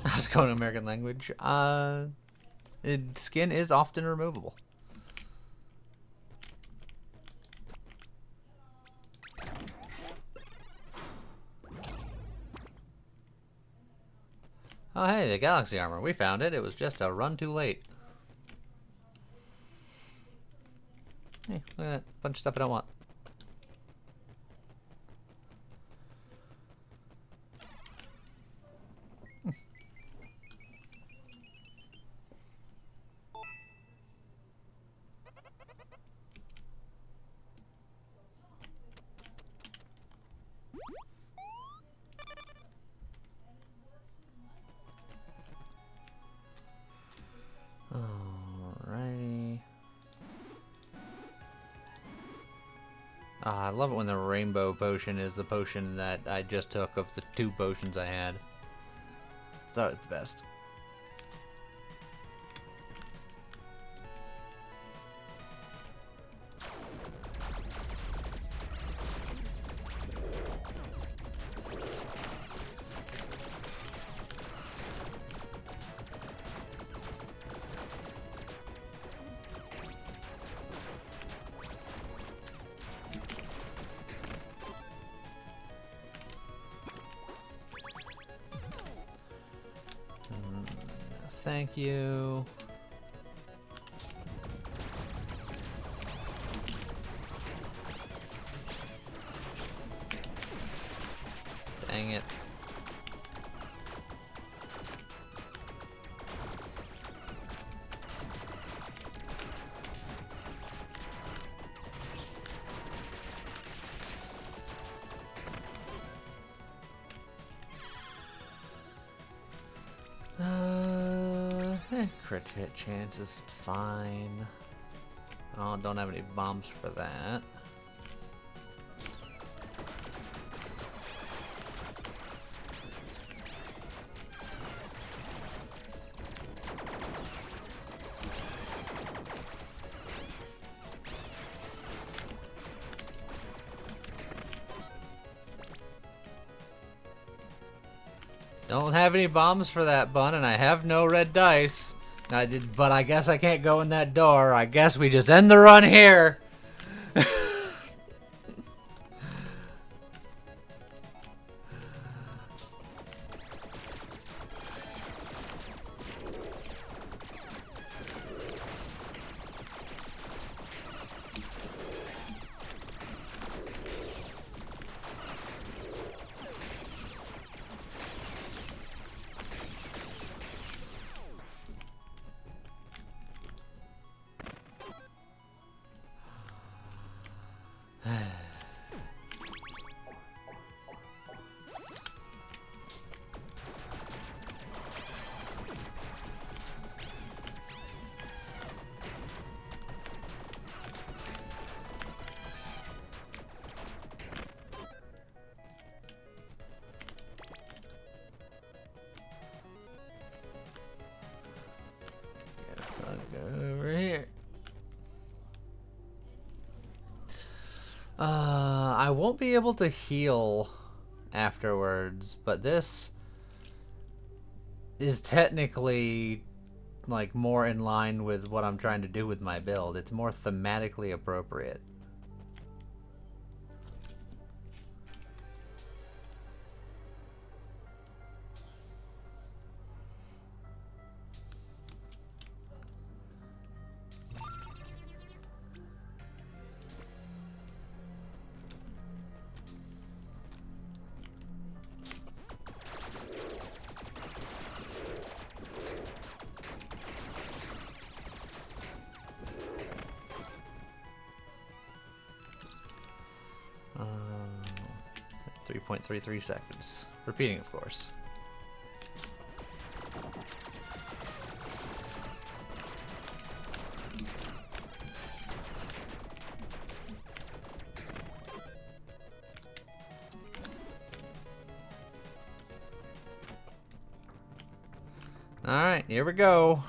I was going to American language. Skin is often removable. Oh hey, the galaxy armor. We found it. It was just a run too late. Hey, look at that. Bunch of stuff I don't want. Alrighty. I love it when the rainbow potion is the potion that I just took of the 2 potions I had. It's always the best. Thank you. Dang it. Crit hit chance is fine. Oh, don't have any bombs for that. Don't have any bombs for that, Bun, and I have no red dice. But I guess I can't go in that door. I guess we just end the run here. I'll go over here. I won't be able to heal afterwards, but this is technically like more in line with what I'm trying to do with my build. It's more thematically appropriate. Uh, 3.33 seconds. Repeating, of course. Alright, here we go.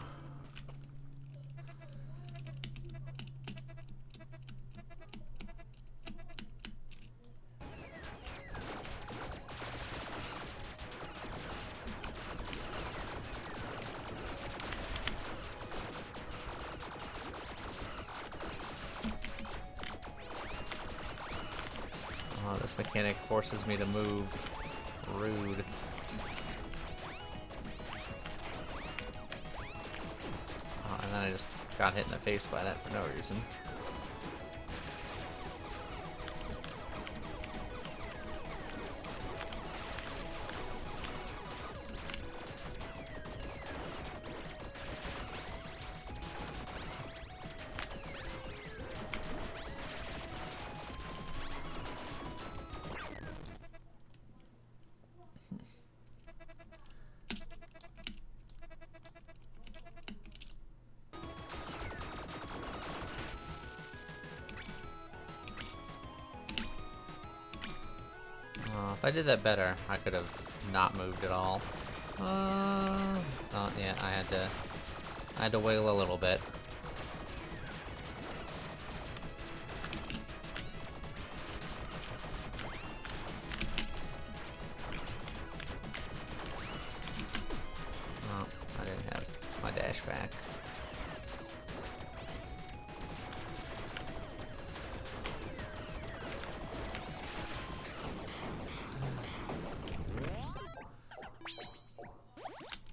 Oh, this mechanic forces me to move. Rude. Oh, and then I just got hit in the face by that for no reason. If I did that better, I could have not moved at all. Oh yeah, I had to wiggle a little bit. Oh, I didn't have my dash back.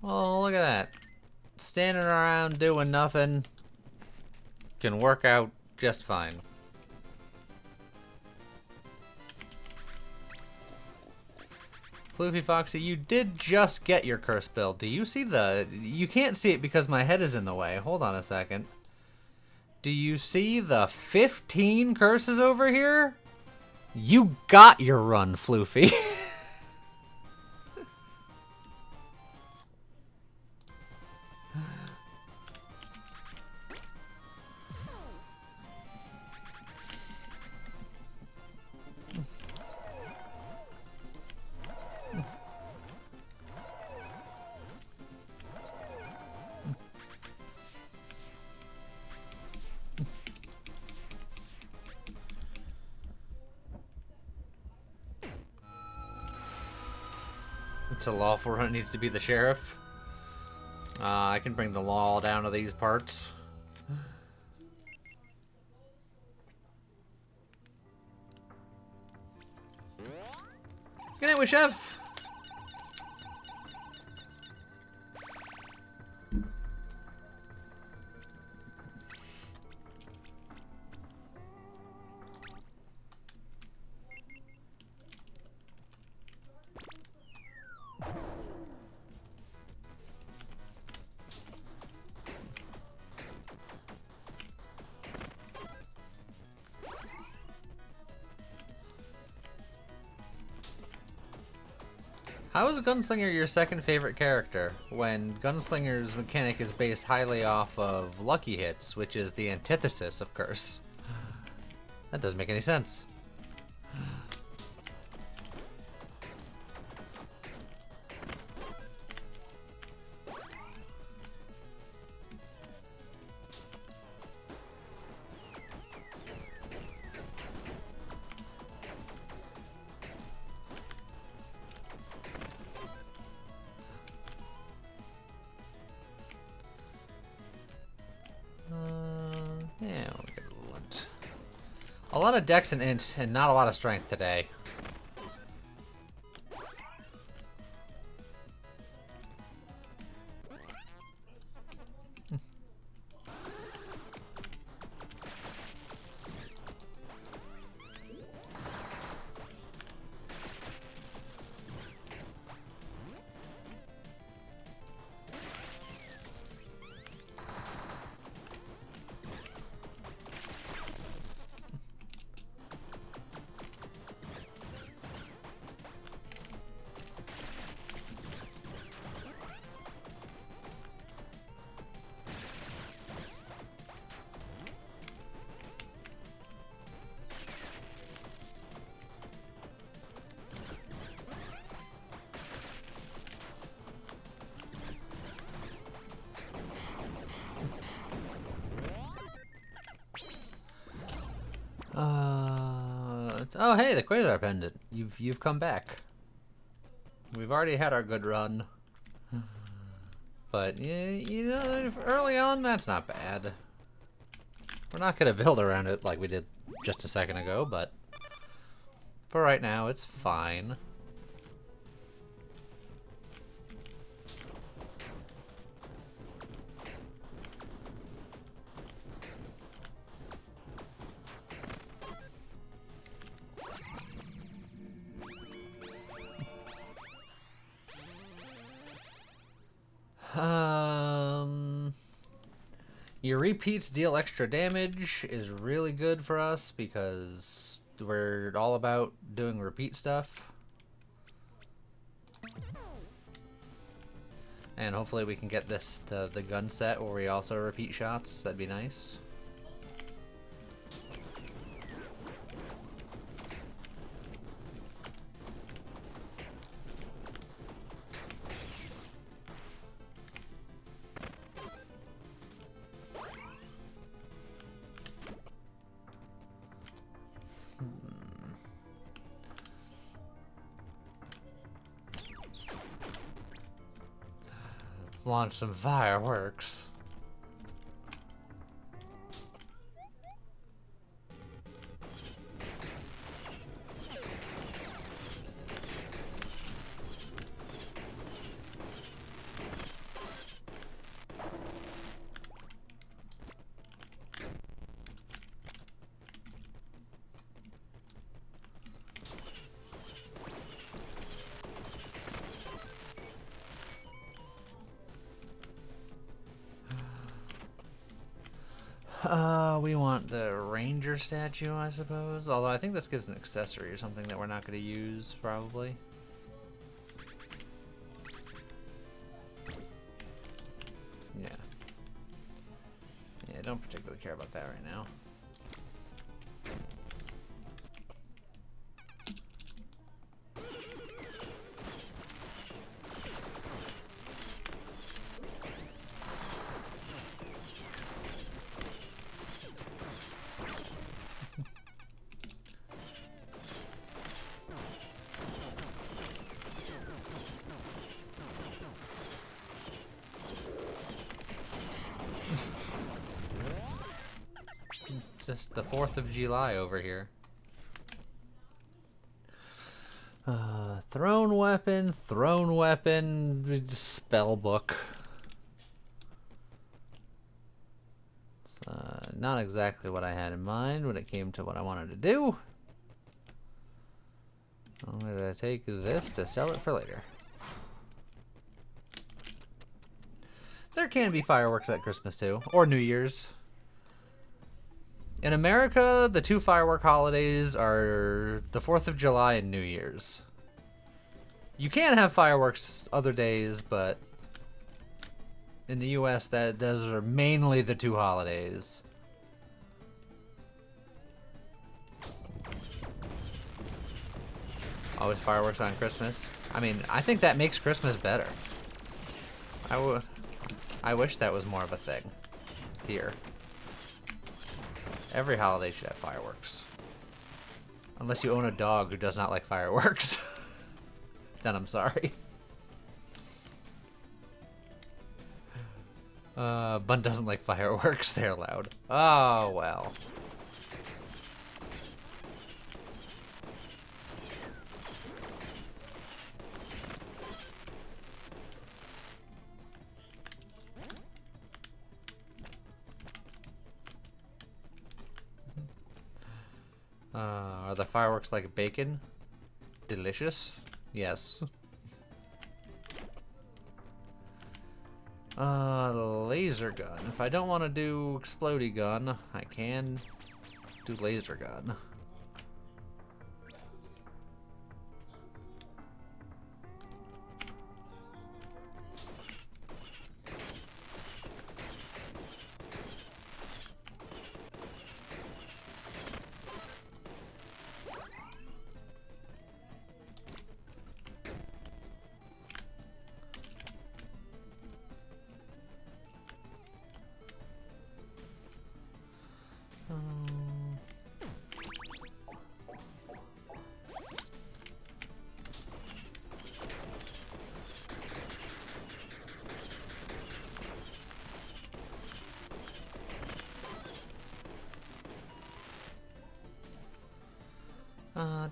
Oh, look at that. Standing around doing nothing can work out just fine. Floofy Foxy, you did just get your curse build. Do you see the... You can't see it because my head is in the way. Hold on a second. Do you see the 15 curses over here? You got your run, Floofy. It's a lawful run. It needs to be the sheriff. I can bring the law down to these parts. Good night, Chef. How is Gunslinger your second favorite character, when Gunslinger's mechanic is based highly off of Lucky Hits, which is the antithesis of Curse? That doesn't make any sense. A lot of dex and int, and not a lot of strength today. Oh hey, the Quasar Pendant. You've come back. We've already had our good run. But you know, early on that's not bad. We're not gonna build around it like we did just a second ago, but for right now it's fine. Your repeats deal extra damage is really good for us because we're all about doing repeat stuff. And hopefully we can get this to the gun set where we also repeat shots. That'd be nice. Launch some fireworks. We want the ranger statue, I suppose. Although I think this gives an accessory or something that we're not going to use, probably. Yeah. Yeah, I don't particularly care about that right now. Just the 4th of July over here. Thrown weapon, spell book. It's not exactly what I had in mind when it came to what I wanted to do. I'm gonna take this to sell it for later. There can be fireworks at Christmas too, or New Year's. In America, the two firework holidays are the 4th of July and New Year's. You can have fireworks other days, but in the US, those are mainly the two holidays. Always fireworks on Christmas. I mean, I think that makes Christmas better. I wish that was more of a thing here. Every holiday should have fireworks. Unless you own a dog who does not like fireworks. Then I'm sorry. Bun doesn't like fireworks. They're loud. Oh, well. Are the fireworks like bacon? Delicious? Yes. Laser gun. If I don't want to do explodey gun, I can do laser gun.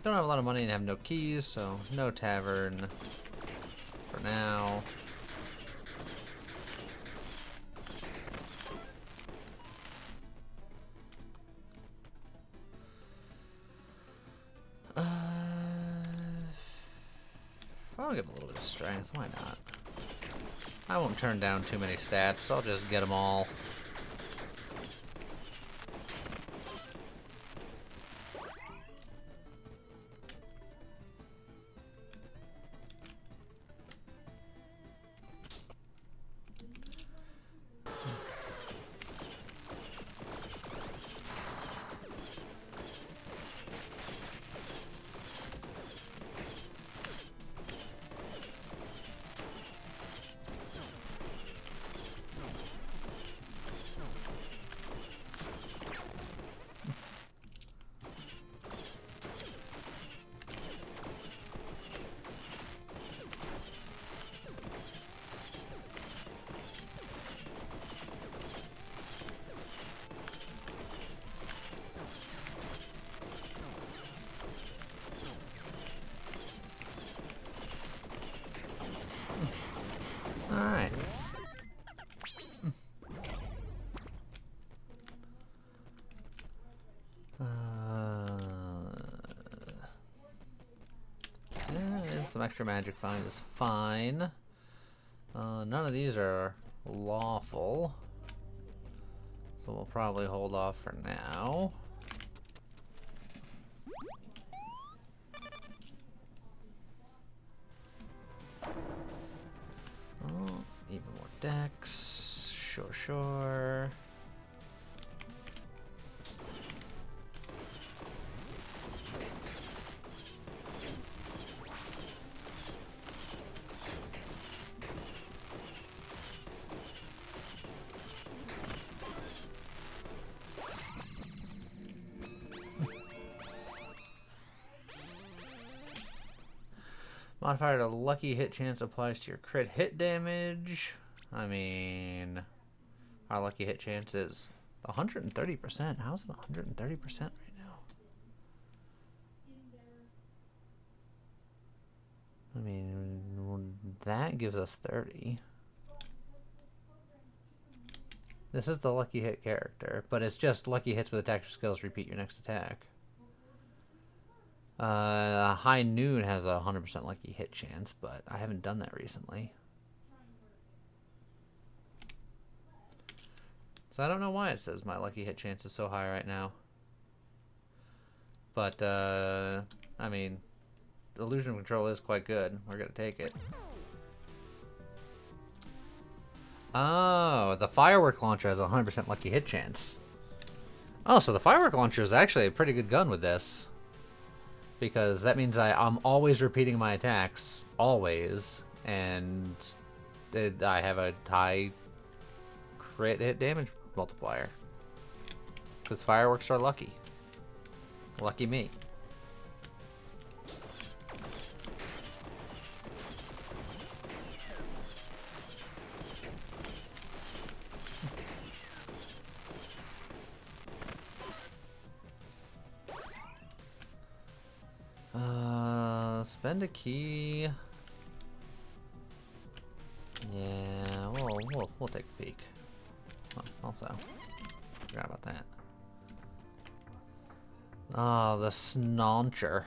Don't have a lot of money and have no keys, so no tavern for now. I'll give him a little bit of strength, why not? I won't turn down too many stats, I'll just get them all. Alright. Yeah, some extra magic find is fine. None of these are lawful. So we'll probably hold off for now. Oh, even more decks. Sure, sure. Modifier to lucky hit chance applies to your crit hit damage. I mean, our lucky hit chance is 130%. How's it 130% right now? I mean, that gives us 30. This is the lucky hit character, but it's just lucky hits with attack skills repeat your next attack. High Noon has a 100% lucky hit chance, but I haven't done that recently. So I don't know why it says my lucky hit chance is so high right now. But, I mean, illusion control is quite good. We're gonna take it. Oh, the firework launcher has a 100% lucky hit chance. Oh, so the firework launcher is actually a pretty good gun with this. Because that means I'm always repeating my attacks. Always. And I have a high crit hit damage multiplier. Because fireworks are lucky. Lucky me. Spend a key. Yeah, we'll take a peek. Oh, also, forgot about that. Oh, the Snauncher.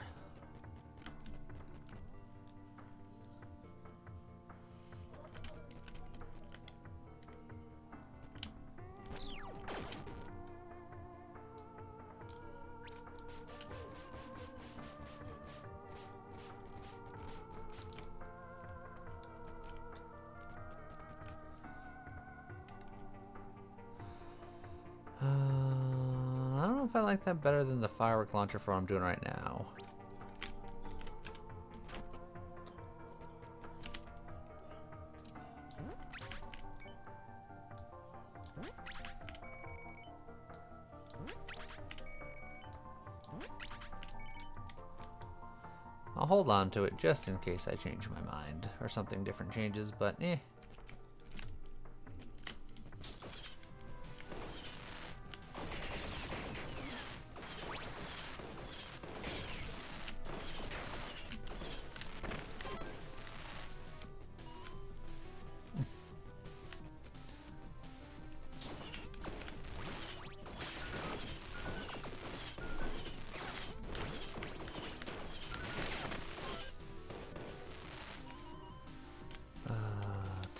I don't know if I like that better than the firework launcher for what I'm doing right now. I'll hold on to it just in case I change my mind or something different changes, but eh.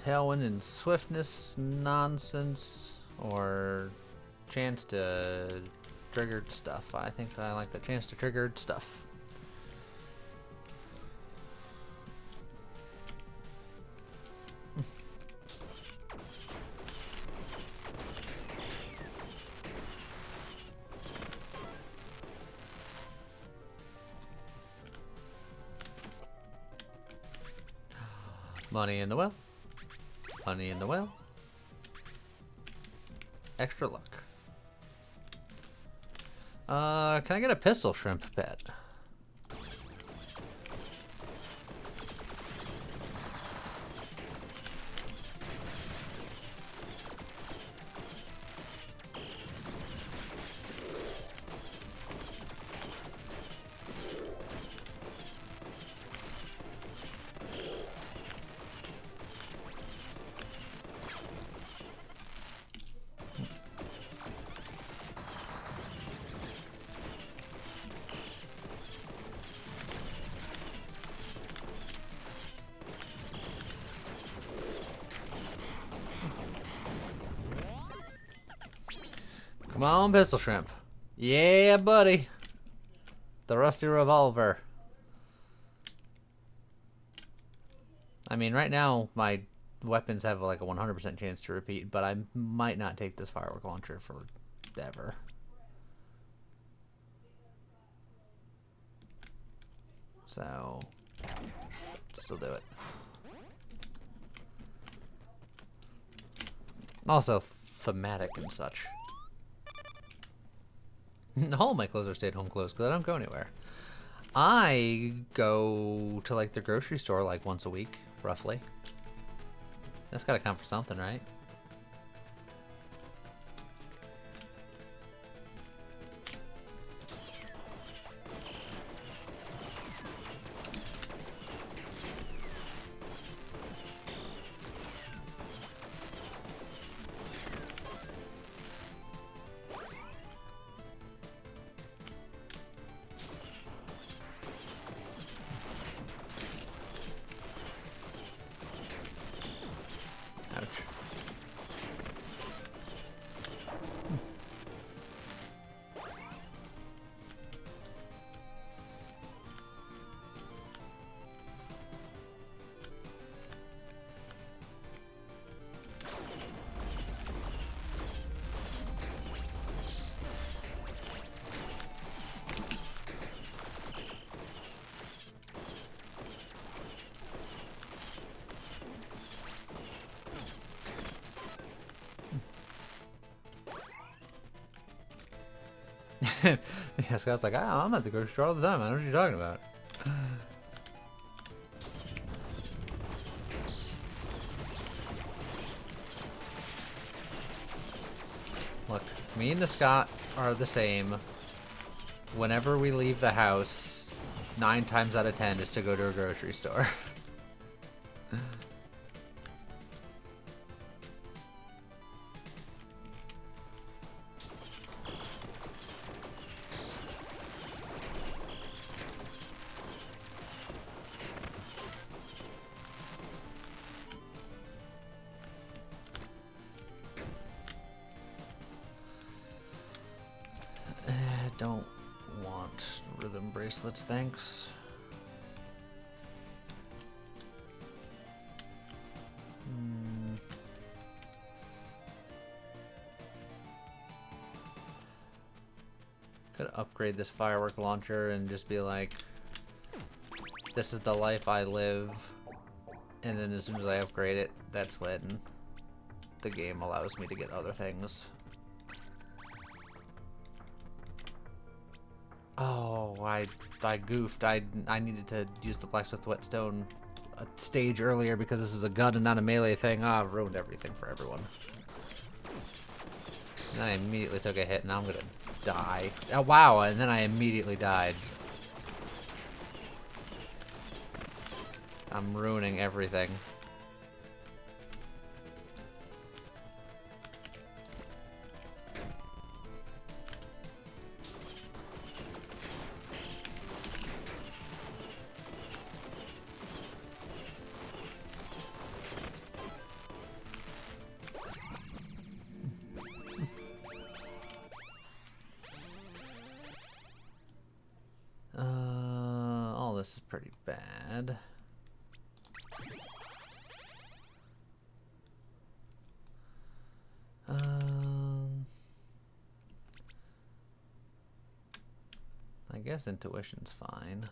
Tailwind and swiftness nonsense, or chance to triggered stuff. I think I like the chance to triggered stuff. Money in the well. Money in the well. Extra luck. Can I get a pistol shrimp pet? Come on, pistol shrimp. Yeah, buddy. The rusty revolver. I mean, right now, my weapons have like a 100% chance to repeat, but I might not take this firework launcher forever. So, still do it. Also, thematic and such. All my clothes are stay-at-home clothes because I don't go anywhere. I go to like the grocery store like once a week, roughly. That's gotta count for something, right? Ouch. Yeah, Scott's like, I'm at the grocery store all the time. I know what you're talking about. Look, me and the Scott are the same. Whenever we leave the house, 9 times out of 10 is to go to a grocery store. rhythm bracelets, thanks. Could upgrade this firework launcher and just be like, this is the life I live. And then as soon as I upgrade it, that's when the game allows me to get other things. Oh, I goofed. I needed to use the blacksmith whetstone a stage earlier because this is a gun and not a melee thing. Ah, I've ruined everything for everyone. And I immediately took a hit and I'm gonna die. Oh wow, and then I immediately died. I'm ruining everything. All this is pretty bad. I guess intuition's fine.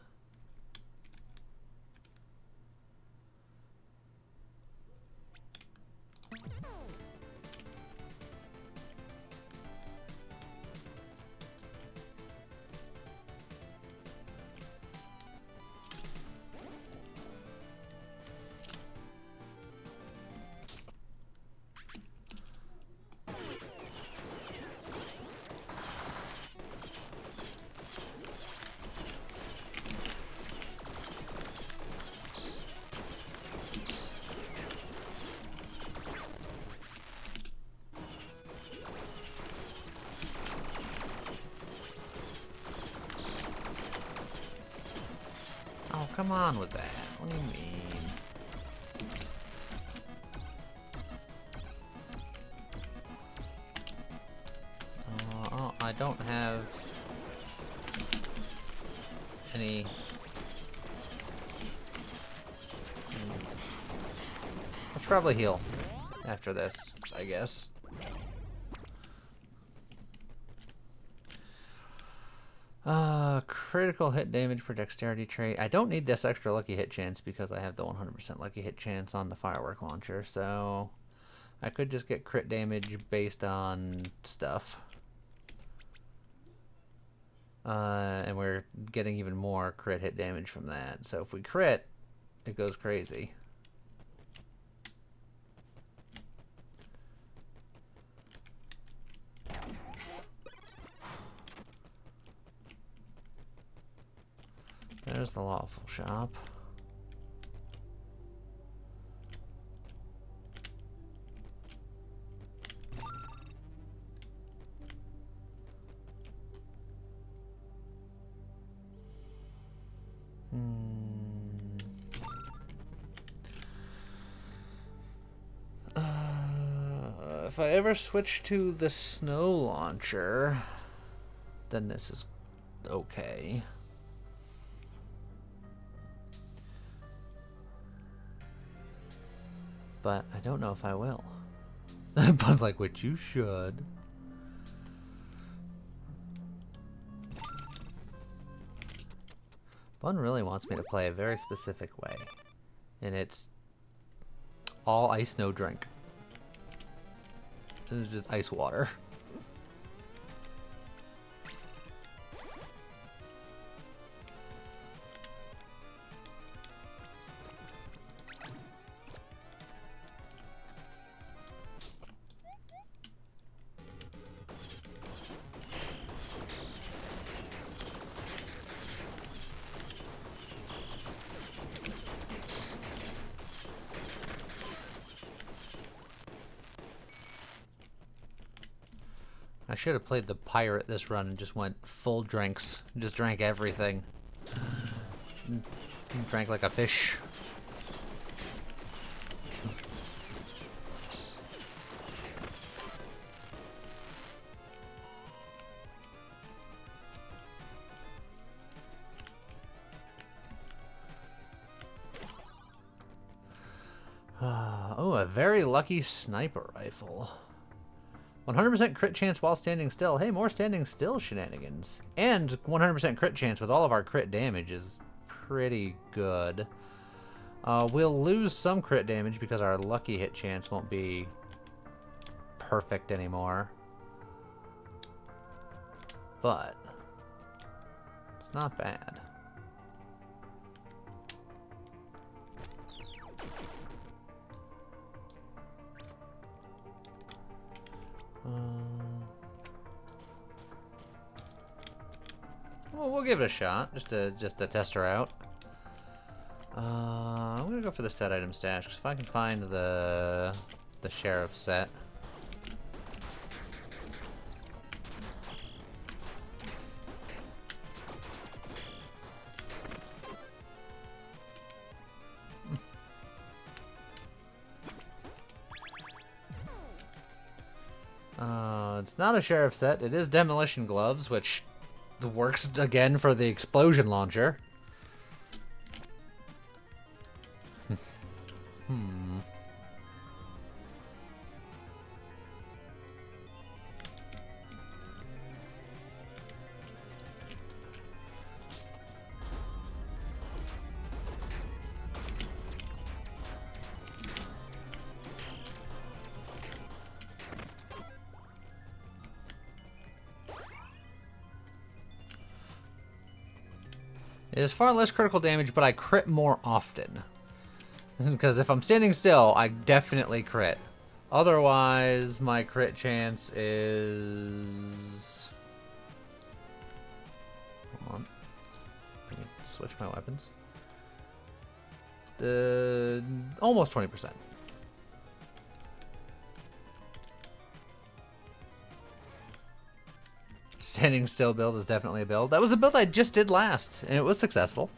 Oh, come on with that. What do you mean? Oh, I don't have any... I should probably heal after this, I guess. Critical hit damage for dexterity trait. I don't need this extra lucky hit chance because I have the 100% lucky hit chance on the firework launcher, so I could just get crit damage based on stuff. And we're getting even more crit hit damage from that. So if we crit, it goes crazy. There's the lawful shop. If I ever switch to the snow launcher, then this is okay. But I don't know if I will. Bun's like, which you should. Bun really wants me to play a very specific way. And it's all ice, no drink. This is just ice water. I should have played the pirate this run and just went full drinks. Just drank everything. Drank like a fish. very lucky sniper rifle. 100% crit chance while standing still. Hey, more standing still shenanigans. And 100% crit chance with all of our crit damage is pretty good. We'll lose some crit damage because our lucky hit chance won't be perfect anymore. But it's not bad. Well, we'll give it a shot just to test her out. I'm gonna go for the set item stash because if I can find the sheriff set. It's not a sheriff set. It is demolition gloves, which works again for the explosion launcher. It is far less critical damage, but I crit more often. Because if I'm standing still, I definitely crit. Otherwise, my crit chance is... Hold on. Let me switch my weapons. Almost 20%. Standing still build is definitely a build. That was the build I just did last, and it was successful.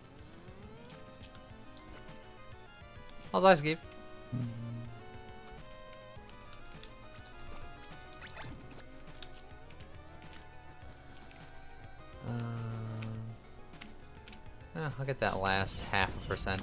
How's ice give? I'll get that last 0.5%.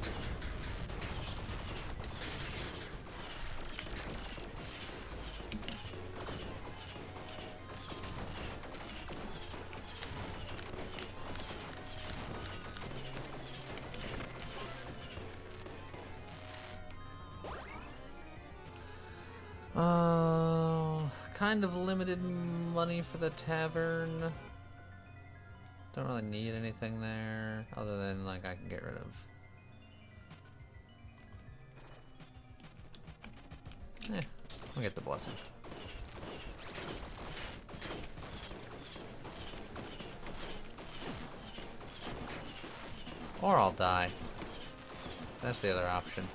Kind of limited money for the tavern. Don't really need anything there, other than like I can get rid of. We'll get the blessing. Or I'll die. That's the other option.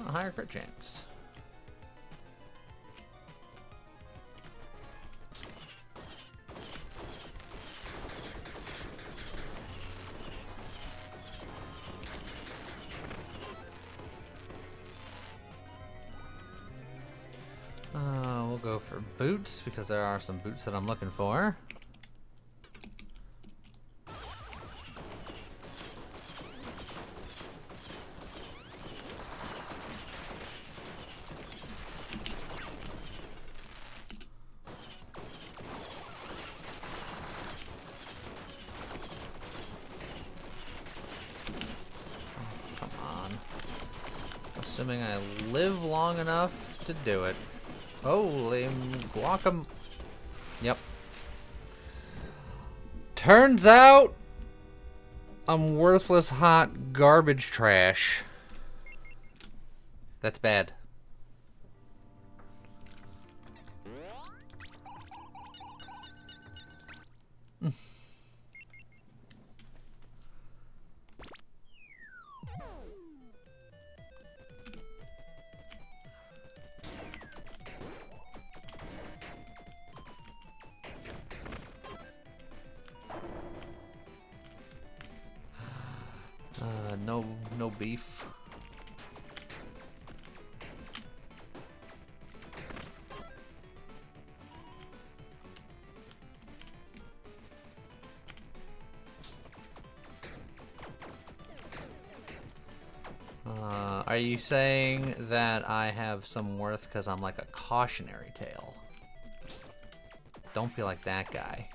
Higher crit chance. We'll go for boots because there are some boots that I'm looking for. Assuming I live long enough to do it. Holy guacam... Yep. Turns out I'm worthless hot garbage trash. That's bad. No beef. Are you saying that I have some worth because I'm like a cautionary tale? Don't be like that guy.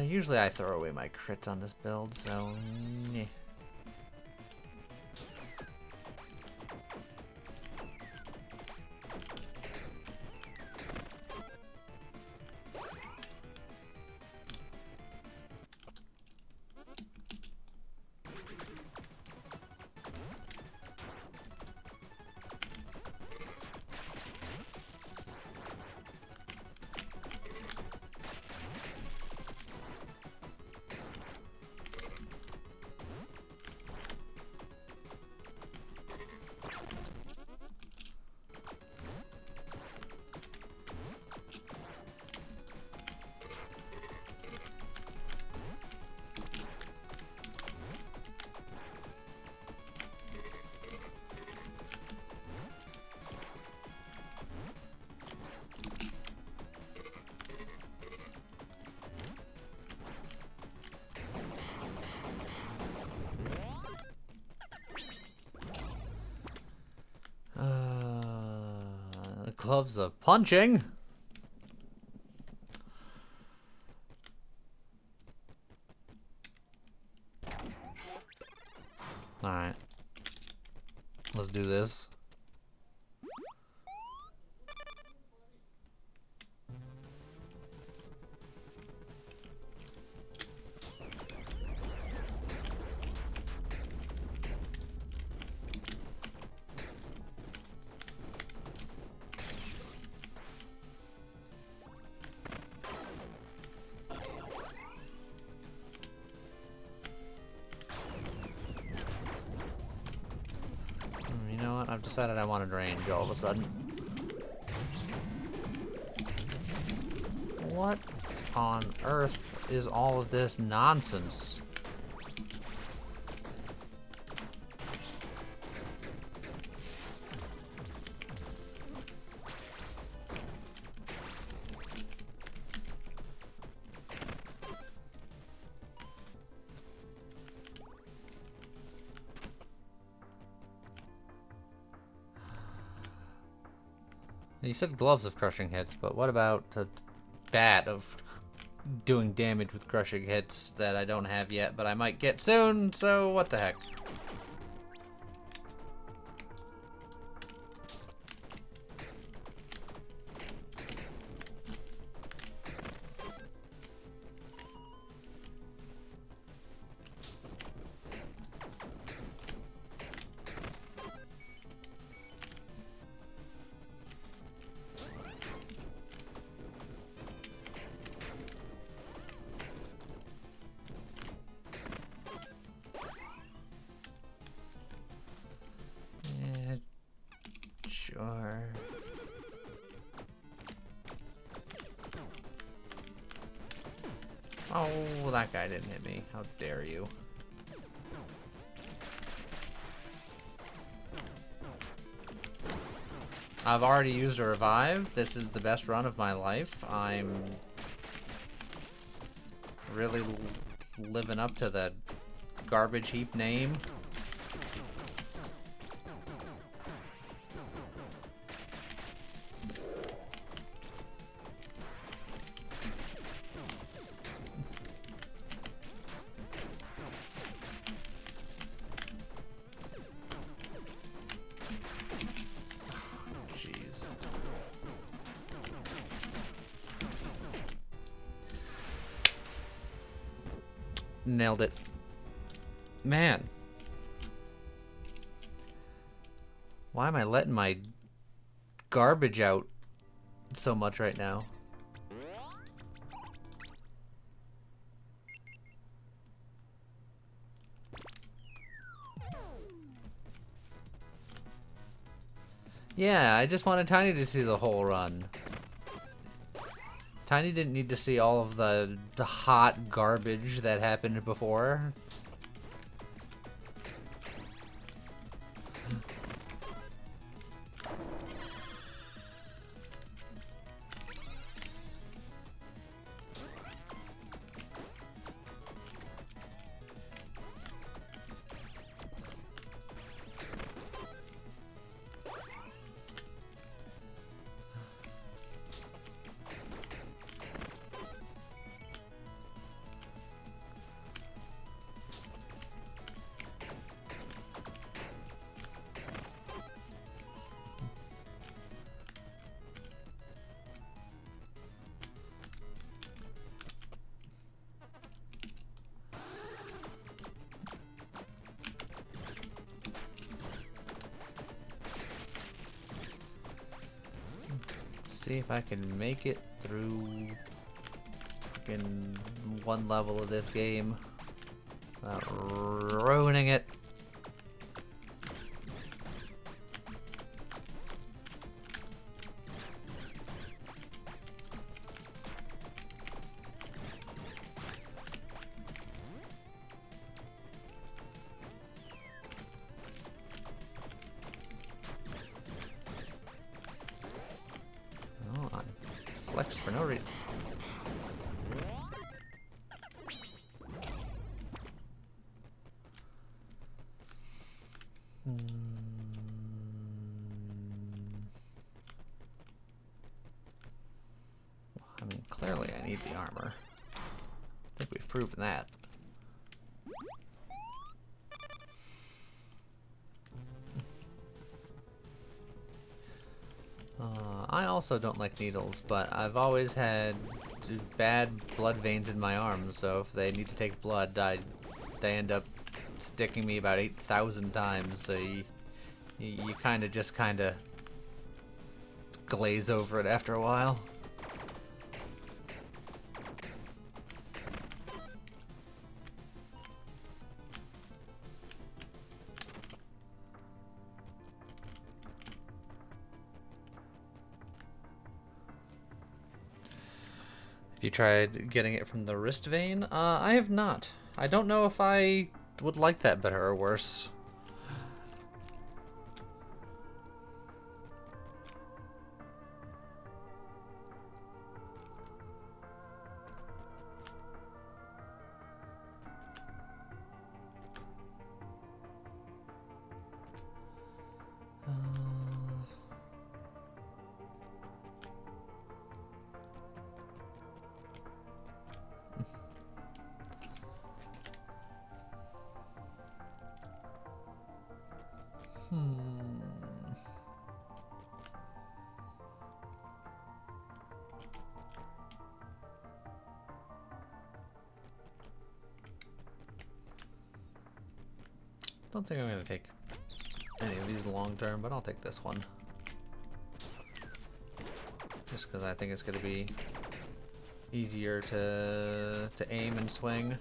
Usually I throw away my crits on this build, so... yeah. Gloves of punching. Alright. Let's do this. You know what? I've decided I wanted range all of a sudden. What on earth is all of this nonsense? You said gloves of crushing hits, but what about the bat of doing damage with crushing hits that I don't have yet, but I might get soon, so what the heck? Yeah, sure. Oh, that guy didn't hit me. How dare you? I've already used a revive. This is the best run of my life. I'm really living up to the garbage heap name. Jeez. Nailed it. Man. Why am I letting my garbage out so much right now? Yeah, I just wanted Tiny to see the whole run. Tiny didn't need to see all of the hot garbage that happened before. see if I can make it through freaking one level of this game without ruining it. Oh, I flexed for no reason. I mean, clearly I need the armor. I think we've proven that. I also don't like needles, but I've always had bad blood veins in my arms, so if they need to take blood, they end up sticking me about 8,000 times, so you kind of glaze over it after a while. You tried getting it from the wrist vein? I have not. I don't know if I would like that better or worse. Don't think I'm gonna take any of these long term, but I'll take this one. Just because I think it's gonna be easier to aim and swing.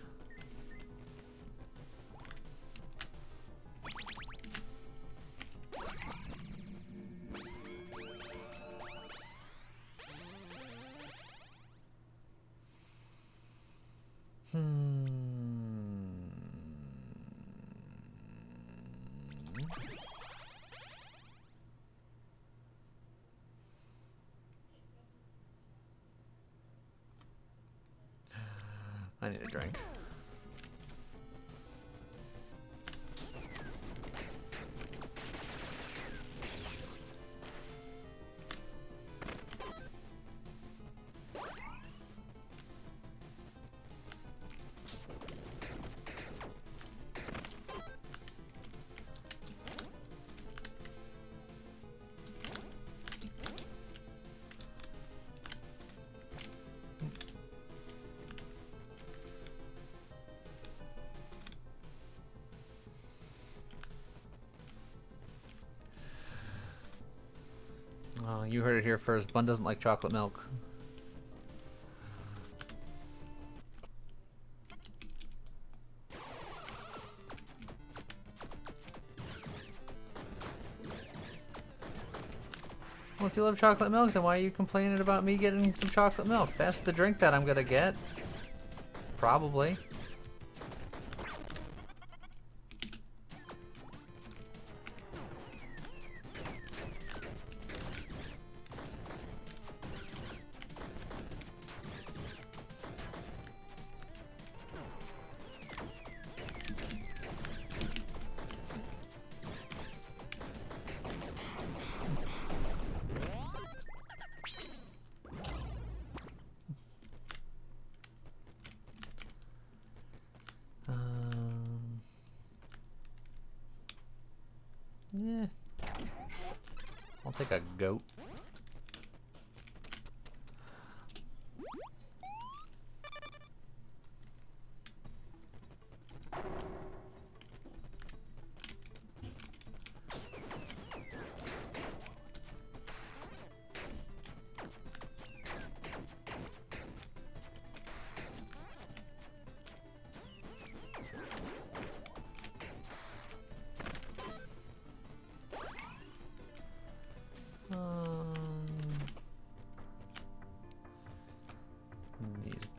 I need a drink. Oh, you heard it here first. Bun doesn't like chocolate milk. Well, if you love chocolate milk, then why are you complaining about me getting some chocolate milk? That's the drink that I'm gonna get. Probably. Yeah. I'll take a goat.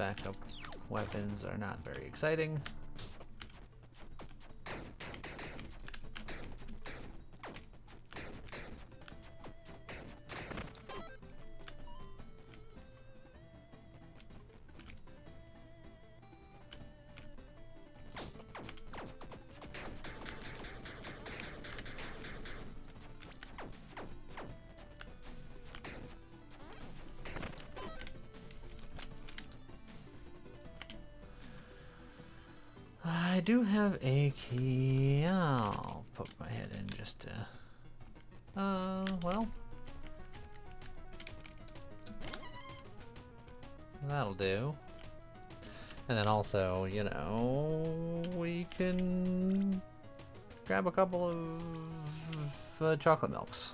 backup weapons are not very exciting. I do have a key. I'll poke my head in just to... well... that'll do. And then also, you know, we can grab a couple of chocolate milks.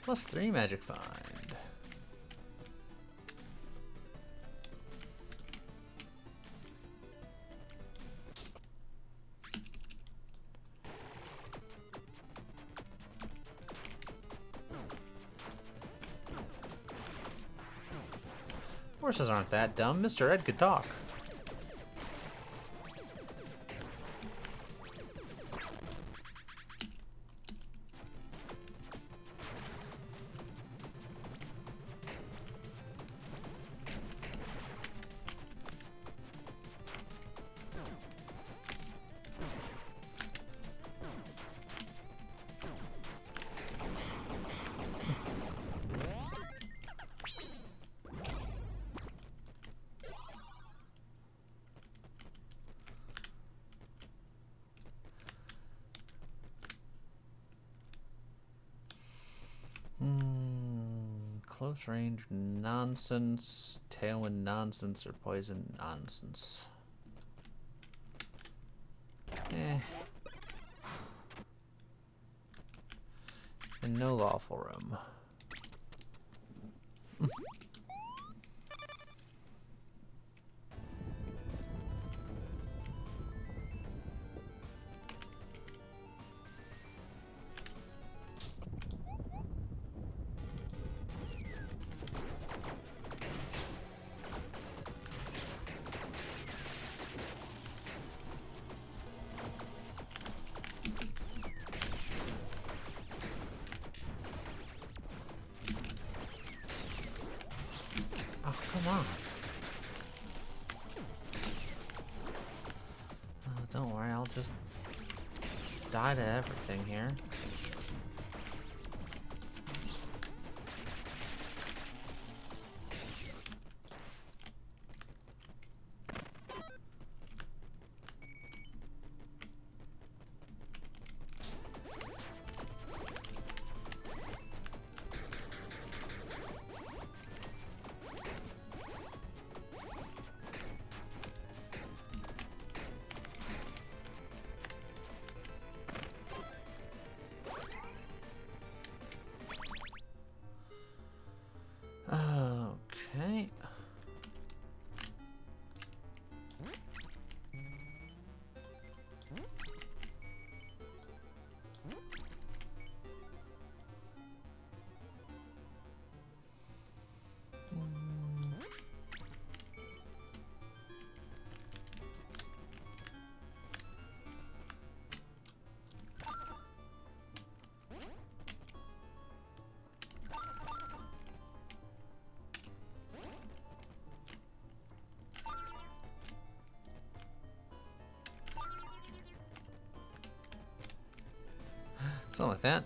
+3 magic find. Horses aren't that dumb. Mr. Ed could talk. Close range nonsense, tailwind nonsense, or poison nonsense. Eh. And no lawful room. Oh, come on. Oh, don't worry, I'll just die to everything here. Okay. Something like that.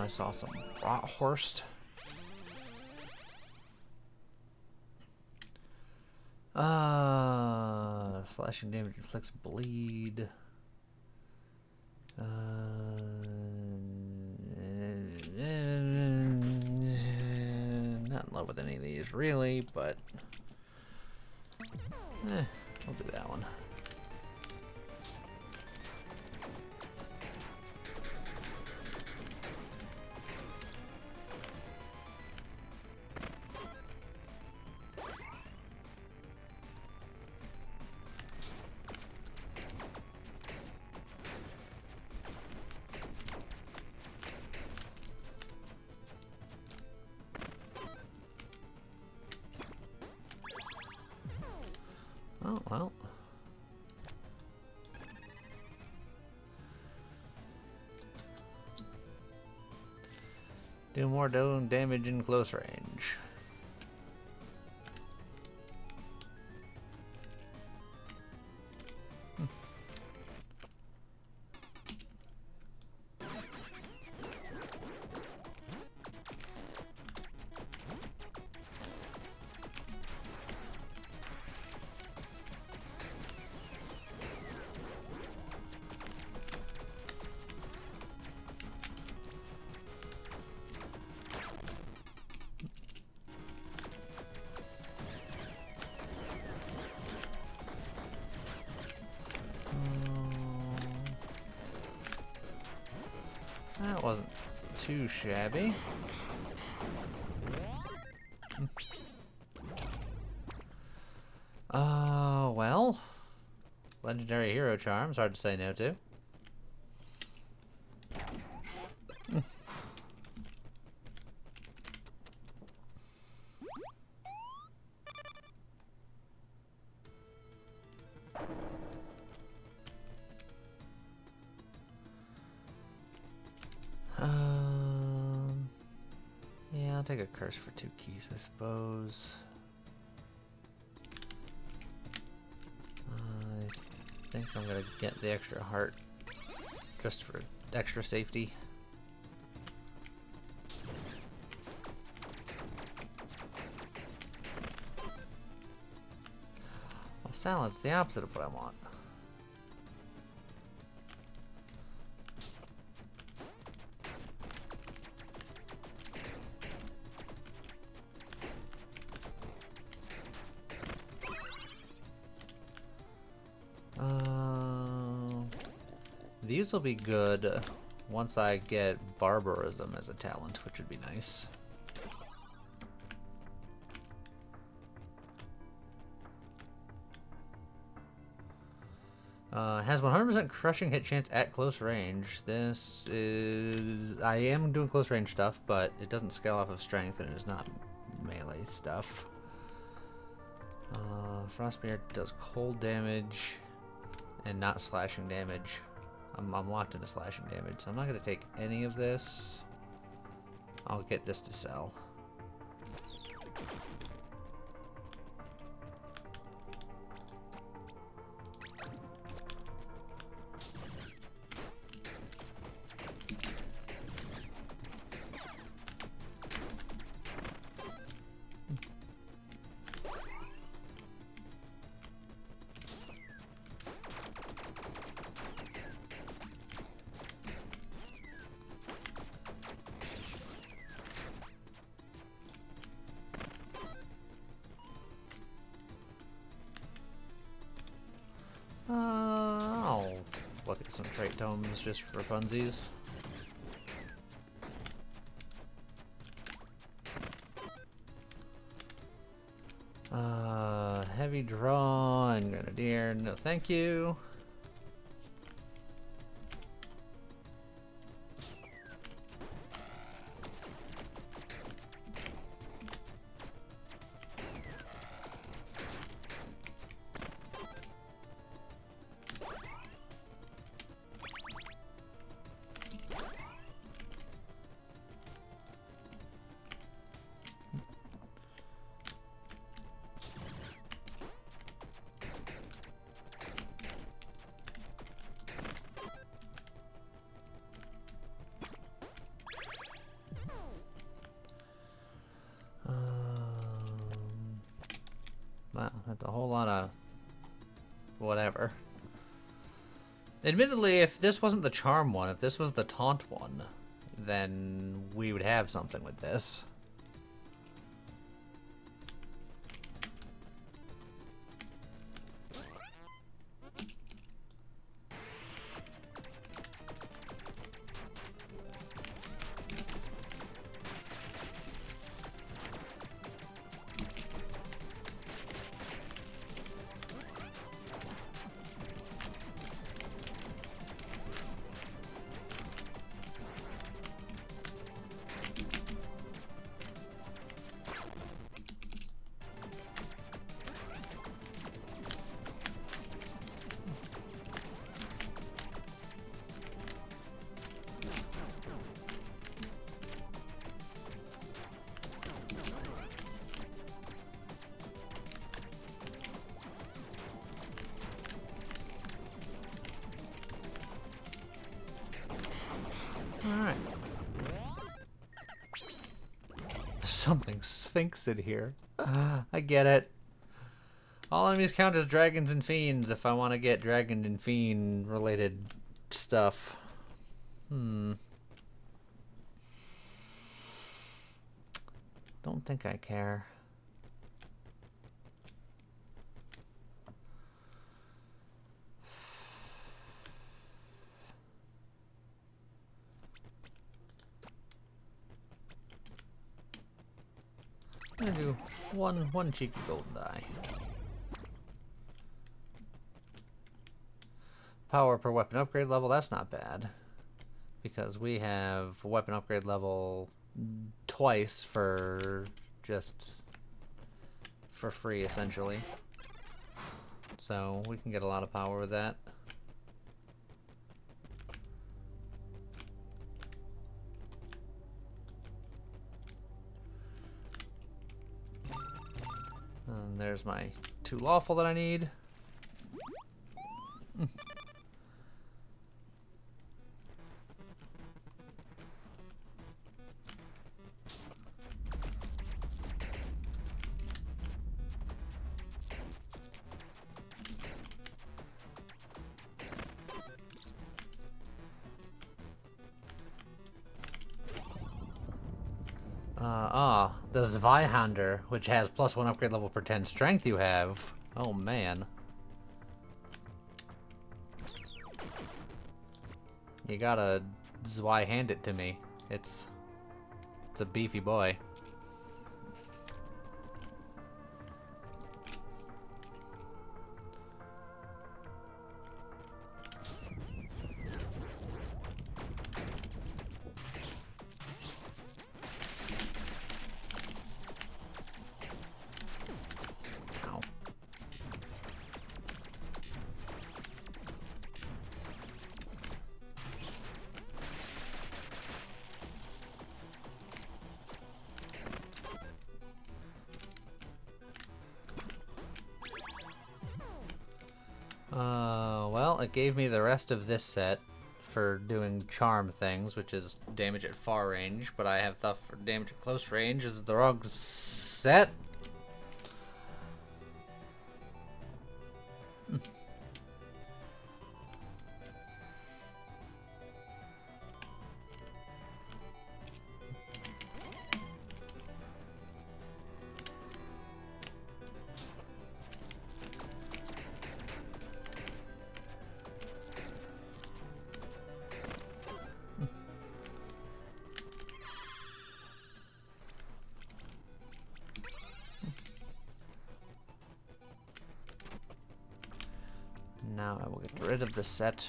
I saw some Rothorst. Slashing damage inflicts bleed. Not in love with any of these really, but we'll do that one. Oh, well. Do more damage in close range. That wasn't too shabby. Well, legendary hero charms, hard to say no to. Yeah, I'll take a curse for 2 keys, I suppose. I think I'm gonna get the extra heart just for extra safety. Well, salad's the opposite of what I want. These will be good once I get barbarism as a talent, which would be nice. Has 100% crushing hit chance at close range. This is... I am doing close range stuff, but it doesn't scale off of strength and it is not melee stuff. Frostbeard does cold damage and not slashing damage. I'm locked into slashing damage, so I'm not going to take any of this. I'll get this to sell. I'll look at some trait tomes just for funsies. Heavy draw and grenadier, no thank you. That's a whole lot of whatever. Admittedly, if this wasn't the charm one, if this was the taunt one, then we would have something with this. Alright. Something sphinxed here. I get it. All enemies count as dragons and fiends if I want to get dragon and fiend related stuff. Don't think I care. I'm gonna do one cheeky golden die. Power per weapon upgrade level, that's not bad. Because we have weapon upgrade level twice for free essentially. So we can get a lot of power with that. And there's my 2 lawful that I need. The Zweihander, which has +1 upgrade level per 10 strength you have. Oh man. You gotta Zweihand it to me. It's a beefy boy. Well, it gave me the rest of this set for doing charm things, which is damage at far range, but I have stuff for damage at close range. Is it the wrong set? Now I will get rid of the set.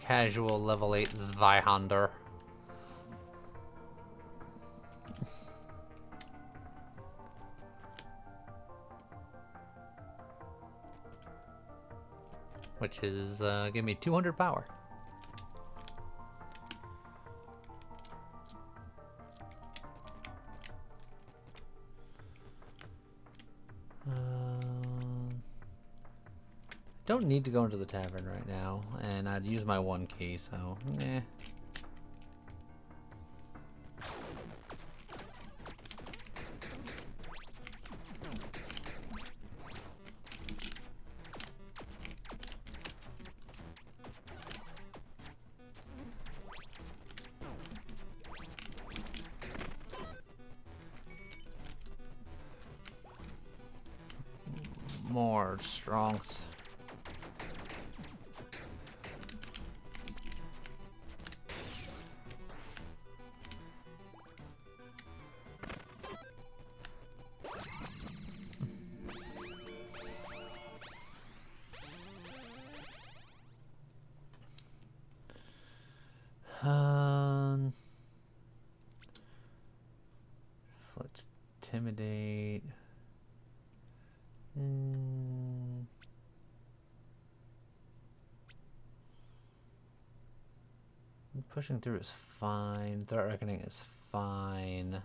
Casual level 8 Zweihander. which is give me 200 power. Don't need to go into the tavern right now, and I'd use my 1 key, so eh. More strength. Let's intimidate. Pushing through is fine. Threat reckoning is fine.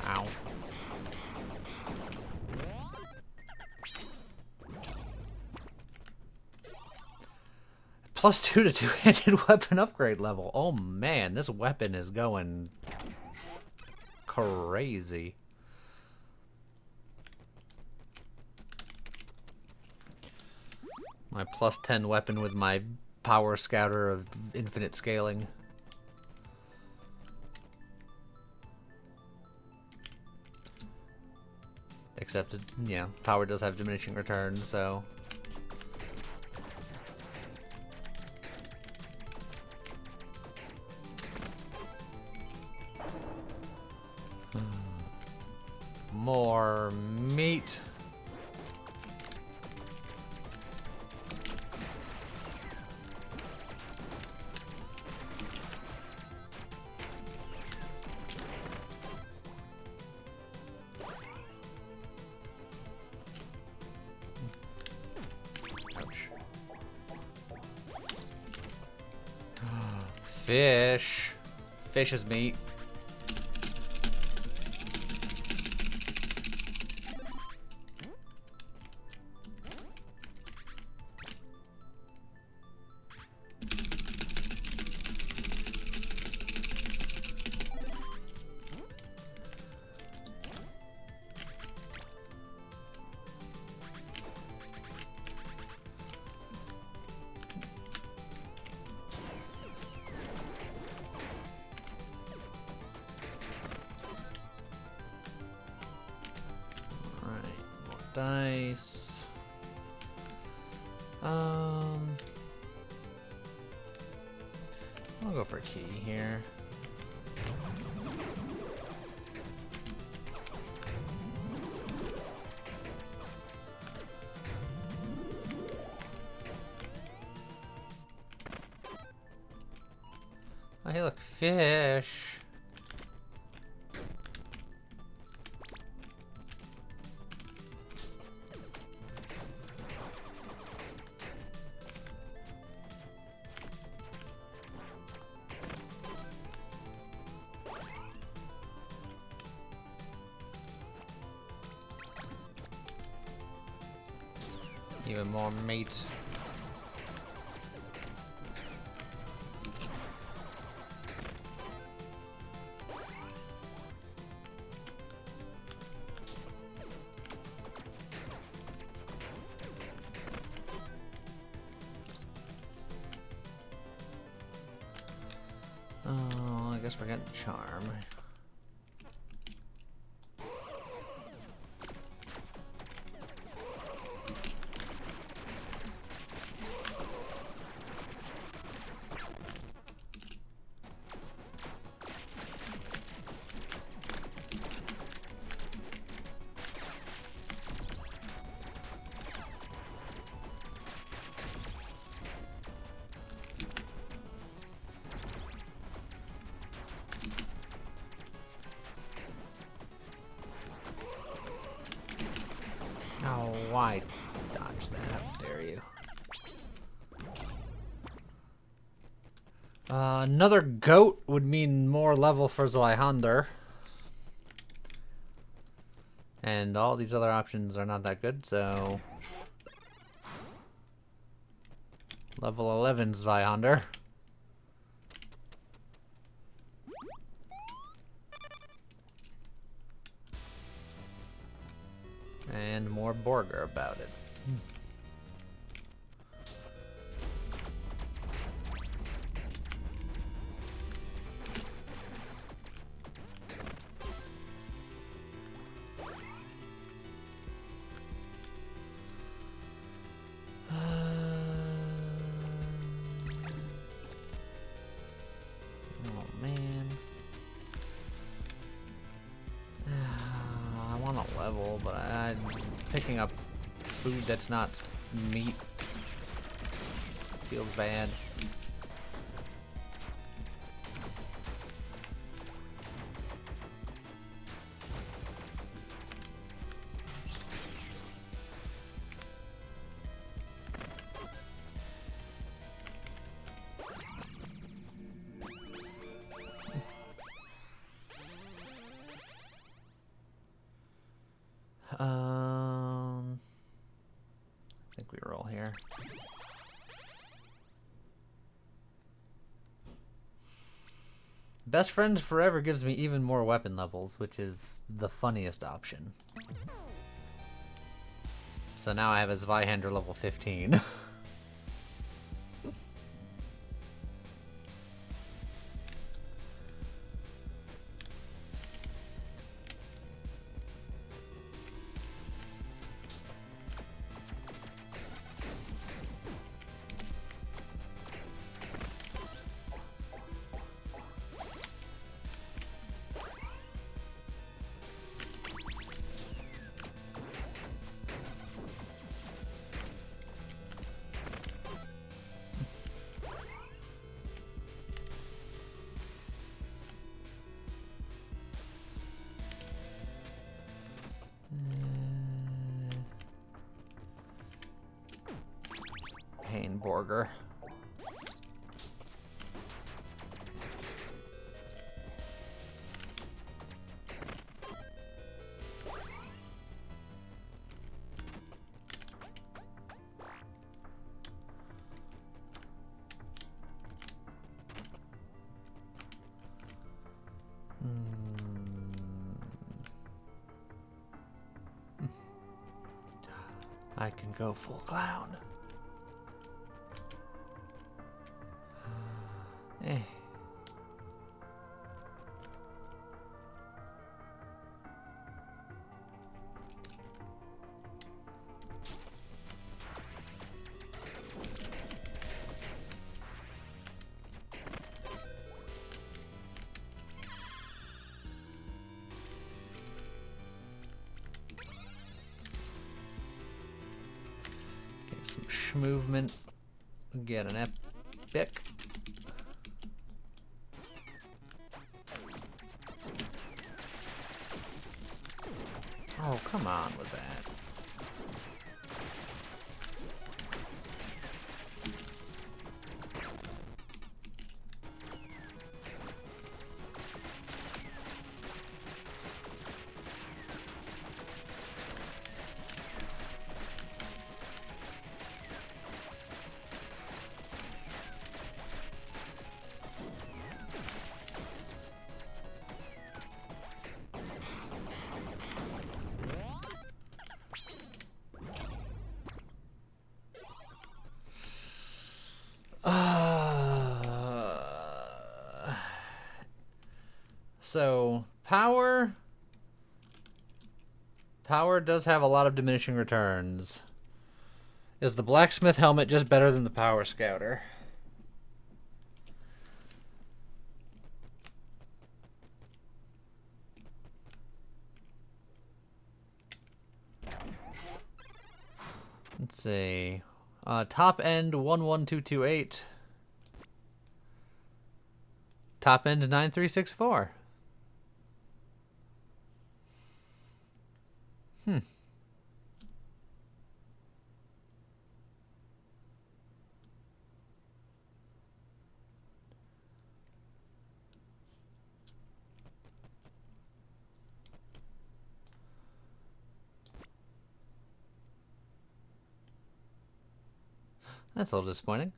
Ow. +2 to two-handed weapon upgrade level. Oh man, this weapon is going crazy. My +10 weapon with my power scouter of infinite scaling. Except, yeah, power does have diminishing returns, so... More meat. Fish. Fish is meat. Dice. I'll go for a key here. Oh, hey, look, fish. Even more meat. Oh, I guess we're getting charm. Oh, why dodge that? How dare you? Another goat would mean more level for Zweihander. And all these other options are not that good, so... Level 11 Zweihander. And more Borger about it. Oh man. I want a level, but I'm picking up food that's not meat. Feels bad. I think we roll here. Best Friends Forever gives me even more weapon levels, which is the funniest option. So now I have a Zweihander level 15. Borger. I can go full clown. Eh. Get some movement. Get an epic. Oh, come on with that. so power does have a lot of diminishing returns. Is the blacksmith helmet just better than the power scouter? Let's see. Top end 11228. Top end 9364. That's a little disappointing.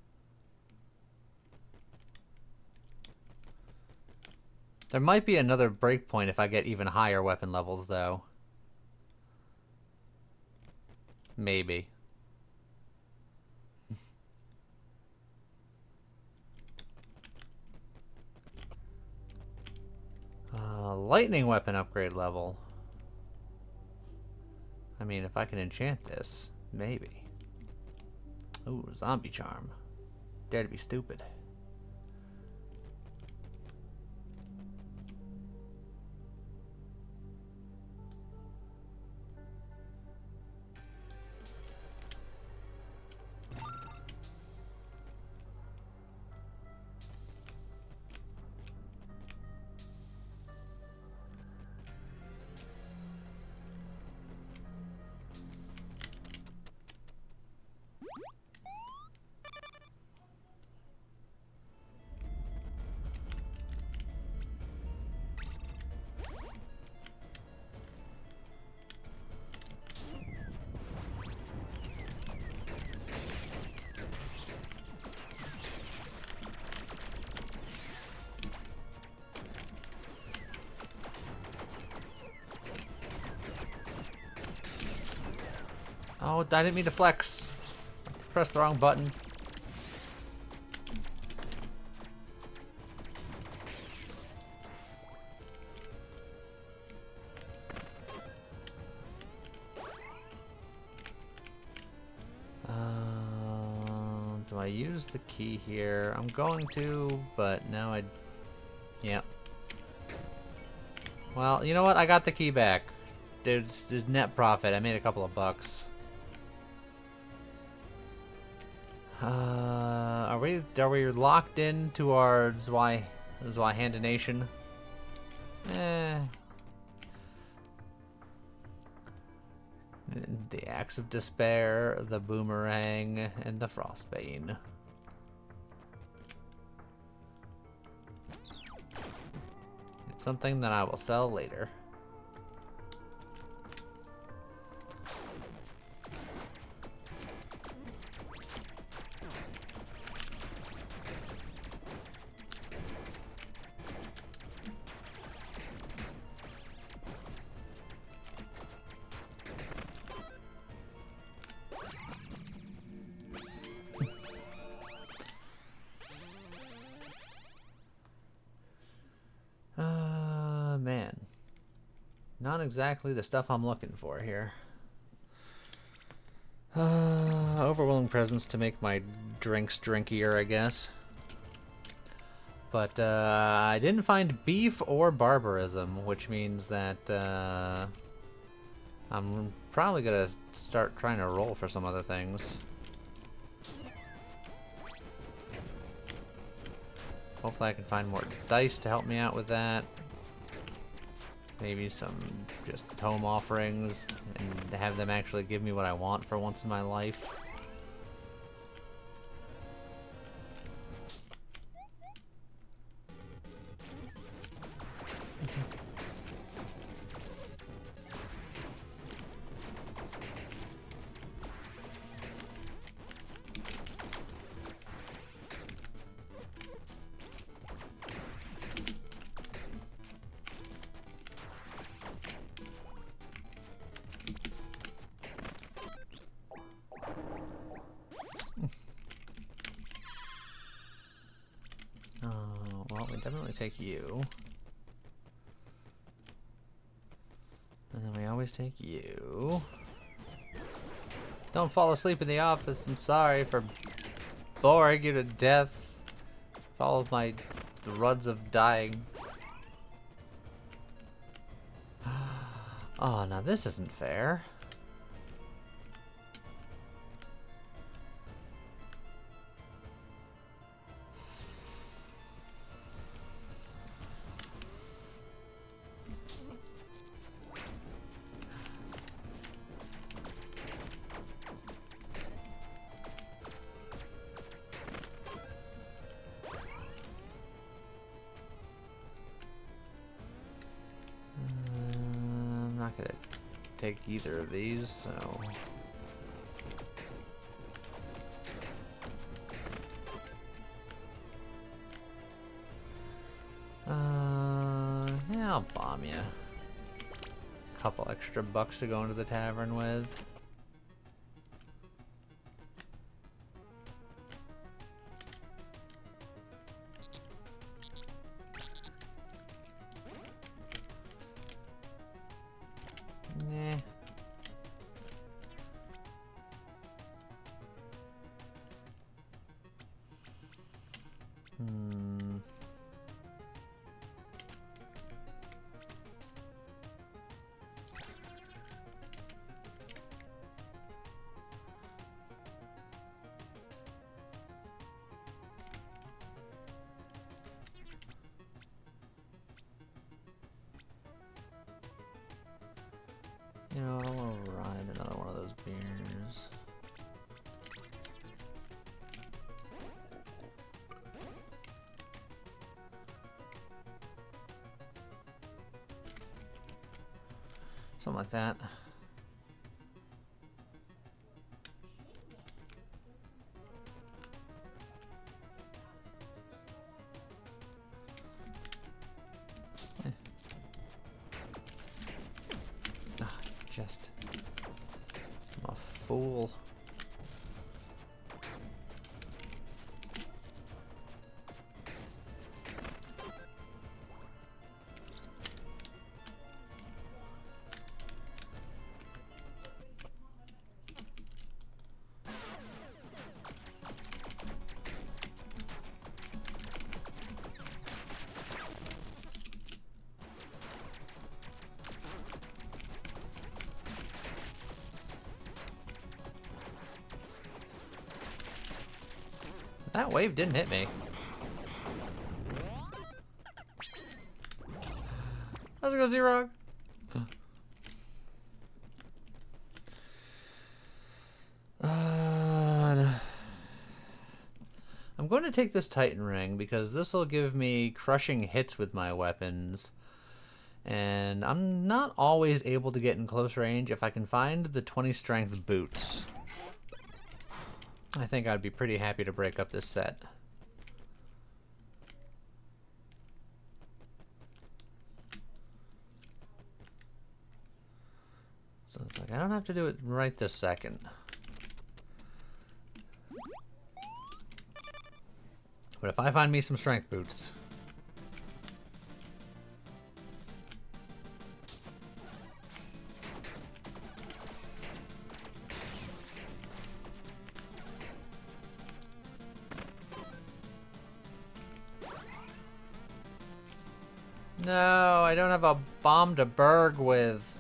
There might be another breakpoint if I get even higher weapon levels, though. Maybe. Lightning weapon upgrade level. I mean, if I can enchant this, maybe. Ooh, zombie charm. Dare to be stupid. Oh, I didn't mean to flex. Pressed the wrong button. Do I use the key here? I'm going to, but now I... Yep. Well, you know what? I got the key back. It's net profit. I made a couple of bucks. Are we locked into our Zweihander Nation? The Axe of Despair, the Boomerang, and the Frostbane. It's something that I will sell later. Man. Not exactly the stuff I'm looking for here. Overwhelming presence to make my drinks drinkier, I guess. But I didn't find beef or barbarism, which means that I'm probably gonna start trying to roll for some other things. Hopefully I can find more dice to help me out with that. Maybe some just tome offerings and have them actually give me what I want for once in my life. Well, we definitely take you. always take you. Don't fall asleep in the office. I'm sorry for boring you to death. It's all of my runs of dying. Oh, now this isn't fair. I'm not gonna take either of these, so. Yeah, I'll bomb you. Couple extra bucks to go into the tavern with. Nah. You know, I'll ride another one of those beers. Something like that. Just, I'm a fool. That wave didn't hit me. How's it go, Zerog? I'm going to take this Titan Ring because this will give me crushing hits with my weapons. And I'm not always able to get in close range if I can find the 20 strength boots. I think I'd be pretty happy to break up this set. So it's like, I don't have to do it right this second. But if I find me some strength boots. No, I don't have a bomb to Berg with.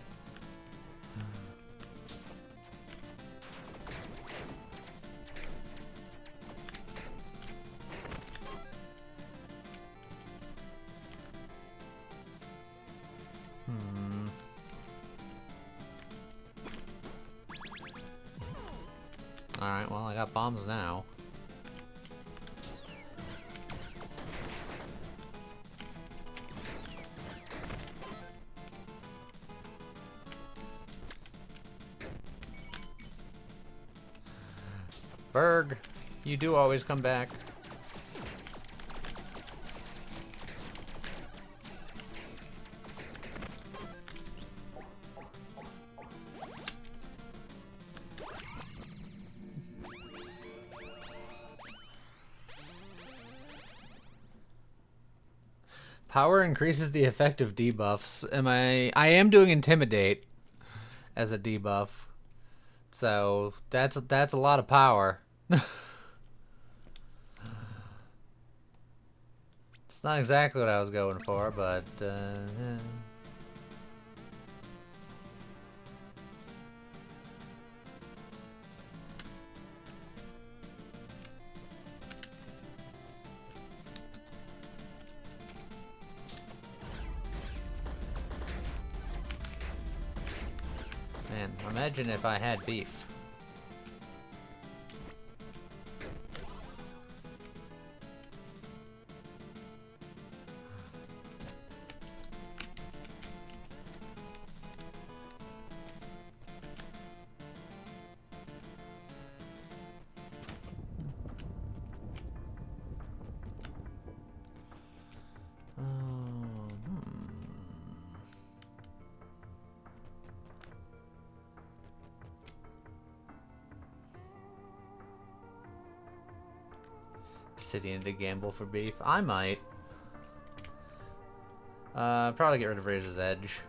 Alright, well, I got bombs now. Berg, you do always come back. Power increases the effect of debuffs. I am doing Intimidate. as a debuff. So that's a lot of power. It's not exactly what I was going for, but man, imagine if I had beef. Obsidian to gamble for beef. I might. Probably get rid of Razor's Edge.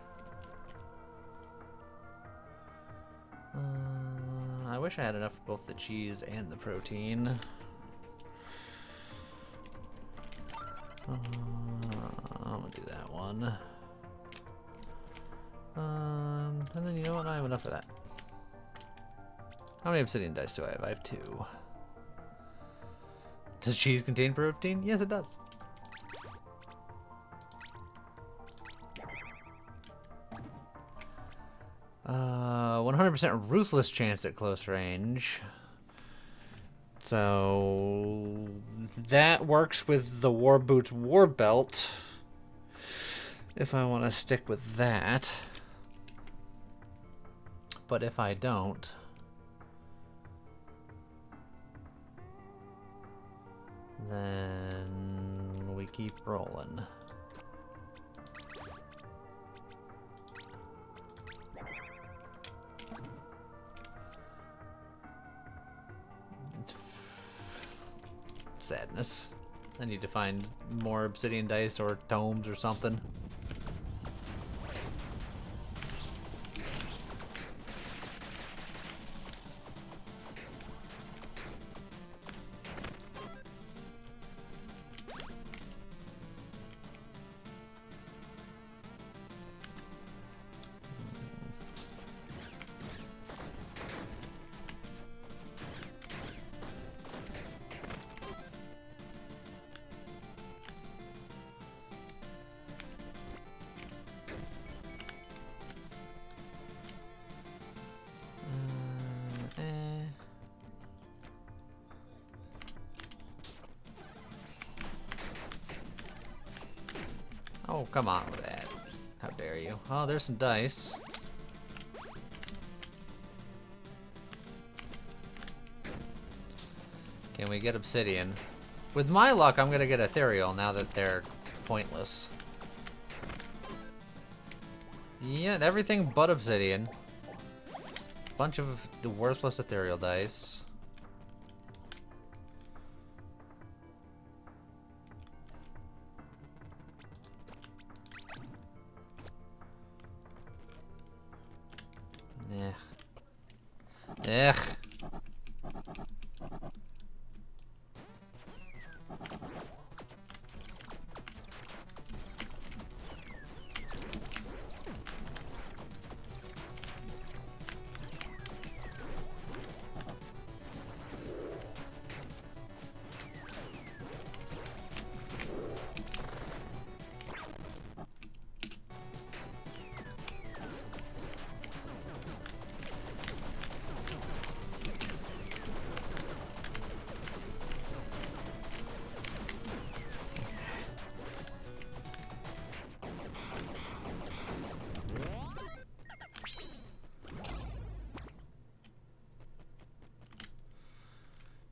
I wish I had enough for both the cheese and the protein. I'm gonna do that one. And then you know what? I have enough for that. How many obsidian dice do I have? I have 2. Does cheese contain protein? Yes, it does. Uh, 100% ruthless chance at close range. So that works with the War Boots War Belt. If I want to stick with that. But if I don't, then we keep rolling. It's sadness. I need to find more obsidian dice or tomes or something. Oh, come on with that. How dare you. Oh, there's some dice. Can we get obsidian? With my luck, I'm gonna get ethereal now that they're pointless. Yeah, everything but obsidian. Bunch of the worthless ethereal dice. Ugh.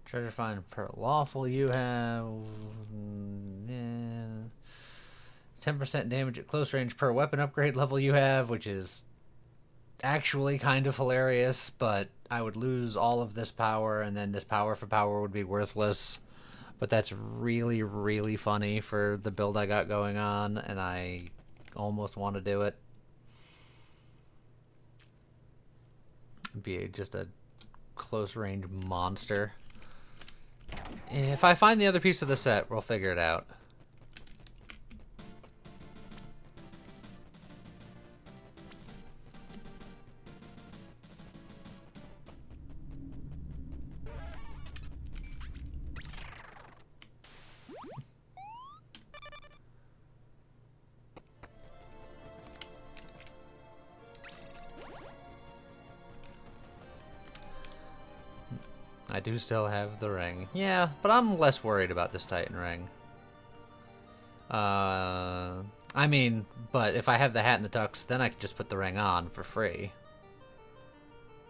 Treasure find per lawful you have 10% damage at close range per weapon upgrade level you have, which is actually kind of hilarious, but I would lose all of this power and then this power for power would be worthless. But that's really, really funny for the build I got going on, and I almost want to do it. be just a close range monster. If I find the other piece of the set, we'll figure it out. I do still have the ring. Yeah, but I'm less worried about this Titan ring. I mean, but if I have the hat and the tux, then I can just put the ring on for free.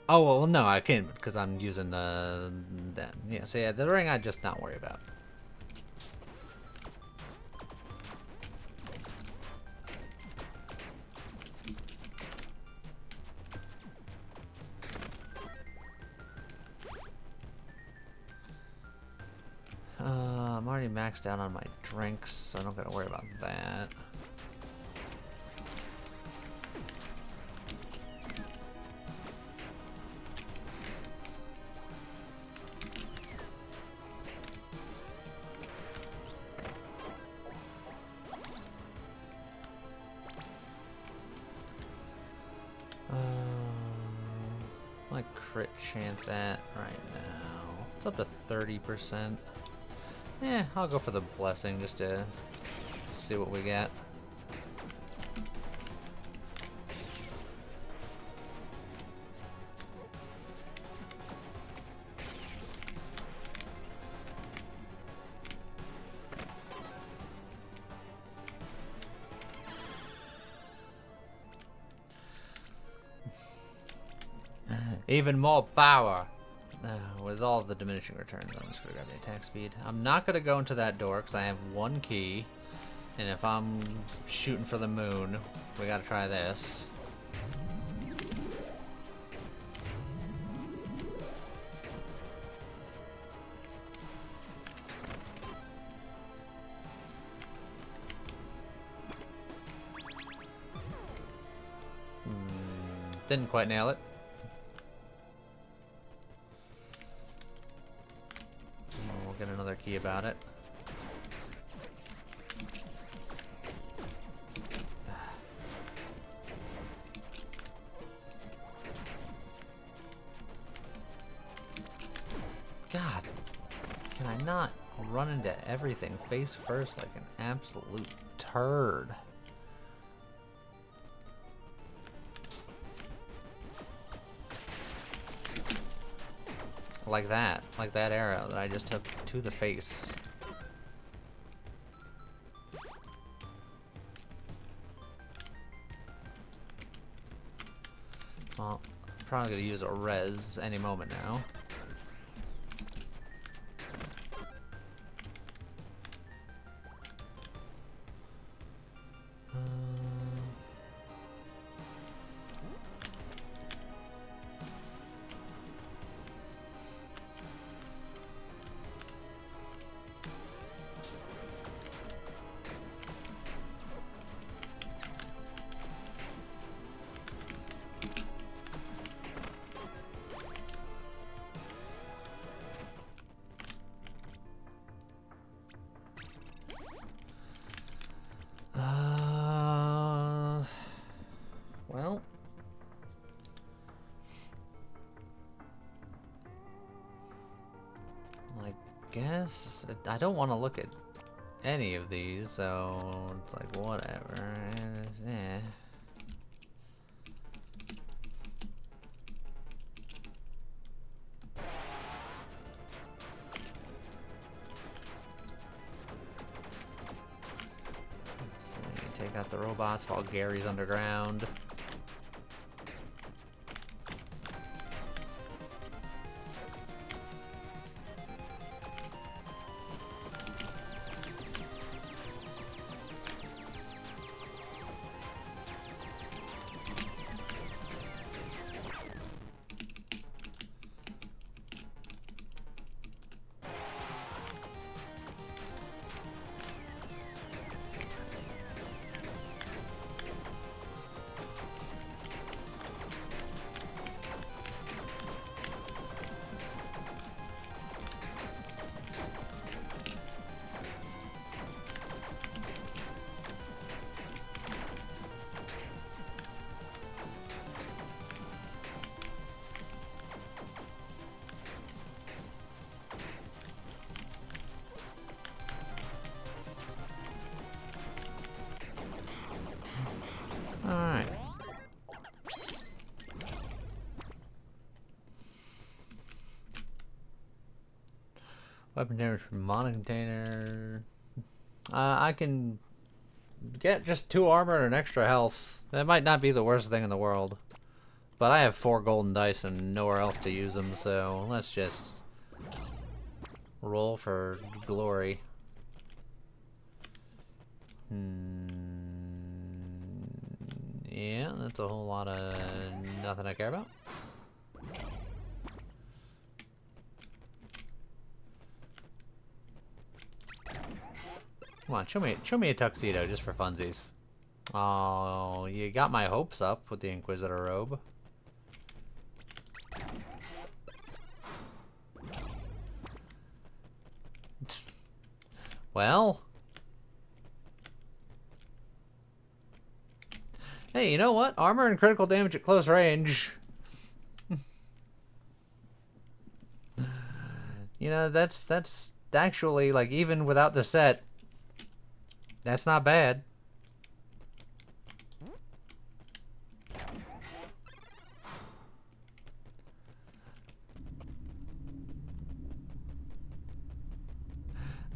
Oh, well, no, I can't because I'm using the... Yeah, so yeah, the ring I just not worry about. I'm already maxed out on my drinks, so I don't gotta worry about that. My crit chance at right now. It's up to 30%. Yeah, I'll go for the blessing just to see what we get. Even more power! With all the diminishing returns, I'm just gonna grab the attack speed. I'm not gonna go into that door because I have one key. And if I'm shooting for the moon, we gotta try this. Didn't quite nail it. We'll get another key about it. God, can I not run into everything face first like an absolute turd? Like that arrow that I just took to the face. Well, I'm probably gonna use a res any moment now. Well, I guess I don't want to look at any of these, so it's like whatever. Yeah. So you take out the robots while Gary's underground. Weapon damage from mana container. I can get just 2 armor and an extra health. That might not be the worst thing in the world. But I have 4 golden dice and nowhere else to use them, so let's just roll for glory. Yeah, that's a whole lot of nothing I care about. Come on, show me a tuxedo just for funsies. Oh, you got my hopes up with the Inquisitor robe. Well. Hey, you know what? Armor and critical damage at close range. You know, that's actually, like, even without the set, that's not bad.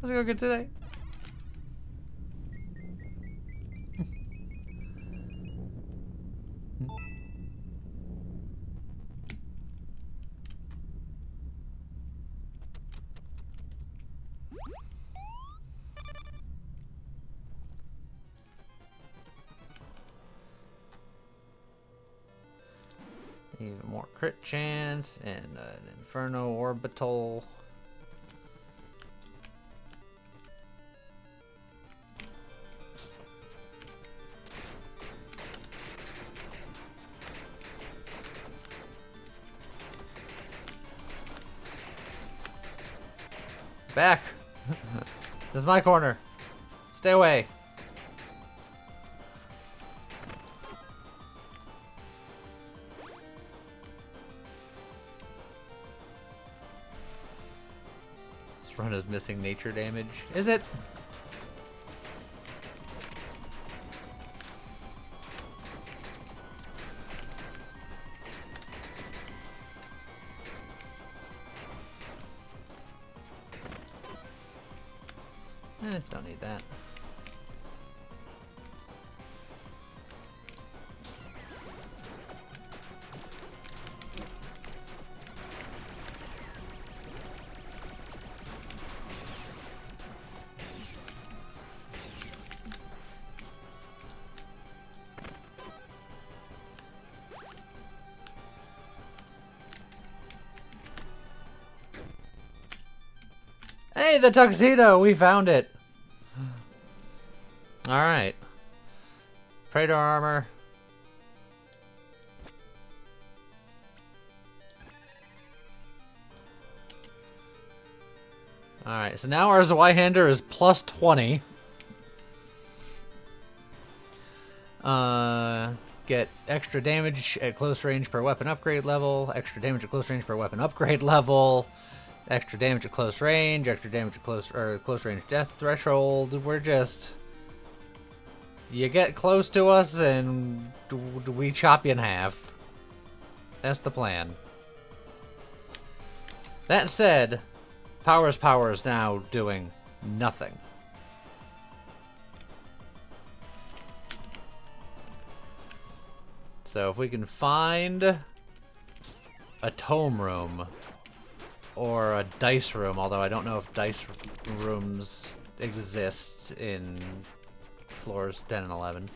How's it going good today? Even more crit chance and an Inferno Orbital. Back! This is my corner. Stay away. This run is missing nature damage. Is it? Don't need that. Hey, the tuxedo! We found it! Alright. Praetor armor. Alright, so now our Zweihander is plus 20. Get extra damage at close range per weapon upgrade level, extra damage at close range per weapon upgrade level, extra damage at close range, extra damage at close range death threshold. We're just... You get close to us and we chop you in half. That's the plan. That said, Power is now doing nothing. So if we can find a tome room or a dice room, although I don't know if dice rooms exist in floors 10 and 11.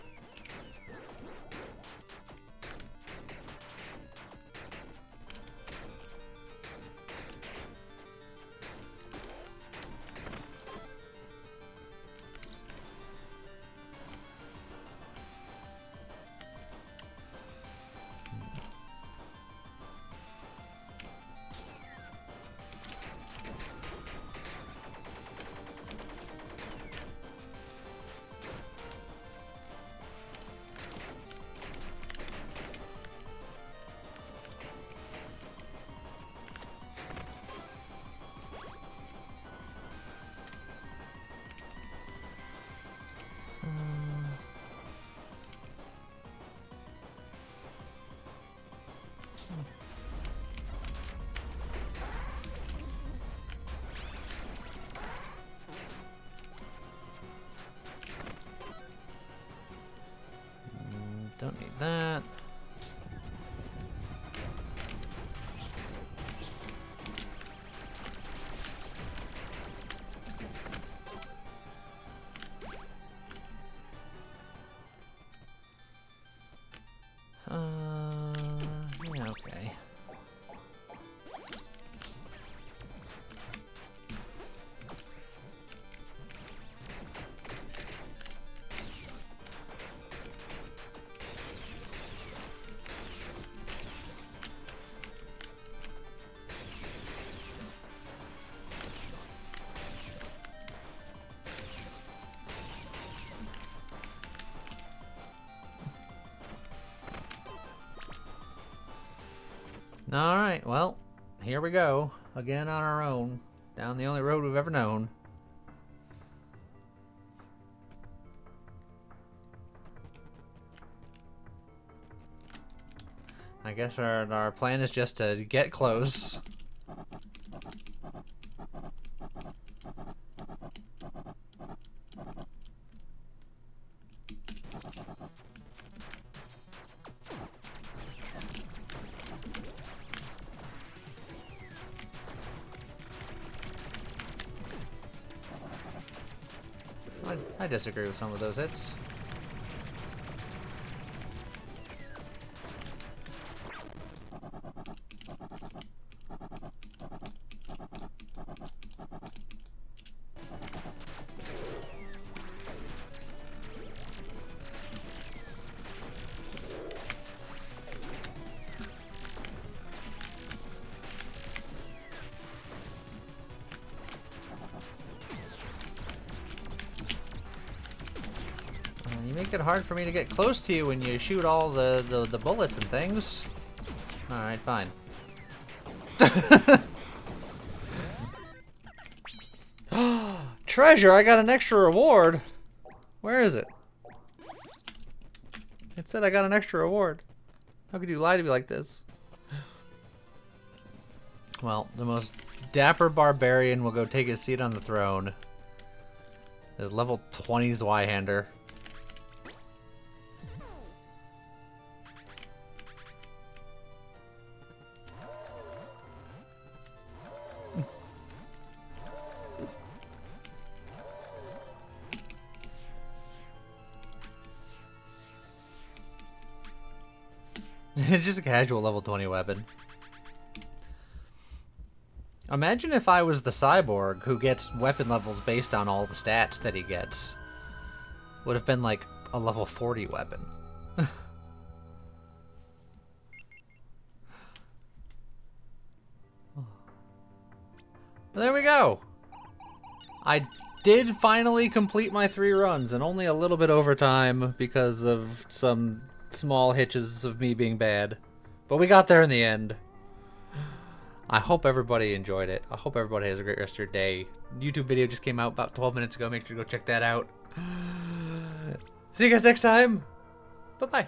don't need that. Yeah, okay. Alright, well, here we go. Again on our own. Down the only road we've ever known. I guess our plan is just to get close. I disagree with some of those hits. You make it hard for me to get close to you when you shoot all the bullets and things. Alright, fine. Treasure! I got an extra reward! Where is it? It said I got an extra reward. How could you lie to me like this? Well, the most dapper barbarian will go take his seat on the throne. There's level 20 Zweihander. It's just a casual level 20 weapon. Imagine if I was the cyborg who gets weapon levels based on all the stats that he gets. Would have been like a level 40 weapon. There we go. I did finally complete my 3 runs, and only a little bit over time because of some small hitches of me being bad. But we got there in the end. I hope everybody enjoyed it. I hope everybody has a great rest of your day. YouTube video just came out about 12 minutes ago. Make sure to go check that out. See you guys next time. Bye-bye.